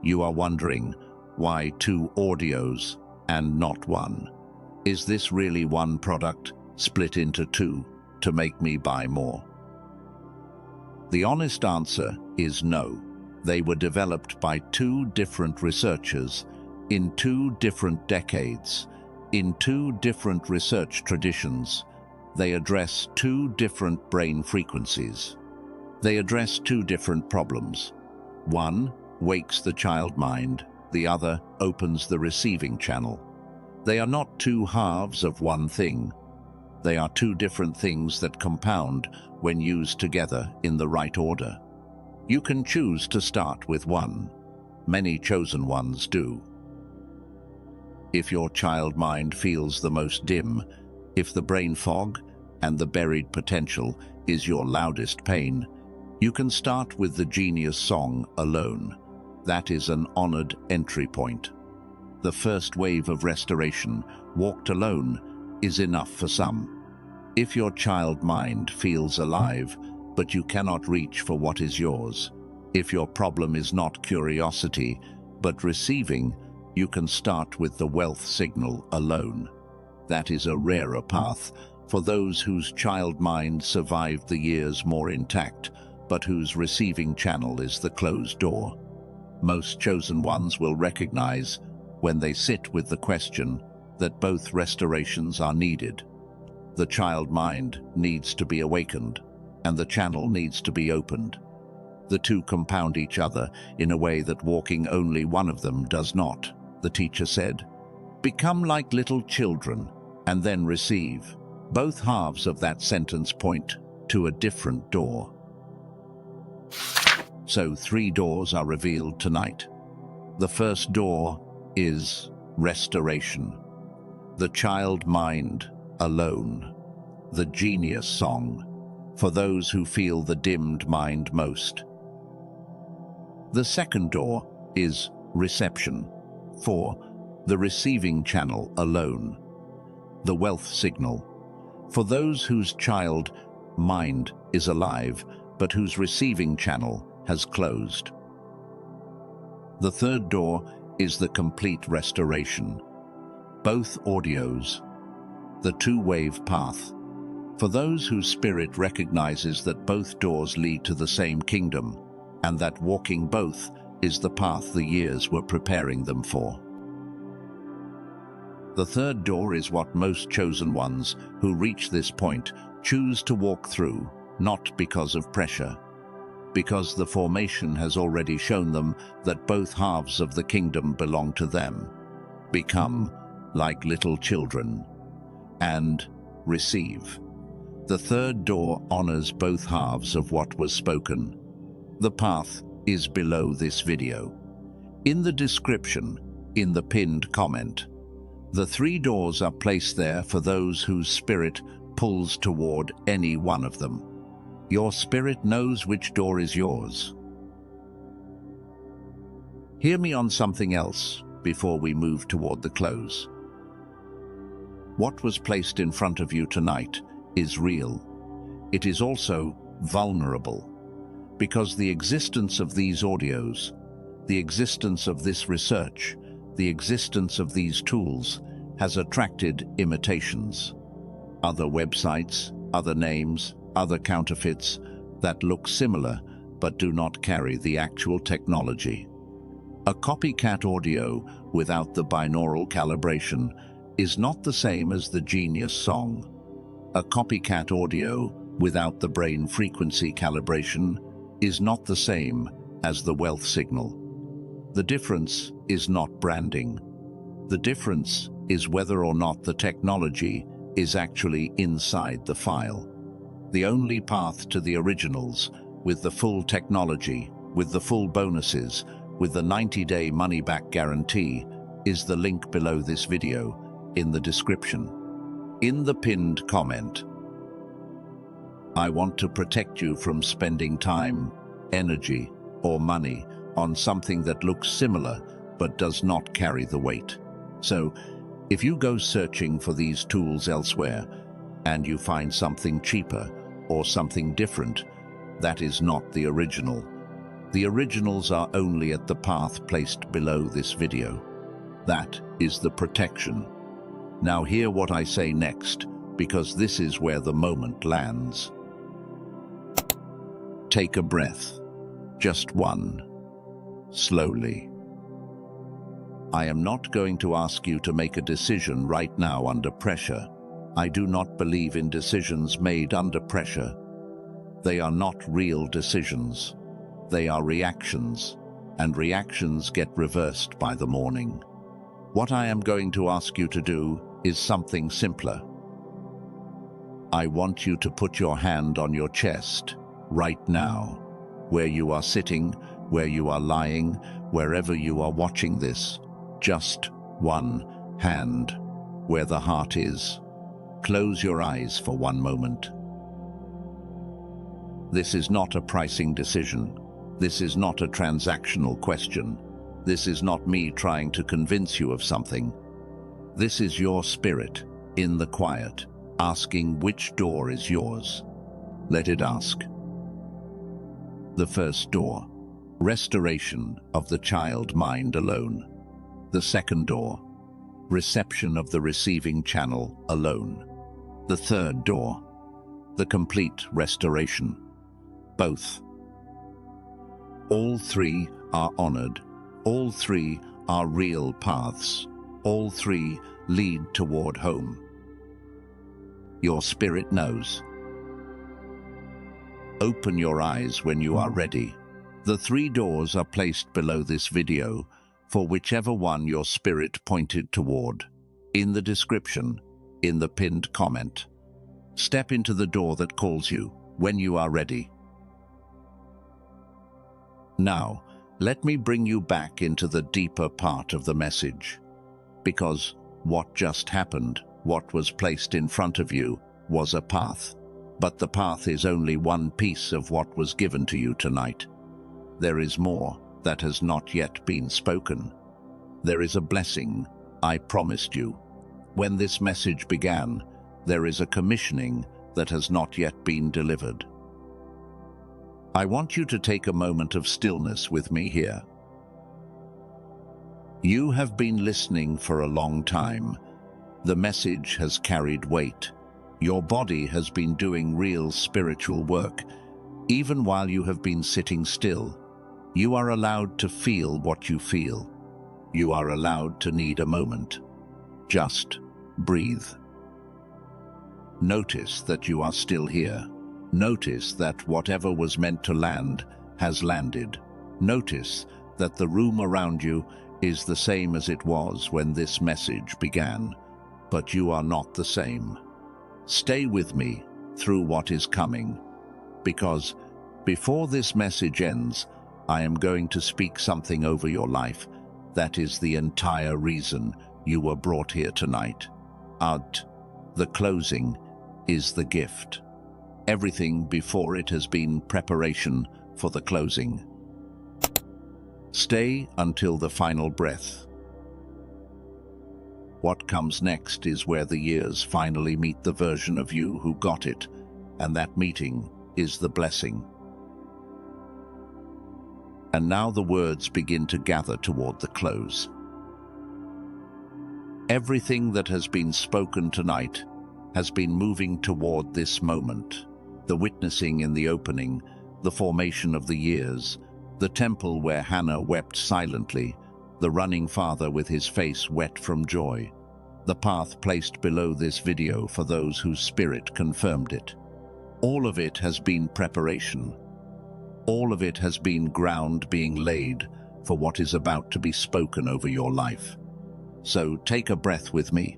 You are wondering, why two audios and not one? Is this really one product split into two to make me buy more? The honest answer is no. They were developed by two different researchers in two different decades, in two different research traditions. They address two different brain frequencies. They address two different problems. One wakes the child mind, the other opens the receiving channel. They are not two halves of one thing. They are two different things that compound when used together in the right order. You can choose to start with one. Many chosen ones do. If your child mind feels the most dim, if the brain fog and the buried potential is your loudest pain, you can start with the genius song alone. That is an honored entry point. The first wave of restoration, walked alone, is enough for some. If your child mind feels alive, but you cannot reach for what is yours, if your problem is not curiosity, but receiving, you can start with the wealth signal alone. That is a rarer path for those whose child mind survived the years more intact, but whose receiving channel is the closed door. Most chosen ones will recognize, when they sit with the question, that both restorations are needed. The child mind needs to be awakened, and the channel needs to be opened. The two compound each other in a way that walking only one of them does not, the teacher said. Become like little children, and then receive. Both halves of that sentence point to a different door. So 3 doors are revealed tonight. The first door is restoration. The child mind alone. The genius song for those who feel the dimmed mind most. The second door is reception, for the receiving channel alone. The wealth signal for those whose child mind is alive, but whose receiving channel has closed. The third door is the complete restoration. Both audios, the two-wave path, for those whose spirit recognizes that both doors lead to the same kingdom, and that walking both is the path the years were preparing them for. The third door is what most chosen ones who reach this point choose to walk through, not because of pressure, because the formation has already shown them that both halves of the kingdom belong to them. Become like little children and receive. The third door honors both halves of what was spoken. The path is below this video. In the description, in the pinned comment, the 3 doors are placed there for those whose spirit pulls toward any one of them. Your spirit knows which door is yours. Hear me on something else before we move toward the close. What was placed in front of you tonight is real. It is also vulnerable, because the existence of these audios, the existence of this research, the existence of these tools has attracted imitations. Other websites, other names, other counterfeits that look similar but do not carry the actual technology. A copycat audio without the binaural calibration is not the same as the genius song. A copycat audio without the brain frequency calibration is not the same as the wealth signal. The difference is not branding. The difference is whether or not the technology is actually inside the file. The only path to the originals, with the full technology, with the full bonuses, with the 90-day money-back guarantee, is the link below this video, in the description. In the pinned comment, I want to protect you from spending time, energy, or money on something that looks similar but does not carry the weight. So, if you go searching for these tools elsewhere and you find something cheaper or something different, that is not the original. The originals are only at the path placed below this video. That is the protection. Now hear what I say next, because this is where the moment lands. Take a breath. Just one. Slowly. I am not going to ask you to make a decision right now under pressure. I do not believe in decisions made under pressure. They are not real decisions. They are reactions, and reactions get reversed by the morning. What I am going to ask you to do is something simpler. I want you to put your hand on your chest right now, where you are sitting, where you are lying, wherever you are watching this. Just one hand, where the heart is. Close your eyes for one moment. This is not a pricing decision. This is not a transactional question. This is not me trying to convince you of something. This is your spirit, in the quiet, asking which door is yours. Let it ask. The first door, restoration of the child mind alone. The second door, reception of the receiving channel alone. The third door, the complete restoration. Both. All three are honored. All three are real paths. All three lead toward home. Your spirit knows. Open your eyes when you are ready. The 3 doors are placed below this video for whichever one your spirit pointed toward. In the description, in the pinned comment. Step into the door that calls you when you are ready. Now, let me bring you back into the deeper part of the message. Because what just happened, what was placed in front of you, was a path. But the path is only one piece of what was given to you tonight. There is more that has not yet been spoken. There is a blessing I promised you. When this message began, there is a commissioning that has not yet been delivered. I want you to take a moment of stillness with me here. You have been listening for a long time. The message has carried weight. Your body has been doing real spiritual work. Even while you have been sitting still, you are allowed to feel what you feel. You are allowed to need a moment. Just breathe. Notice that you are still here. Notice that whatever was meant to land has landed. Notice that the room around you is the same as it was when this message began, but you are not the same. Stay with me through what is coming, because before this message ends, I am going to speak something over your life that is the entire reason you were brought here tonight. The closing is the gift. Everything before it has been preparation for the closing. Stay until the final breath. What comes next is where the years finally meet the version of you who got it, and that meeting is the blessing. And now the words begin to gather toward the close. Everything that has been spoken tonight has been moving toward this moment. The witnessing in the opening, the formation of the years, the temple where Hannah wept silently, the running father with his face wet from joy, the path placed below this video for those whose spirit confirmed it. All of it has been preparation. All of it has been ground being laid for what is about to be spoken over your life. So take a breath with me.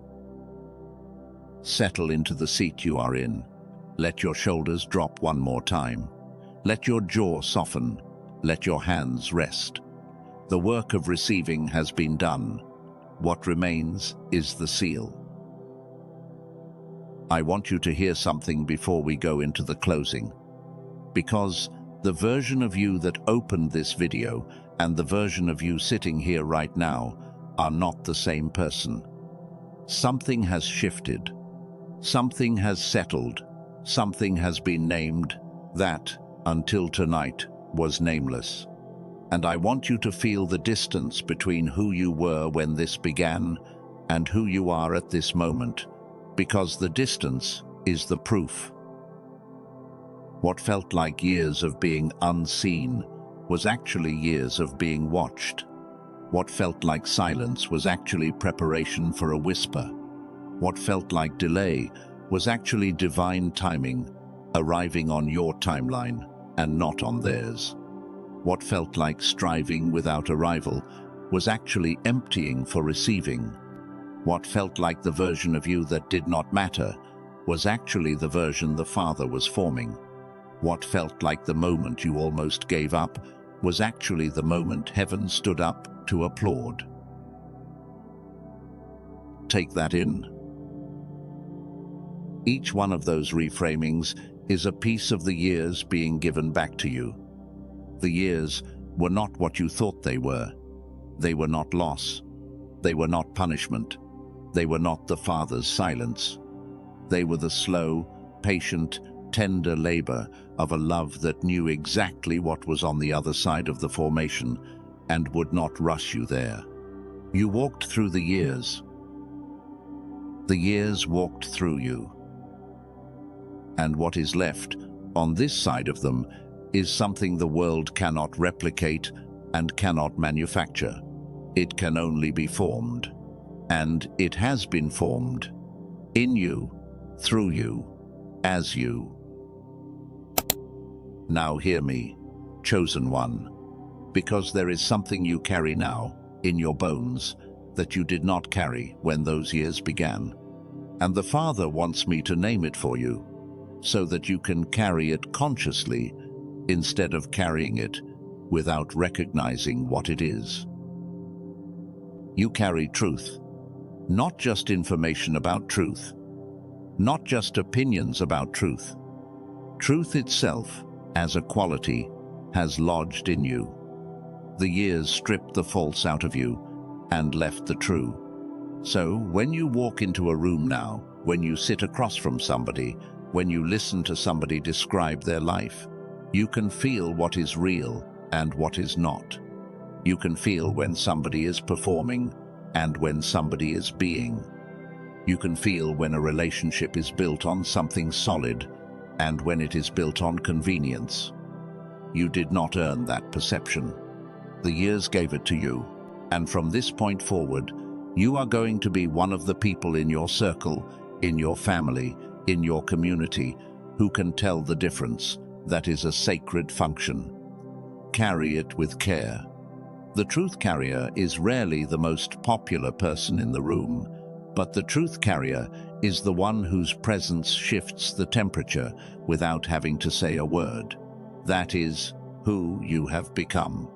Settle into the seat you are in. Let your shoulders drop one more time. Let your jaw soften. Let your hands rest. The work of receiving has been done. What remains is the seal. I want you to hear something before we go into the closing. Because the version of you that opened this video and the version of you sitting here right now are not the same person. Something has shifted. Something has settled. Something has been named that, until tonight, was nameless. And I want you to feel the distance between who you were when this began and who you are at this moment, because the distance is the proof. What felt like years of being unseen was actually years of being watched. What felt like silence was actually preparation for a whisper. What felt like delay was actually divine timing, arriving on your timeline and not on theirs. What felt like striving without arrival was actually emptying for receiving. What felt like the version of you that did not matter was actually the version the Father was forming. What felt like the moment you almost gave up was actually the moment heaven stood up to applaud. Take that in. Each one of those reframings is a piece of the years being given back to you. The years were not what you thought they were. They were not loss. They were not punishment. They were not the Father's silence. They were the slow, patient, tender labor of a love that knew exactly what was on the other side of the formation and would not rush you there. You walked through the years. The years walked through you. And what is left on this side of them is something the world cannot replicate and cannot manufacture. It can only be formed. And it has been formed. In you, through you, as you. Now hear me, chosen one, because there is something you carry now, in your bones, that you did not carry when those years began. And the Father wants me to name it for you, so that you can carry it consciously, instead of carrying it without recognizing what it is. You carry truth, not just information about truth, not just opinions about truth. Truth itself, as a quality, has lodged in you. The years stripped the false out of you and left the true. So when you walk into a room now, when you sit across from somebody, when you listen to somebody describe their life, you can feel what is real and what is not. You can feel when somebody is performing and when somebody is being. You can feel when a relationship is built on something solid and when it is built on convenience. You did not earn that perception. The years gave it to you, and from this point forward, you are going to be one of the people in your circle, in your family, in your community, who can tell the difference. That is a sacred function. Carry it with care. The truth carrier is rarely the most popular person in the room, but the truth carrier is the one whose presence shifts the temperature without having to say a word. That is who you have become.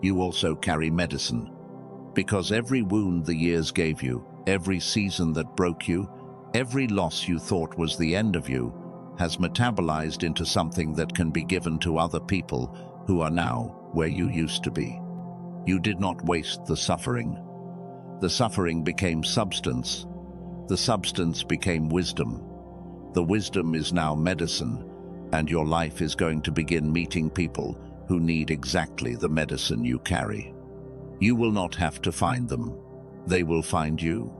You also carry medicine, because every wound the years gave you, every season that broke you, every loss you thought was the end of you, has metabolized into something that can be given to other people who are now where you used to be. You did not waste the suffering. The suffering became substance. The substance became wisdom. The wisdom is now medicine, and your life is going to begin meeting people who need exactly the medicine you carry. You will not have to find them. They will find you.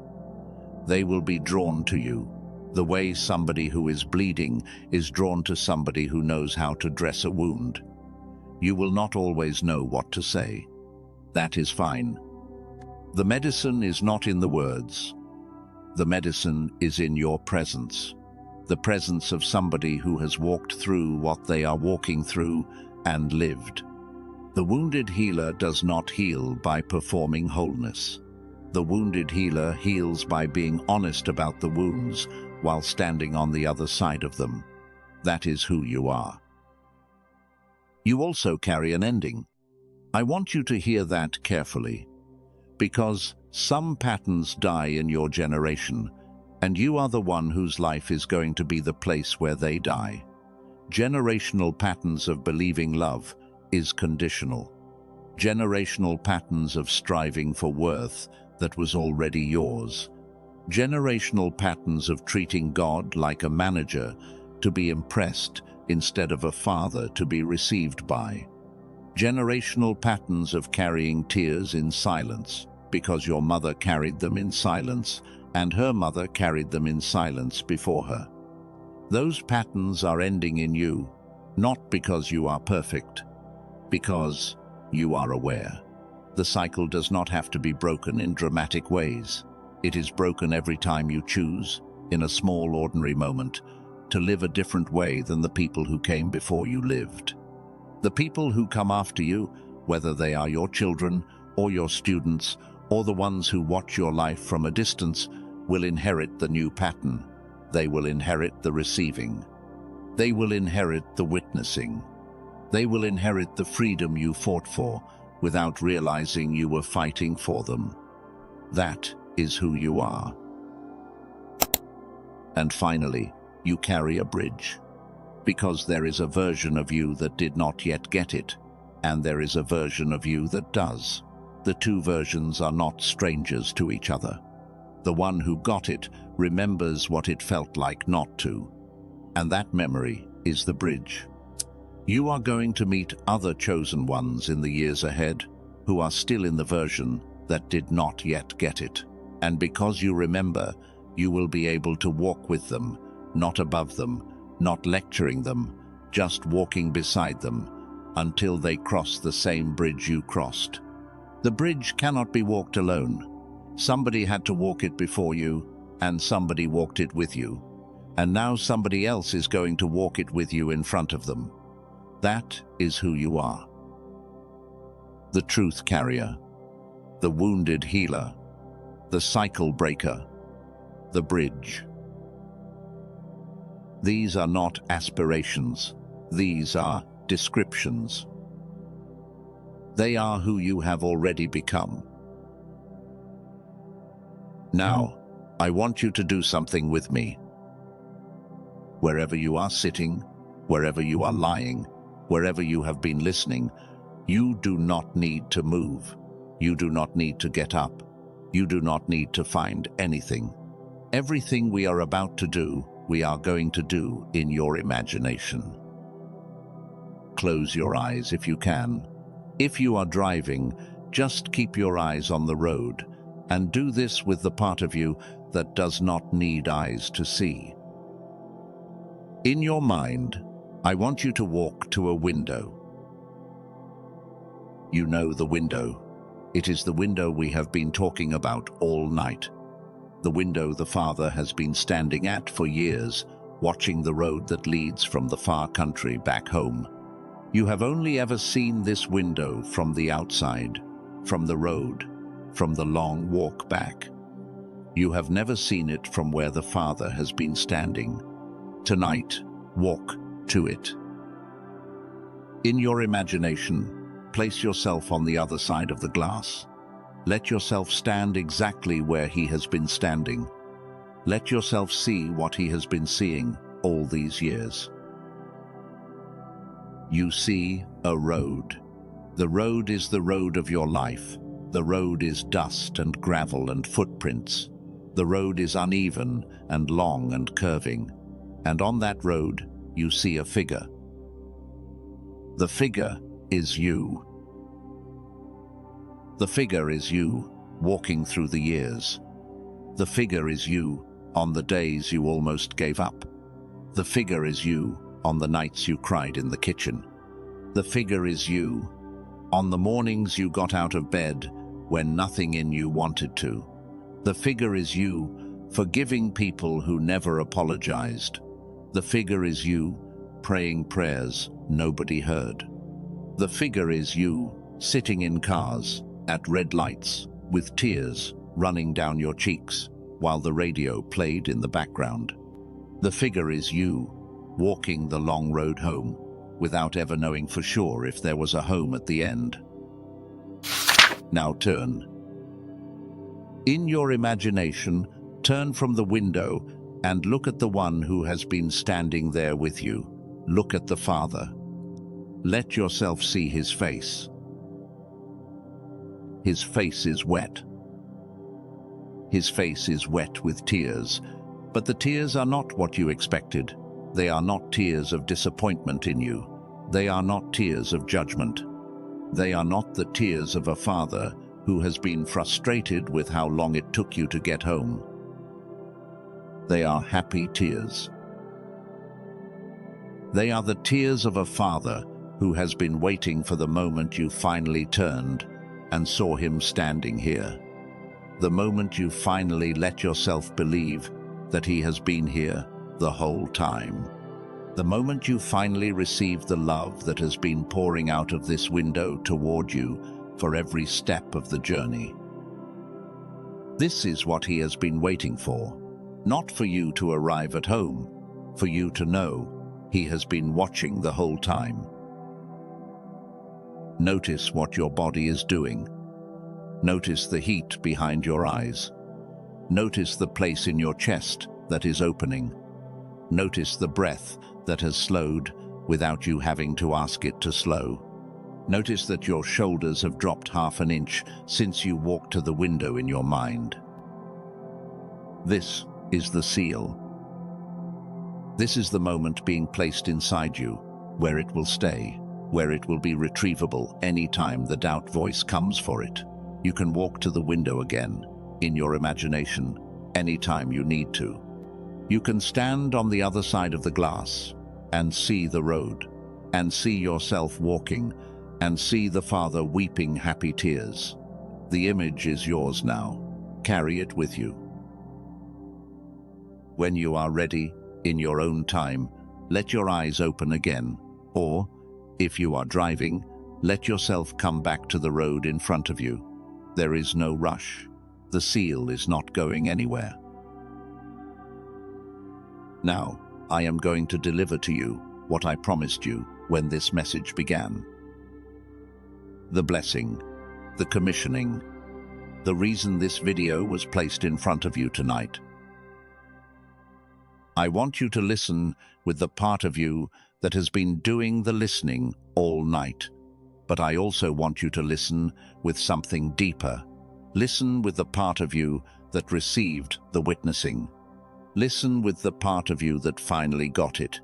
They will be drawn to you, the way somebody who is bleeding is drawn to somebody who knows how to dress a wound. You will not always know what to say. That is fine. The medicine is not in the words. The medicine is in your presence. The presence of somebody who has walked through what they are walking through and lived. The wounded healer does not heal by performing wholeness. The wounded healer heals by being honest about the wounds while standing on the other side of them. That is who you are. You also carry an ending. I want you to hear that carefully, because some patterns die in your generation, and you are the one whose life is going to be the place where they die. Generational patterns of believing love is conditional. Generational patterns of striving for worth that was already yours. Generational patterns of treating God like a manager to be impressed instead of a father to be received by. Generational patterns of carrying tears in silence. because your mother carried them in silence, and her mother carried them in silence before her. Those patterns are ending in you, not because you are perfect, because you are aware. The cycle does not have to be broken in dramatic ways. It is broken every time you choose, in a small ordinary moment, to live a different way than the people who came before you lived. The people who come after you, whether they are your children or your students or the ones who watch your life from a distance, will inherit the new pattern. They will inherit the receiving. They will inherit the witnessing. They will inherit the freedom you fought for without realizing you were fighting for them. That is who you are. And finally, you carry a bridge, because there is a version of you that did not yet get it, and there is a version of you that does. The two versions are not strangers to each other. The one who got it remembers what it felt like not to, and that memory is the bridge. You are going to meet other chosen ones in the years ahead who are still in the version that did not yet get it. And because you remember, you will be able to walk with them, not above them, not lecturing them, just walking beside them until they cross the same bridge you crossed. The bridge cannot be walked alone. Somebody had to walk it before you, and somebody walked it with you. And now somebody else is going to walk it with you in front of them. That is who you are. The truth carrier, the wounded healer, the cycle breaker, the bridge. These are not aspirations. These are descriptions. They are who you have already become. Now, I want you to do something with me. Wherever you are sitting, wherever you are lying, wherever you have been listening, you do not need to move. You do not need to get up. You do not need to find anything. Everything we are about to do, we are going to do in your imagination. Close your eyes if you can. If you are driving, just keep your eyes on the road, and do this with the part of you that does not need eyes to see. In your mind, I want you to walk to a window. You know the window. It is the window we have been talking about all night. The window the father has been standing at for years, watching the road that leads from the far country back home. You have only ever seen this window from the outside, from the road, from the long walk back. You have never seen it from where the father has been standing. Tonight, walk to it. In your imagination, place yourself on the other side of the glass. Let yourself stand exactly where he has been standing. Let yourself see what he has been seeing all these years. You see a road. The road is the road of your life. The road is dust and gravel and footprints. The road is uneven and long and curving. And on that road, you see a figure. The figure is you. The figure is you, walking through the years. The figure is you, on the days you almost gave up. The figure is you, on the nights you cried in the kitchen. The figure is you, on the mornings you got out of bed when nothing in you wanted to. The figure is you, forgiving people who never apologized. The figure is you, praying prayers nobody heard. The figure is you, sitting in cars, at red lights, with tears running down your cheeks, while the radio played in the background. The figure is you, walking the long road home, without ever knowing for sure if there was a home at the end. Now turn. In your imagination, turn from the window and look at the one who has been standing there with you. Look at the Father. Let yourself see his face. His face is wet. His face is wet with tears, but the tears are not what you expected. They are not tears of disappointment in you. They are not tears of judgment. They are not the tears of a father who has been frustrated with how long it took you to get home. They are happy tears. They are the tears of a father who has been waiting for the moment you finally turned and saw him standing here. The moment you finally let yourself believe that he has been here the whole time. The moment you finally received the love that has been pouring out of this window toward you for every step of the journey. This is what he has been waiting for, not for you to arrive at home, for you to know he has been watching the whole time. Notice what your body is doing. Notice the heat behind your eyes. Notice the place in your chest that is opening. Notice the breath that has slowed without you having to ask it to slow. Notice that your shoulders have dropped half an inch since you walked to the window in your mind. This is the seal. This is the moment being placed inside you, where it will stay, where it will be retrievable any time the doubt voice comes for it. You can walk to the window again, in your imagination, anytime you need to. You can stand on the other side of the glass and see the road, and see yourself walking, and see the father weeping happy tears. The image is yours now. Carry it with you. When you are ready, in your own time, let your eyes open again, or, if you are driving, let yourself come back to the road in front of you. There is no rush. The seal is not going anywhere. Now, I am going to deliver to you what I promised you when this message began. The blessing, the commissioning, the reason this video was placed in front of you tonight. I want you to listen with the part of you that has been doing the listening all night. But I also want you to listen with something deeper. Listen with the part of you that received the witnessing. Listen with the part of you that finally got it.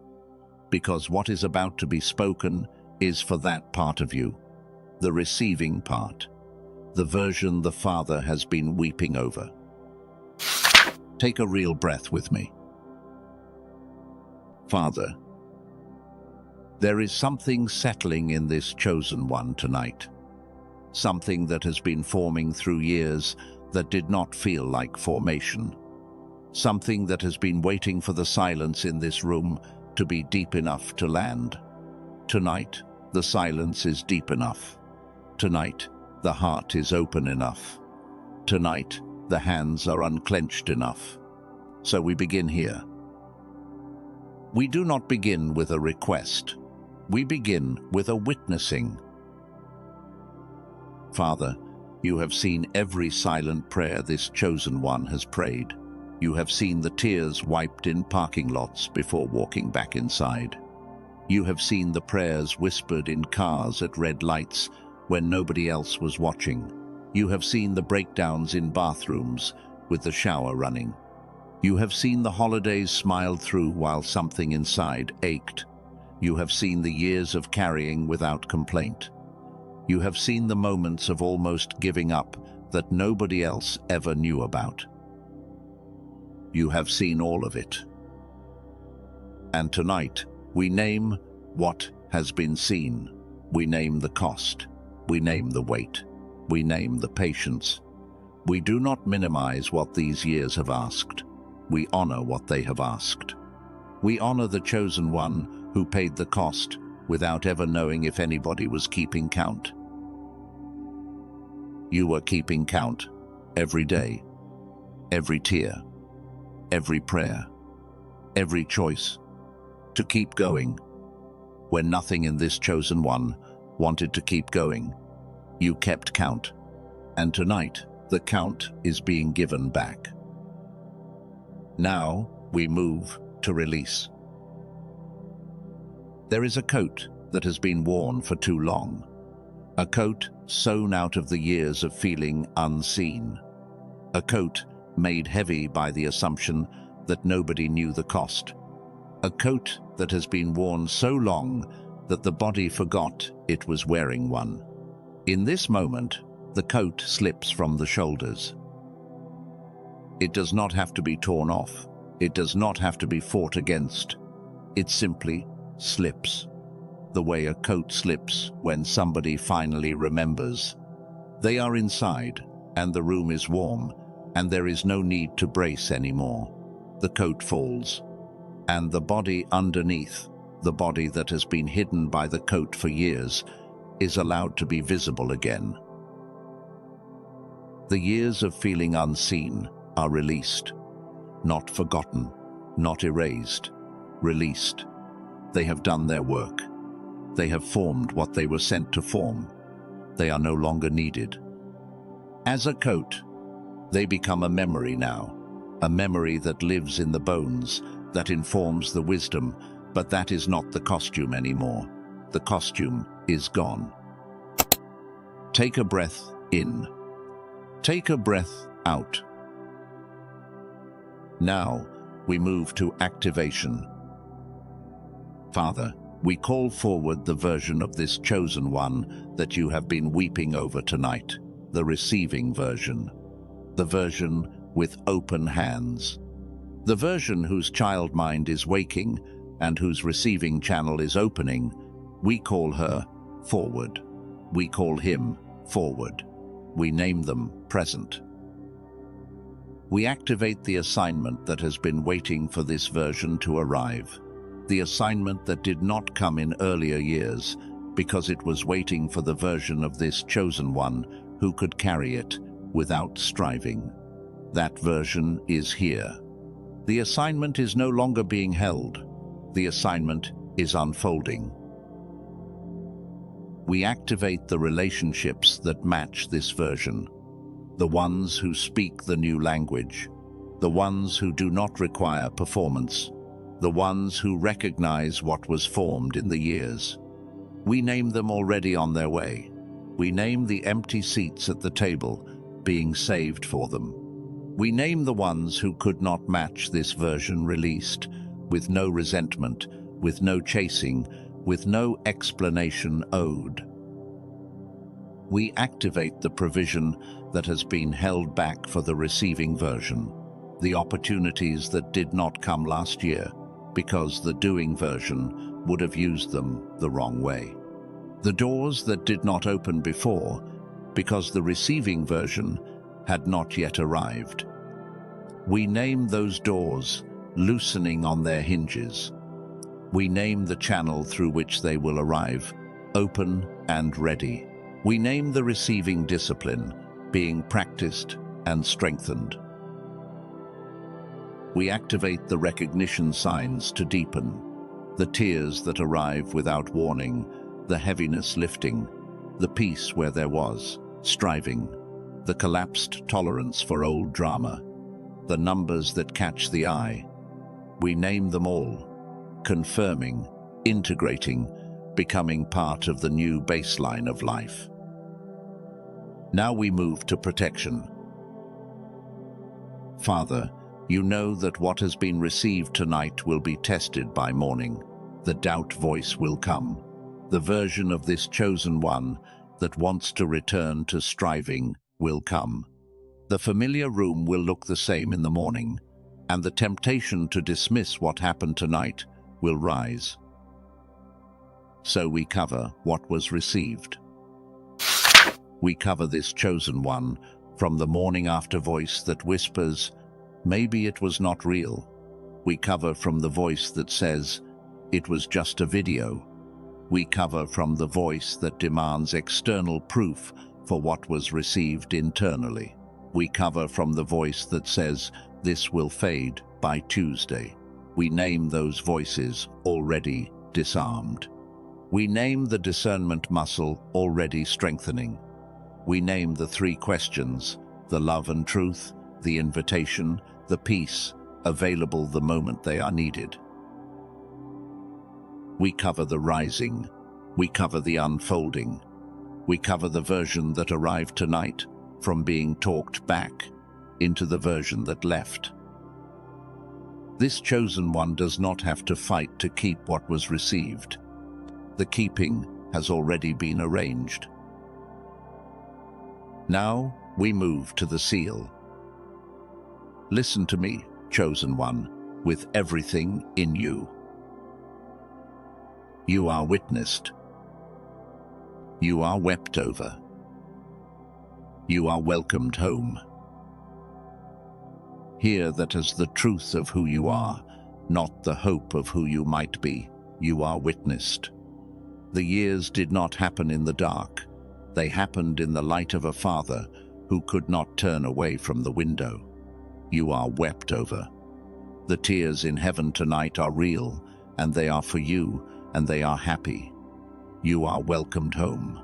Because what is about to be spoken is for that part of you, the receiving part, the version the Father has been weeping over. Take a real breath with me. Father, there is something settling in this chosen one tonight. Something that has been forming through years that did not feel like formation. Something that has been waiting for the silence in this room to be deep enough to land. Tonight, the silence is deep enough. Tonight, the heart is open enough. Tonight, the hands are unclenched enough. So we begin here. We do not begin with a request. We begin with a witnessing. Father, you have seen every silent prayer this chosen one has prayed. You have seen the tears wiped in parking lots before walking back inside. You have seen the prayers whispered in cars at red lights when nobody else was watching. You have seen the breakdowns in bathrooms with the shower running. You have seen the holidays smiled through while something inside ached. You have seen the years of carrying without complaint. You have seen the moments of almost giving up that nobody else ever knew about. You have seen all of it. And tonight, we name what has been seen. We name the cost. We name the weight. We name the patience. We do not minimize what these years have asked. We honor what they have asked. We honor the chosen one who paid the cost without ever knowing if anybody was keeping count. You were keeping count every day, every tear, every prayer, every choice to keep going. When nothing in this chosen one wanted to keep going, you kept count. And tonight, the count is being given back. Now we move to release. There is a coat that has been worn for too long. A coat sewn out of the years of feeling unseen. A coat made heavy by the assumption that nobody knew the cost. A coat that has been worn so long that the body forgot it was wearing one. In this moment, The coat slips from the shoulders. It does not have to be torn off. It does not have to be fought against. It simply slips, the way a coat slips when somebody finally remembers. They are inside, and the room is warm, and there is no need to brace anymore. The coat falls, and the body underneath, the body that has been hidden by the coat for years, is allowed to be visible again. The years of feeling unseen are released, not forgotten, not erased, released. They have done their work. They have formed what they were sent to form. They are no longer needed. As a coat, they become a memory now, a memory that lives in the bones, that informs the wisdom, but that is not the costume anymore. The costume is gone. Take a breath in. Take a breath out. Now, we move to activation. Father, we call forward the version of this chosen one that you have been weeping over tonight, the receiving version, the version with open hands, the version whose child mind is waking and whose receiving channel is opening. We call her forward. We call him forward. We name them present. We activate the assignment that has been waiting for this version to arrive. The assignment that did not come in earlier years because it was waiting for the version of this chosen one who could carry it without striving. That version is here. The assignment is no longer being held. The assignment is unfolding. We activate the relationships that match this version. The ones who speak the new language. The ones who do not require performance. The ones who recognize what was formed in the years. We name them already on their way. We name the empty seats at the table being saved for them. We name the ones who could not match this version released, with no resentment, with no chasing, with no explanation owed. We activate the provision that has been held back for the receiving version, the opportunities that did not come last year, because the doing version would have used them the wrong way. The doors that did not open before, because the receiving version had not yet arrived. We name those doors loosening on their hinges. We name the channel through which they will arrive, open and ready. We name the receiving discipline being practiced and strengthened. We activate the recognition signs to deepen, the tears that arrive without warning, the heaviness lifting, the peace where there was striving, the collapsed tolerance for old drama, the numbers that catch the eye. We name them all, confirming, integrating, becoming part of the new baseline of life. Now we move to protection. Father, you know that what has been received tonight will be tested by morning. The doubt voice will come, the version of this chosen one that wants to return to striving will come. The familiar room will look the same in the morning, and the temptation to dismiss what happened tonight will rise. So we cover what was received. We cover this chosen one from the morning after voice that whispers, maybe it was not real. We cover from the voice that says, it was just a video. We cover from the voice that demands external proof for what was received internally. We cover from the voice that says, this will fade by Tuesday. We name those voices already disarmed. We name the discernment muscle already strengthening. We name the 3 questions, the love and truth, the invitation, the peace, available the moment they are needed. We cover the rising. We cover the unfolding. We cover the version that arrived tonight from being talked back into the version that left. This chosen one does not have to fight to keep what was received. The keeping has already been arranged. Now we move to the seal. Listen to me, chosen one, with everything in you. You are witnessed. You are wept over. You are welcomed home. Hear that as the truth of who you are, not the hope of who you might be. You are witnessed. The years did not happen in the dark. They happened in the light of a Father who could not turn away from the window. You are wept over. The tears in heaven tonight are real, and they are for you, and they are happy. You are welcomed home.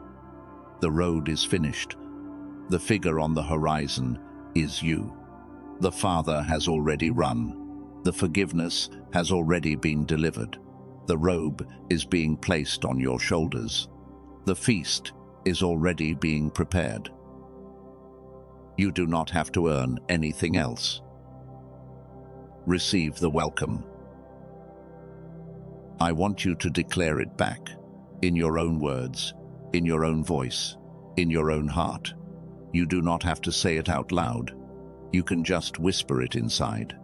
The road is finished. The figure on the horizon is you. The Father has already run. The forgiveness has already been delivered. The robe is being placed on your shoulders. The feast is already being prepared. You do not have to earn anything else. Receive the welcome. I want you to declare it back, in your own words, in your own voice, in your own heart. You do not have to say it out loud. You can just whisper it inside.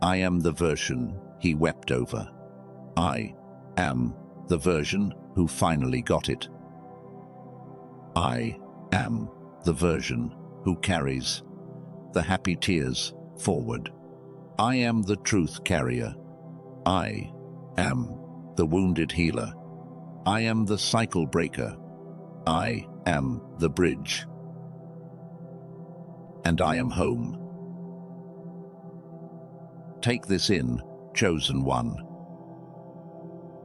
I am the version he wept over. I am the version who finally got it. I am the version who carries the happy tears forward. I am the truth carrier. I am the wounded healer. I am the cycle breaker. I am the bridge. And I am home. Take this in, chosen one.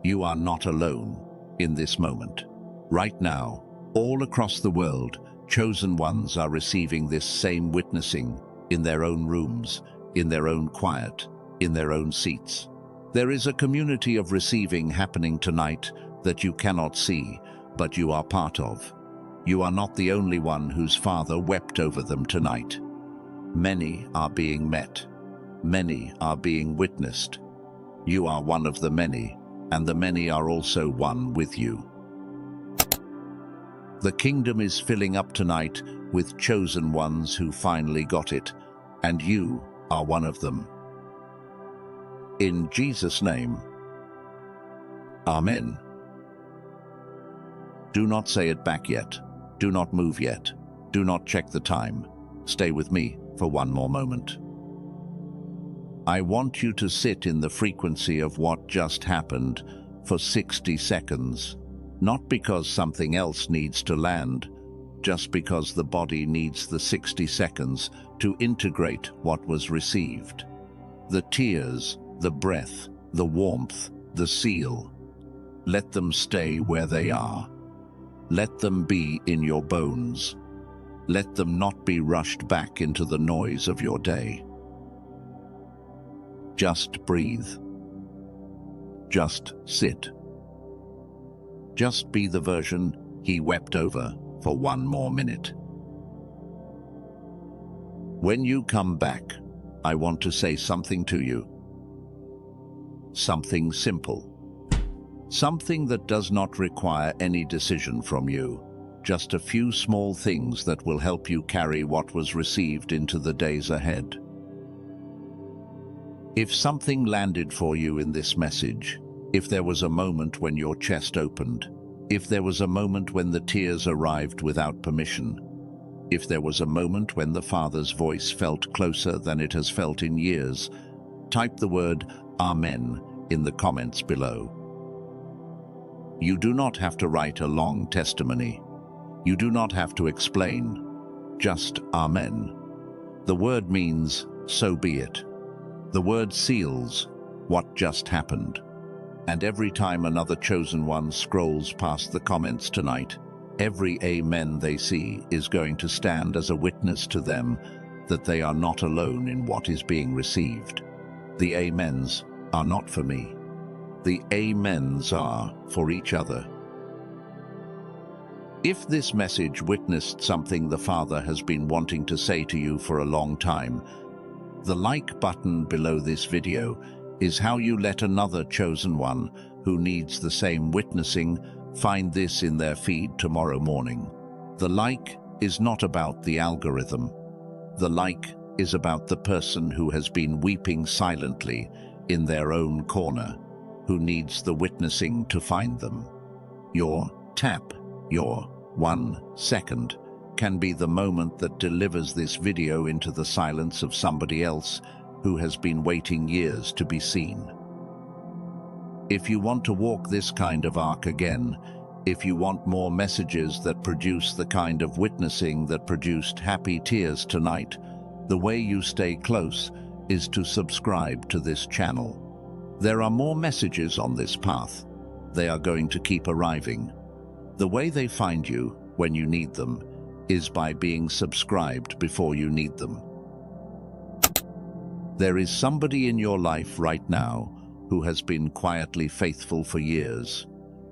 You are not alone in this moment. Right now, all across the world, chosen ones are receiving this same witnessing in their own rooms, in their own quiet, in their own seats. There is a community of receiving happening tonight that you cannot see, but you are part of. You are not the only one whose Father wept over them tonight. Many are being met. Many are being witnessed. You are one of the many, and the many are also one with you. The kingdom is filling up tonight with chosen ones who finally got it, and you are one of them. In Jesus' name, Amen. Do not say it back yet. Do not move yet. Do not check the time. Stay with me for one more moment. I want you to sit in the frequency of what just happened for 60 seconds, not because something else needs to land, just because the body needs the 60 seconds to integrate what was received. The tears, the breath, the warmth, the seal. Let them stay where they are. Let them be in your bones. Let them not be rushed back into the noise of your day. Just breathe. Just sit. Just be the version he wept over for one more minute. When you come back, I want to say something to you. Something simple. Something that does not require any decision from you. Just a few small things that will help you carry what was received into the days ahead. If something landed for you in this message, if there was a moment when your chest opened, if there was a moment when the tears arrived without permission, if there was a moment when the Father's voice felt closer than it has felt in years, type the word Amen in the comments below. You do not have to write a long testimony. You do not have to explain. Just Amen. The word means, so be it. The word seals what just happened. And every time another chosen one scrolls past the comments tonight, every Amen they see is going to stand as a witness to them that they are not alone in what is being received. The Amens are not for me. The Amens are for each other. If this message witnessed something the Father has been wanting to say to you for a long time, the like button below this video is how you let another chosen one who needs the same witnessing find this in their feed tomorrow morning. The like is not about the algorithm. The like is about the person who has been weeping silently in their own corner, who needs the witnessing to find them. Your tap, your 1 second, can be the moment that delivers this video into the silence of somebody else who has been waiting years to be seen. If you want to walk this kind of arc again, if you want more messages that produce the kind of witnessing that produced happy tears tonight, the way you stay close is to subscribe to this channel. There are more messages on this path. They are going to keep arriving. The way they find you when you need them is by being subscribed before you need them. There is somebody in your life right now who has been quietly faithful for years.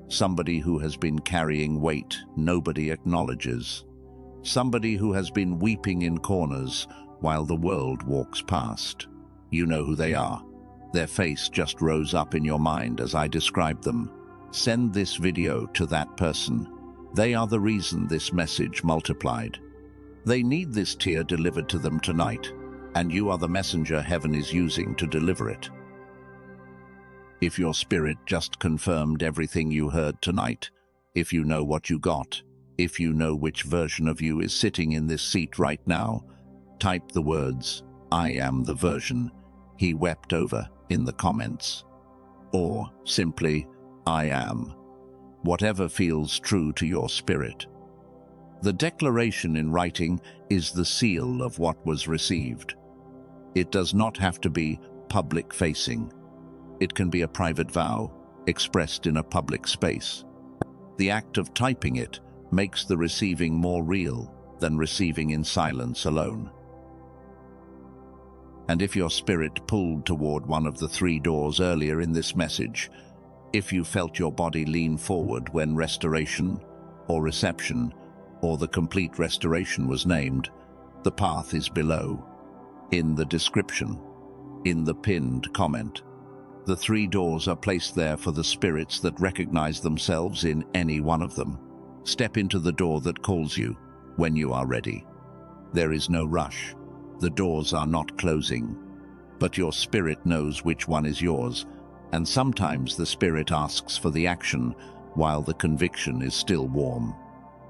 Somebody who has been carrying weight nobody acknowledges. Somebody who has been weeping in corners while the world walks past. You know who they are. Their face just rose up in your mind as I described them. Send this video to that person. They are the reason this message multiplied. They need this tear delivered to them tonight, and you are the messenger heaven is using to deliver it. If your spirit just confirmed everything you heard tonight, if you know what you got, if you know which version of you is sitting in this seat right now, type the words, "I am the version he wept over," in the comments. Or simply, "I am," whatever feels true to your spirit. The declaration in writing is the seal of what was received. It does not have to be public-facing. It can be a private vow, expressed in a public space. The act of typing it makes the receiving more real than receiving in silence alone. And if your spirit pulled toward one of the 3 doors earlier in this message, if you felt your body lean forward when restoration, or reception, or the complete restoration was named, the path is below, in the description, in the pinned comment. The 3 doors are placed there for the spirits that recognize themselves in any one of them. Step into the door that calls you when you are ready. There is no rush. The doors are not closing, but your spirit knows which one is yours, and sometimes the spirit asks for the action while the conviction is still warm.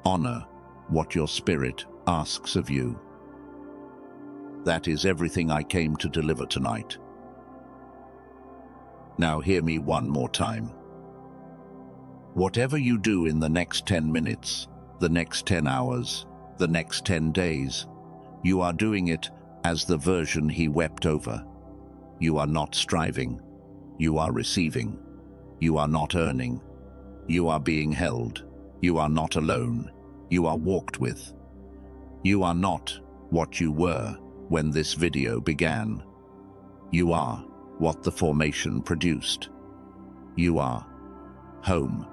Honor what your spirit asks of you. That is everything I came to deliver tonight. Now hear me one more time. Whatever you do in the next 10 minutes, the next 10 hours, the next 10 days, you are doing it as the version he wept over. You are not striving. You are receiving. You are not earning. You are being held. You are not alone. You are walked with. You are not what you were when this video began. You are what the formation produced. You are home.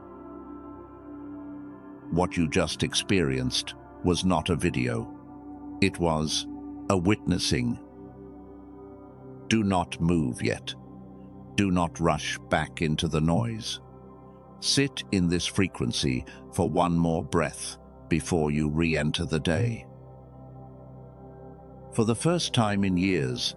What you just experienced was not a video. It was a witnessing. Do not move yet. Do not rush back into the noise. Sit in this frequency for one more breath before you re-enter the day. For the first time in years,